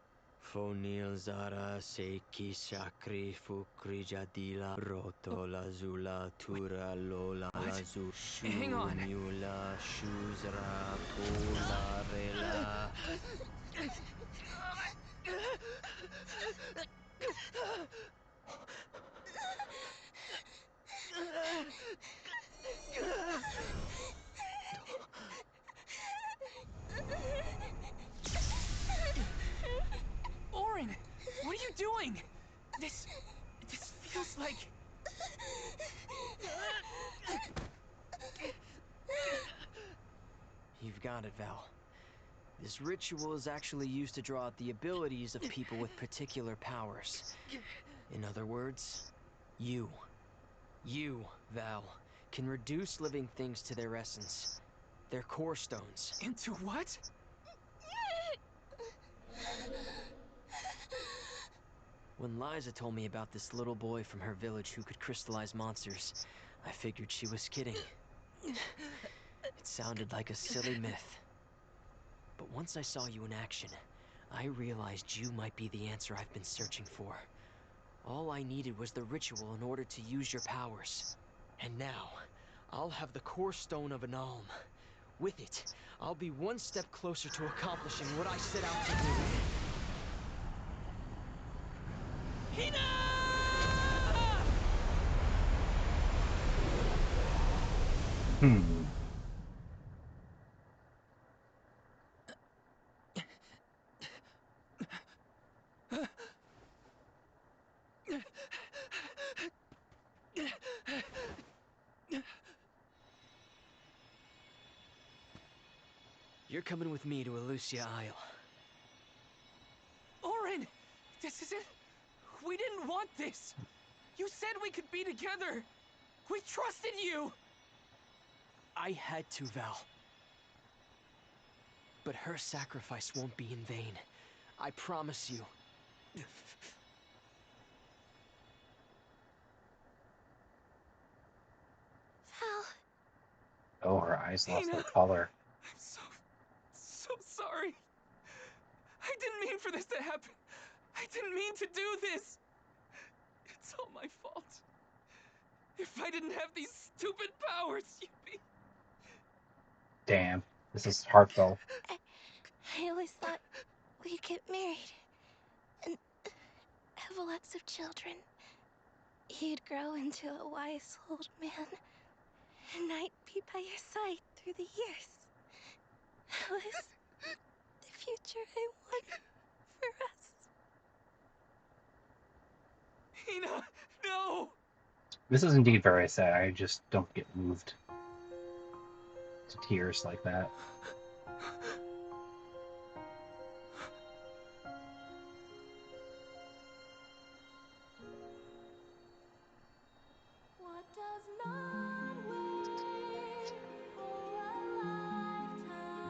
fonil zara seki shakri fukri jadila roto lazula tura lola lazu Hang on. shula shuzra pola rela. Auron! What are you doing? This feels like... You've got it, Val. This ritual is actually used to draw out the abilities of people with particular powers. In other words, you, Val, can reduce living things to their essence. Their core stones. Into what? When Liza told me about this little boy from her village who could crystallize monsters, I figured she was kidding. It sounded like a silly myth. But once I saw you in action, I realized you might be the answer I've been searching for. All I needed was the ritual in order to use your powers. And now, I'll have the core stone of an Alm. With it, I'll be one step closer to accomplishing what I set out to do. Hina! You're coming with me to Elucia Isle. Auron! This isn't... this? You said we could be together. We trusted you. I had to, Val. But her sacrifice won't be in vain. I promise you. Val. Oh, her eyes lost their Hina, color. I'm so sorry. I didn't mean for this to happen. I didn't mean to do this. It's all my fault. If I didn't have these stupid powers, you'd be... Damn, this is heartfelt. I always thought we'd get married and have lots of children. You'd grow into a wise old man, and I'd be by your side through the years. That was the future I wanted for us. Hina, no! This is indeed very sad. I just don't get moved to tears like that.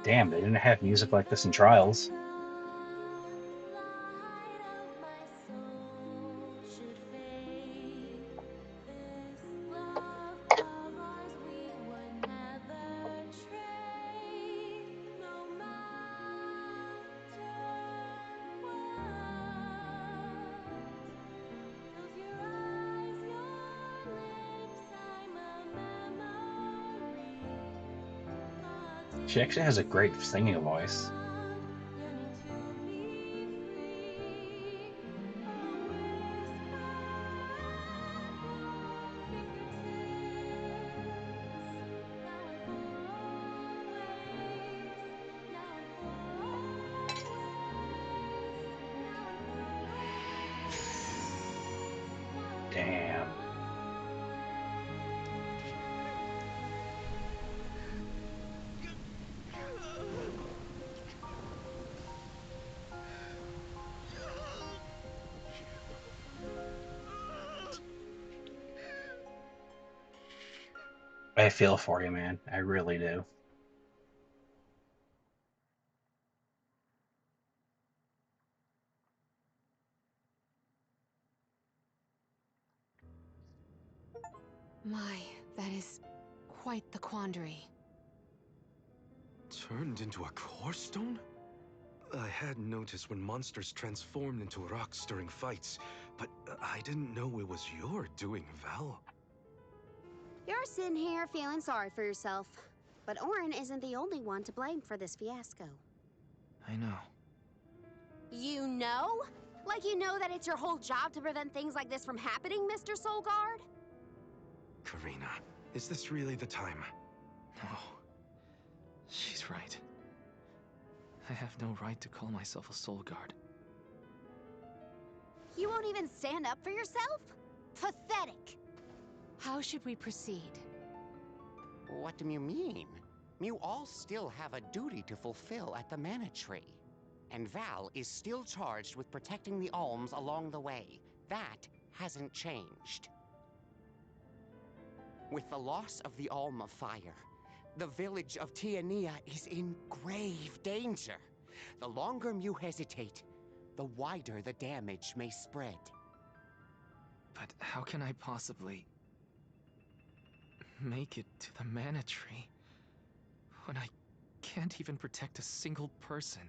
Damn, they didn't have music like this in Trials. She actually has a great singing voice. Damn. I feel for you, man. I really do. My, that is quite the quandary. Turned into a core stone? I had noticed when monsters transformed into rocks during fights, but I didn't know it was your doing, Val. You're sitting here feeling sorry for yourself. But Auron isn't the only one to blame for this fiasco. I know. You know? Like you know that it's your whole job to prevent things like this from happening, Mr. Soulguard? Karina, is this really the time? No. She's right. I have no right to call myself a soul guard. You won't even stand up for yourself? Pathetic! How should we proceed? What do you mean? You all still have a duty to fulfill at the Mana Tree. And Val is still charged with protecting the Alms along the way. That hasn't changed. With the loss of the Alm of Fire, the village of Tiania is in grave danger. The longer you hesitate, the wider the damage may spread. But how can I possibly make it to the Mana Tree when I can't even protect a single person?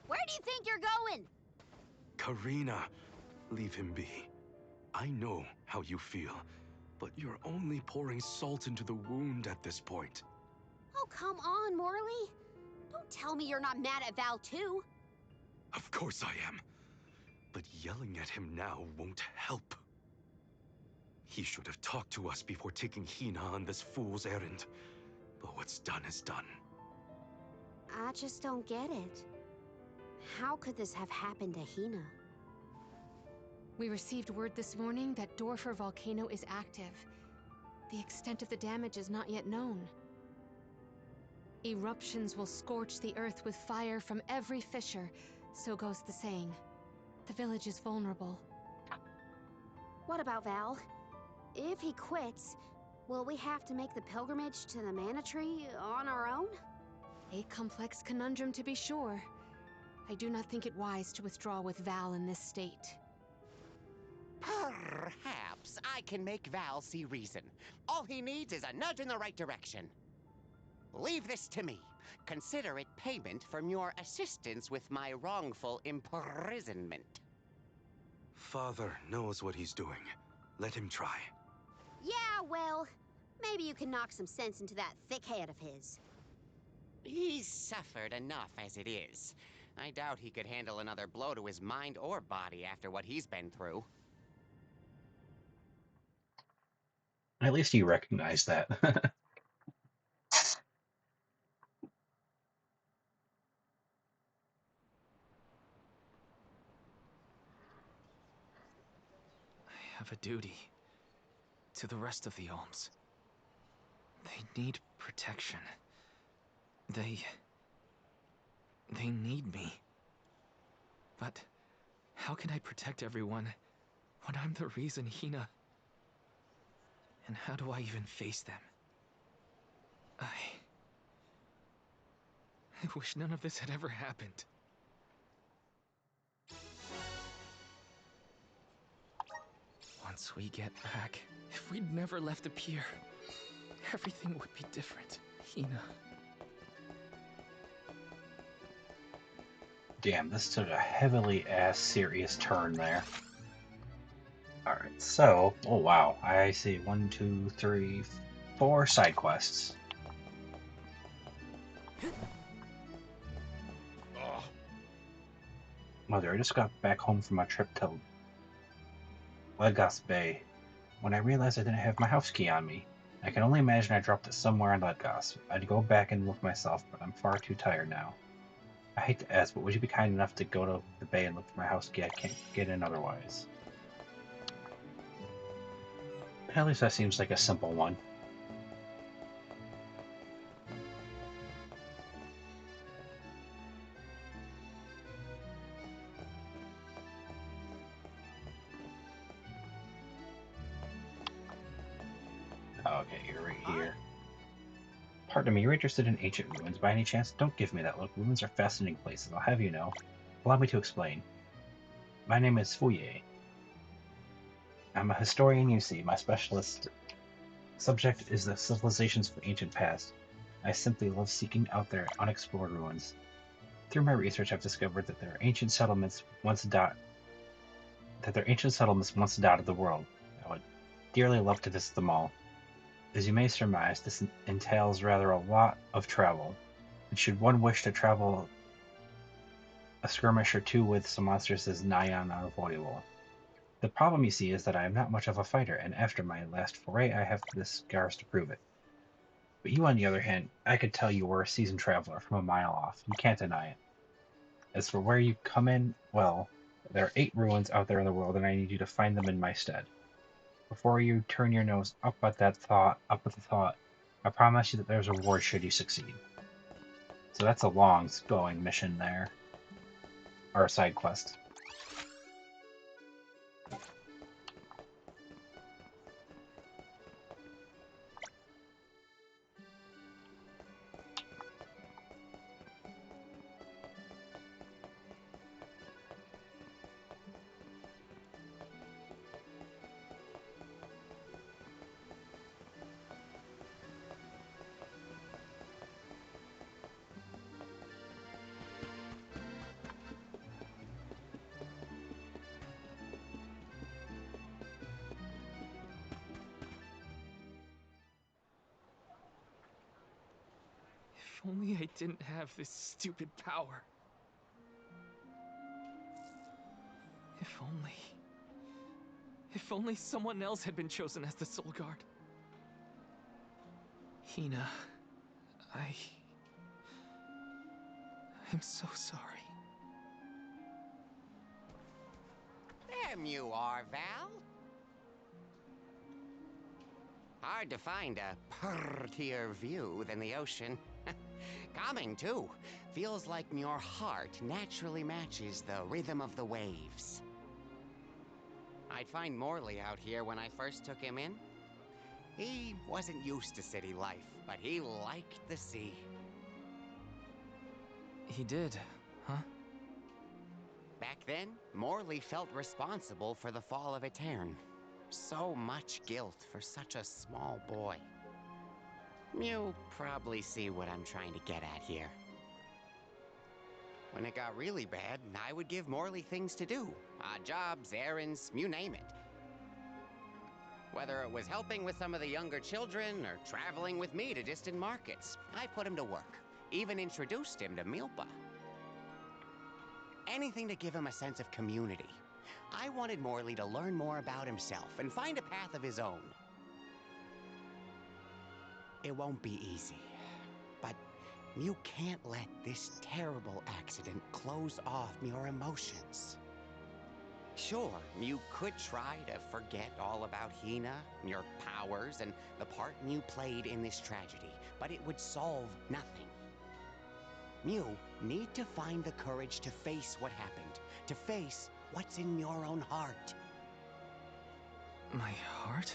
Where do you think you're going? Karina, leave him be. I know how you feel, but you're only pouring salt into the wound at this point. Oh, come on, Morley. Don't tell me you're not mad at Val, too. Of course I am. But yelling at him now won't help. He should have talked to us before taking Hina on this fool's errand. But what's done is done. I just don't get it. How could this have happened to Hina? We received word this morning that Dorfer Volcano is active. The extent of the damage is not yet known. Eruptions will scorch the earth with fire from every fissure, so goes the saying. The village is vulnerable. What about Val? If he quits, will we have to make the pilgrimage to the Mana Tree on our own? A complex conundrum to be sure. I do not think it wise to withdraw with Val in this state. Perhaps I can make Val see reason. All he needs is a nudge in the right direction. Leave this to me. Consider it payment from your assistance with my wrongful imprisonment. Father knows what he's doing. Let him try. Yeah, well, maybe you can knock some sense into that thick head of his. He's suffered enough as it is. I doubt he could handle another blow to his mind or body after what he's been through. At least you recognize that. I have a duty to the rest of the Alms. They need protection. They need me. But how can I protect everyone when I'm the reason Hina... And how do I even face them? I wish none of this had ever happened. Once we get back, if we'd never left the pier, everything would be different, Hina. Damn, this took a heavily serious turn there. Alright, so, oh wow, I see 1, 2, 3, 4 side quests. Mother, I just got back home from my trip to Ledgos Bay. When I realized I didn't have my house key on me, I can only imagine I dropped it somewhere in Ledgos. I'd go back and look myself, but I'm far too tired now. I hate to ask, but would you be kind enough to go to the bay and look for my house key? I can't get in otherwise. At least that seems like a simple one. Okay, you're right here. Pardon me, you're interested in ancient ruins. By any chance, don't give me that look. Ruins are fascinating places, I'll have you know. Allow me to explain. My name is Fouye. I'm a historian, you see. My specialist subject is the civilizations of the ancient past. I simply love seeking out their unexplored ruins. Through my research, I've discovered that their ancient settlements once dotted the world. I would dearly love to visit them all. As you may surmise, this entails rather a lot of travel, and should one wish to travel, a skirmish or two with some monsters is nigh on unavoidable. The problem, you see, is that I am not much of a fighter, and after my last foray, I have the scars to prove it. But you, on the other hand, I could tell you were a seasoned traveler from a mile off. You can't deny it. As for where you come in, well, there are 8 ruins out there in the world, and I need you to find them in my stead. Before you turn your nose up at the thought, I promise you that there's a reward should you succeed. So that's a long-going mission there. Or a side quest. If only I didn't have this stupid power. If only someone else had been chosen as the Soul Guard. Hina, I'm so sorry. There you are, Val. Hard to find a prettier view than the ocean. Calming, too. Feels like your heart naturally matches the rhythm of the waves. I I'd find Morley out here when I first took him in. He wasn't used to city life, but he liked the sea. He did, huh? Back then, Morley felt responsible for the fall of Aetern. So much guilt for such a small boy. You probably see what I'm trying to get at here. When it got really bad, I would give Morley things to do. Odd jobs, errands, you name it. Whether it was helping with some of the younger children or traveling with me to distant markets, I put him to work. Even introduced him to Milpa. Anything to give him a sense of community. I wanted Morley to learn more about himself and find a path of his own. It won't be easy, but you can't let this terrible accident close off your emotions. Sure, you could try to forget all about Hina, your powers, and the part you played in this tragedy, but it would solve nothing. You need to find the courage to face what happened, to face what's in your own heart. My heart?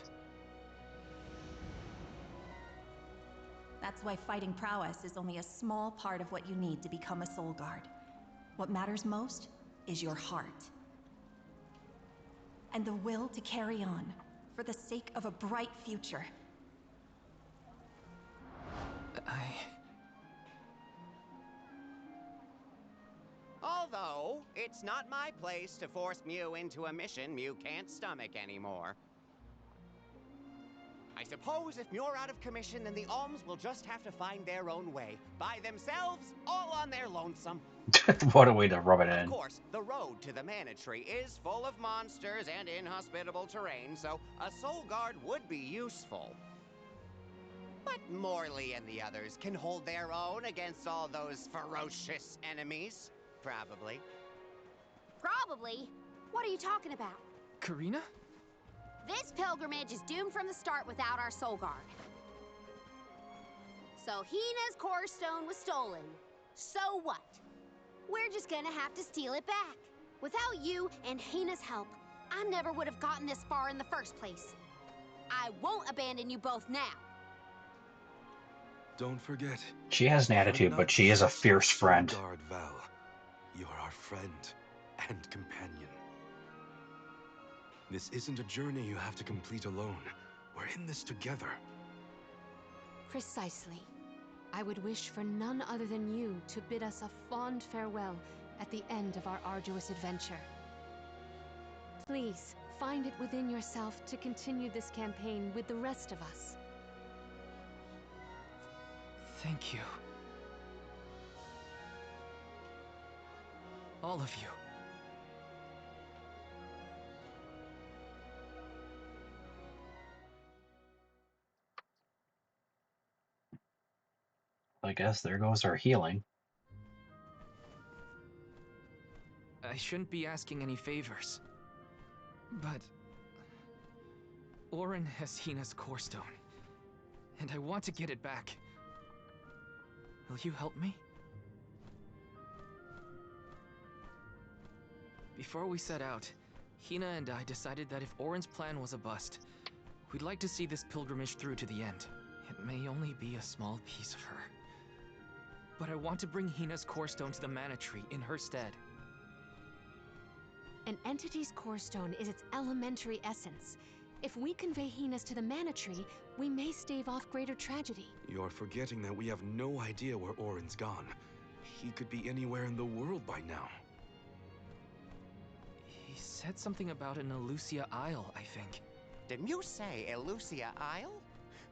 That's why fighting prowess is only a small part of what you need to become a Soul Guard. What matters most is your heart. And the will to carry on, for the sake of a bright future. Although, it's not my place to force Mew into a mission Mew can't stomach anymore. I suppose if Muir out of commission, then the Alms will just have to find their own way. By themselves, all on their lonesome. What a way to rub it in. Of course, the road to the Mana Tree is full of monsters and inhospitable terrain, so a Soul Guard would be useful. But Morley and the others can hold their own against all those ferocious enemies. Probably. Probably? What are you talking about? Karina? This pilgrimage is doomed from the start without our Soul Guard. So Hina's core stone was stolen. So what? We're just gonna have to steal it back. Without you and Hina's help, I never would have gotten this far in the first place. I won't abandon you both now. Don't forget. She has an attitude, but she is a fierce friend. Guard Val, you're our friend and companion. This isn't a journey you have to complete alone. We're in this together. Precisely. I would wish for none other than you to bid us a fond farewell at the end of our arduous adventure. Please, find it within yourself to continue this campaign with the rest of us. Thank you. All of you. I guess there goes our healing. I shouldn't be asking any favors, but Auron has Hina's core stone, and I want to get it back. Will you help me? Before we set out, Hina and I decided that if Auron's plan was a bust, we'd like to see this pilgrimage through to the end. It may only be a small piece of her, but I want to bring Hina's core stone to the Mana Tree in her stead. An entity's core stone is its elementary essence. If we convey Hina's to the Mana Tree, we may stave off greater tragedy. You're forgetting that we have no idea where Auron's gone. He could be anywhere in the world by now. He said something about an Elusia Isle, I think. Didn't you say Elusia Isle?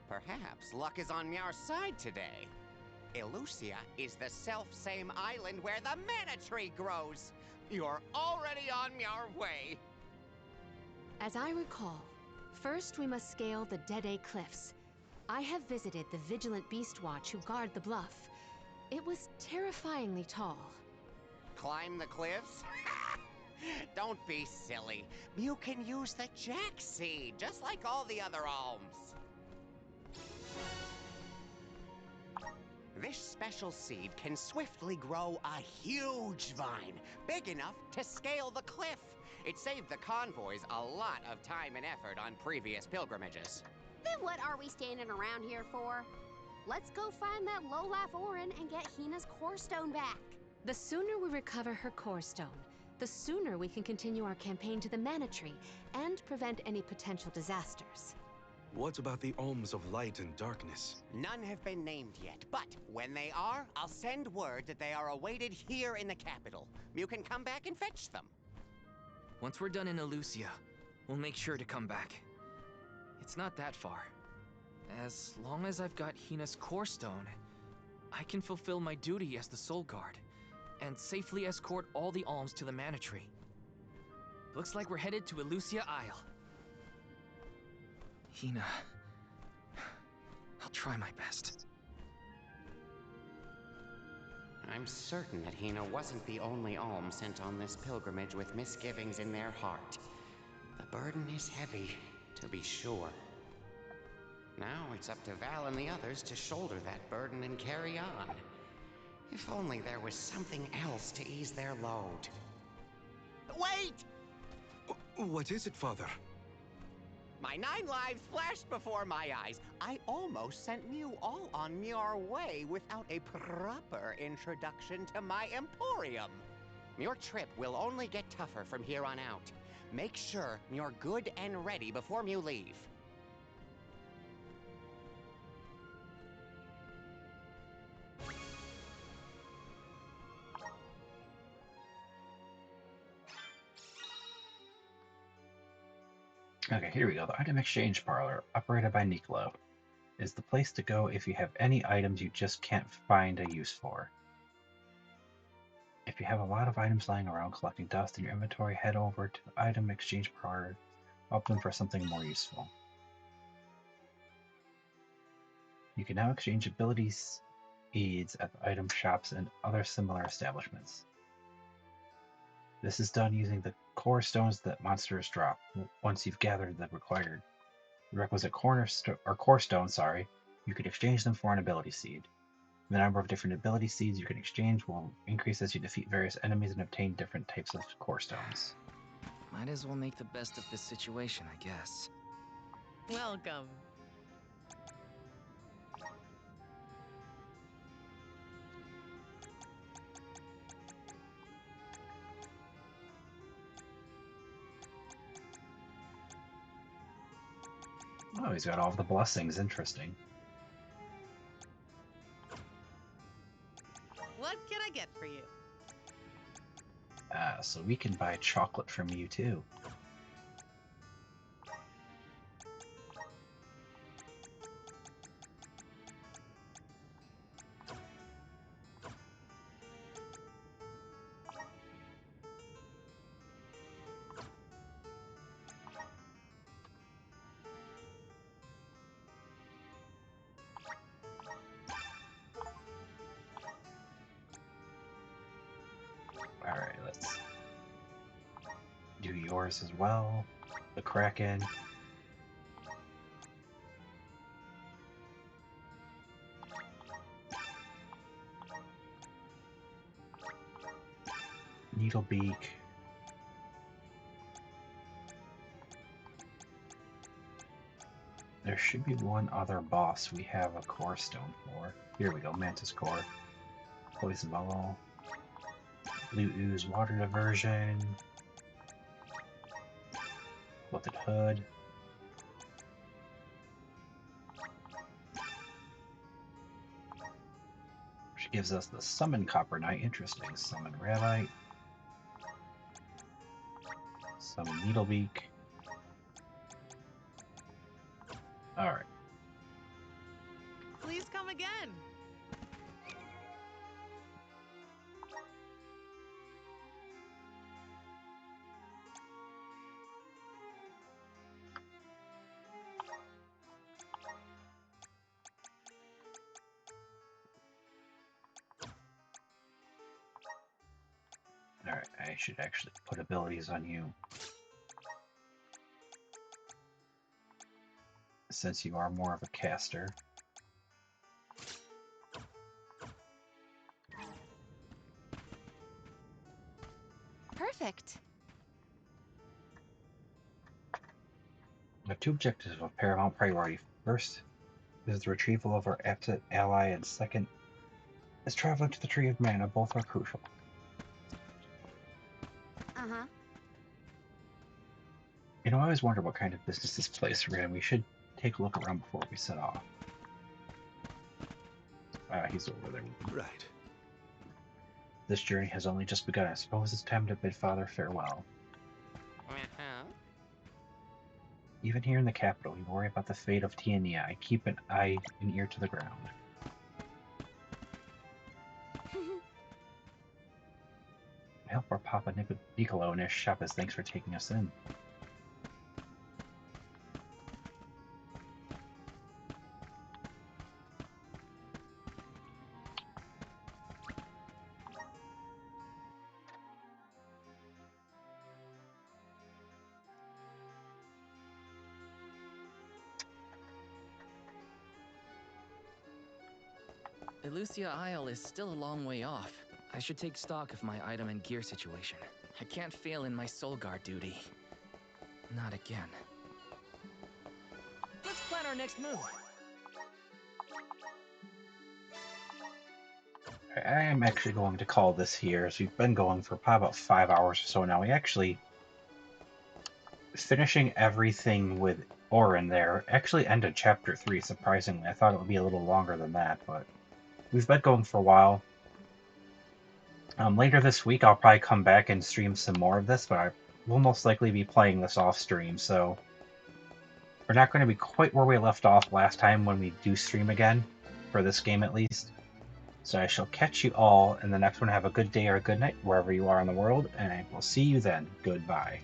Perhaps luck is on your side today. Elusia is the self-same island where the Mana Tree grows. You're already on your way. As I recall, first we must scale the Dede Cliffs. I have visited the Vigilant Beast Watch who guard the bluff. It was terrifyingly tall. Climb the cliffs? Don't be silly. You can use the Jack Seed, just like all the other alms. This special seed can swiftly grow a huge vine, big enough to scale the cliff. It saved the convoys a lot of time and effort on previous pilgrimages. Then what are we standing around here for? Let's go find that lowlife Orin and get Hina's core stone back. The sooner we recover her core stone, the sooner we can continue our campaign to the Mana Tree and prevent any potential disasters. What about the Alms of Light and Darkness? None have been named yet, but when they are, I'll send word that they are awaited here in the capital. You can come back and fetch them. Once we're done in Elusia, we'll make sure to come back. It's not that far. As long as I've got Hina's core stone, I can fulfill my duty as the Soul Guard and safely escort all the alms to the Mana Tree. Looks like we're headed to Elusia Isle. Hina, I'll try my best. I'm certain that Hina wasn't the only alm sent on this pilgrimage with misgivings in their heart. The burden is heavy, to be sure. Now it's up to Val and the others to shoulder that burden and carry on. If only there was something else to ease their load. Wait! What is it, Father? My 9 lives flashed before my eyes. I almost sent you all on your way without a proper introduction to my Emporium. Your trip will only get tougher from here on out. Make sure you're good and ready before you leave. Okay, here we go. The item exchange parlor, operated by Nicolo, is the place to go if you have any items you just can't find a use for. If you have a lot of items lying around collecting dust in your inventory, head over to the item exchange parlor, open for something more useful. You can now exchange abilities aids at the item shops and other similar establishments. This is done using the core stones that monsters drop once you've gathered the requisite core stones, you can exchange them for an ability seed. The number of different ability seeds you can exchange will increase as you defeat various enemies and obtain different types of core stones. Might as well make the best of this situation, I guess. Welcome. Oh, he's got all of the blessings. Interesting. What can I get for you? So we can buy chocolate from you too. Alright, let's do yours as well. The Kraken. Needlebeak. There should be one other boss we have a core stone for. Here we go, Mantis Core. Poison Bubble. Blue Ooze Water Diversion. Wilted Hood. Which gives us the Summon Copper Knight. Interesting. Summon Ravite. Summon Needlebeak. Alright. Please come again. Alright, I should actually put abilities on you. Since you are more of a caster. Perfect. The two objectives of paramount priority. First is the retrieval of our absent ally, and second is traveling to the Tree of Mana. Both are crucial. Uh-huh. You know, I always wonder what kind of business this place ran. We should take a look around before we set off. He's over there. Right. This journey has only just begun. I suppose it's time to bid Father farewell. Even here in the capital, we worry about the fate of Tiania. I keep an eye and ear to the ground. I help our Papa Niccolo in his shop as thanks for taking us in. Elusia Isle is still a long way off. I should take stock of my item and gear situation. I can't fail in my Soul Guard duty. Not again. Let's plan our next move. I am actually going to call this here, as we've been going for probably about 5 hours or so now. We actually, finishing everything with Auron there, actually ended Chapter 3, surprisingly. I thought it would be a little longer than that, but we've been going for a while. Later this week, I'll probably come back and stream some more of this, but I will most likely be playing this off stream, so we're not going to be quite where we left off last time when we do stream again, for this game at least. So I shall catch you all in the next one. Have a good day or a good night, wherever you are in the world, and I will see you then. Goodbye.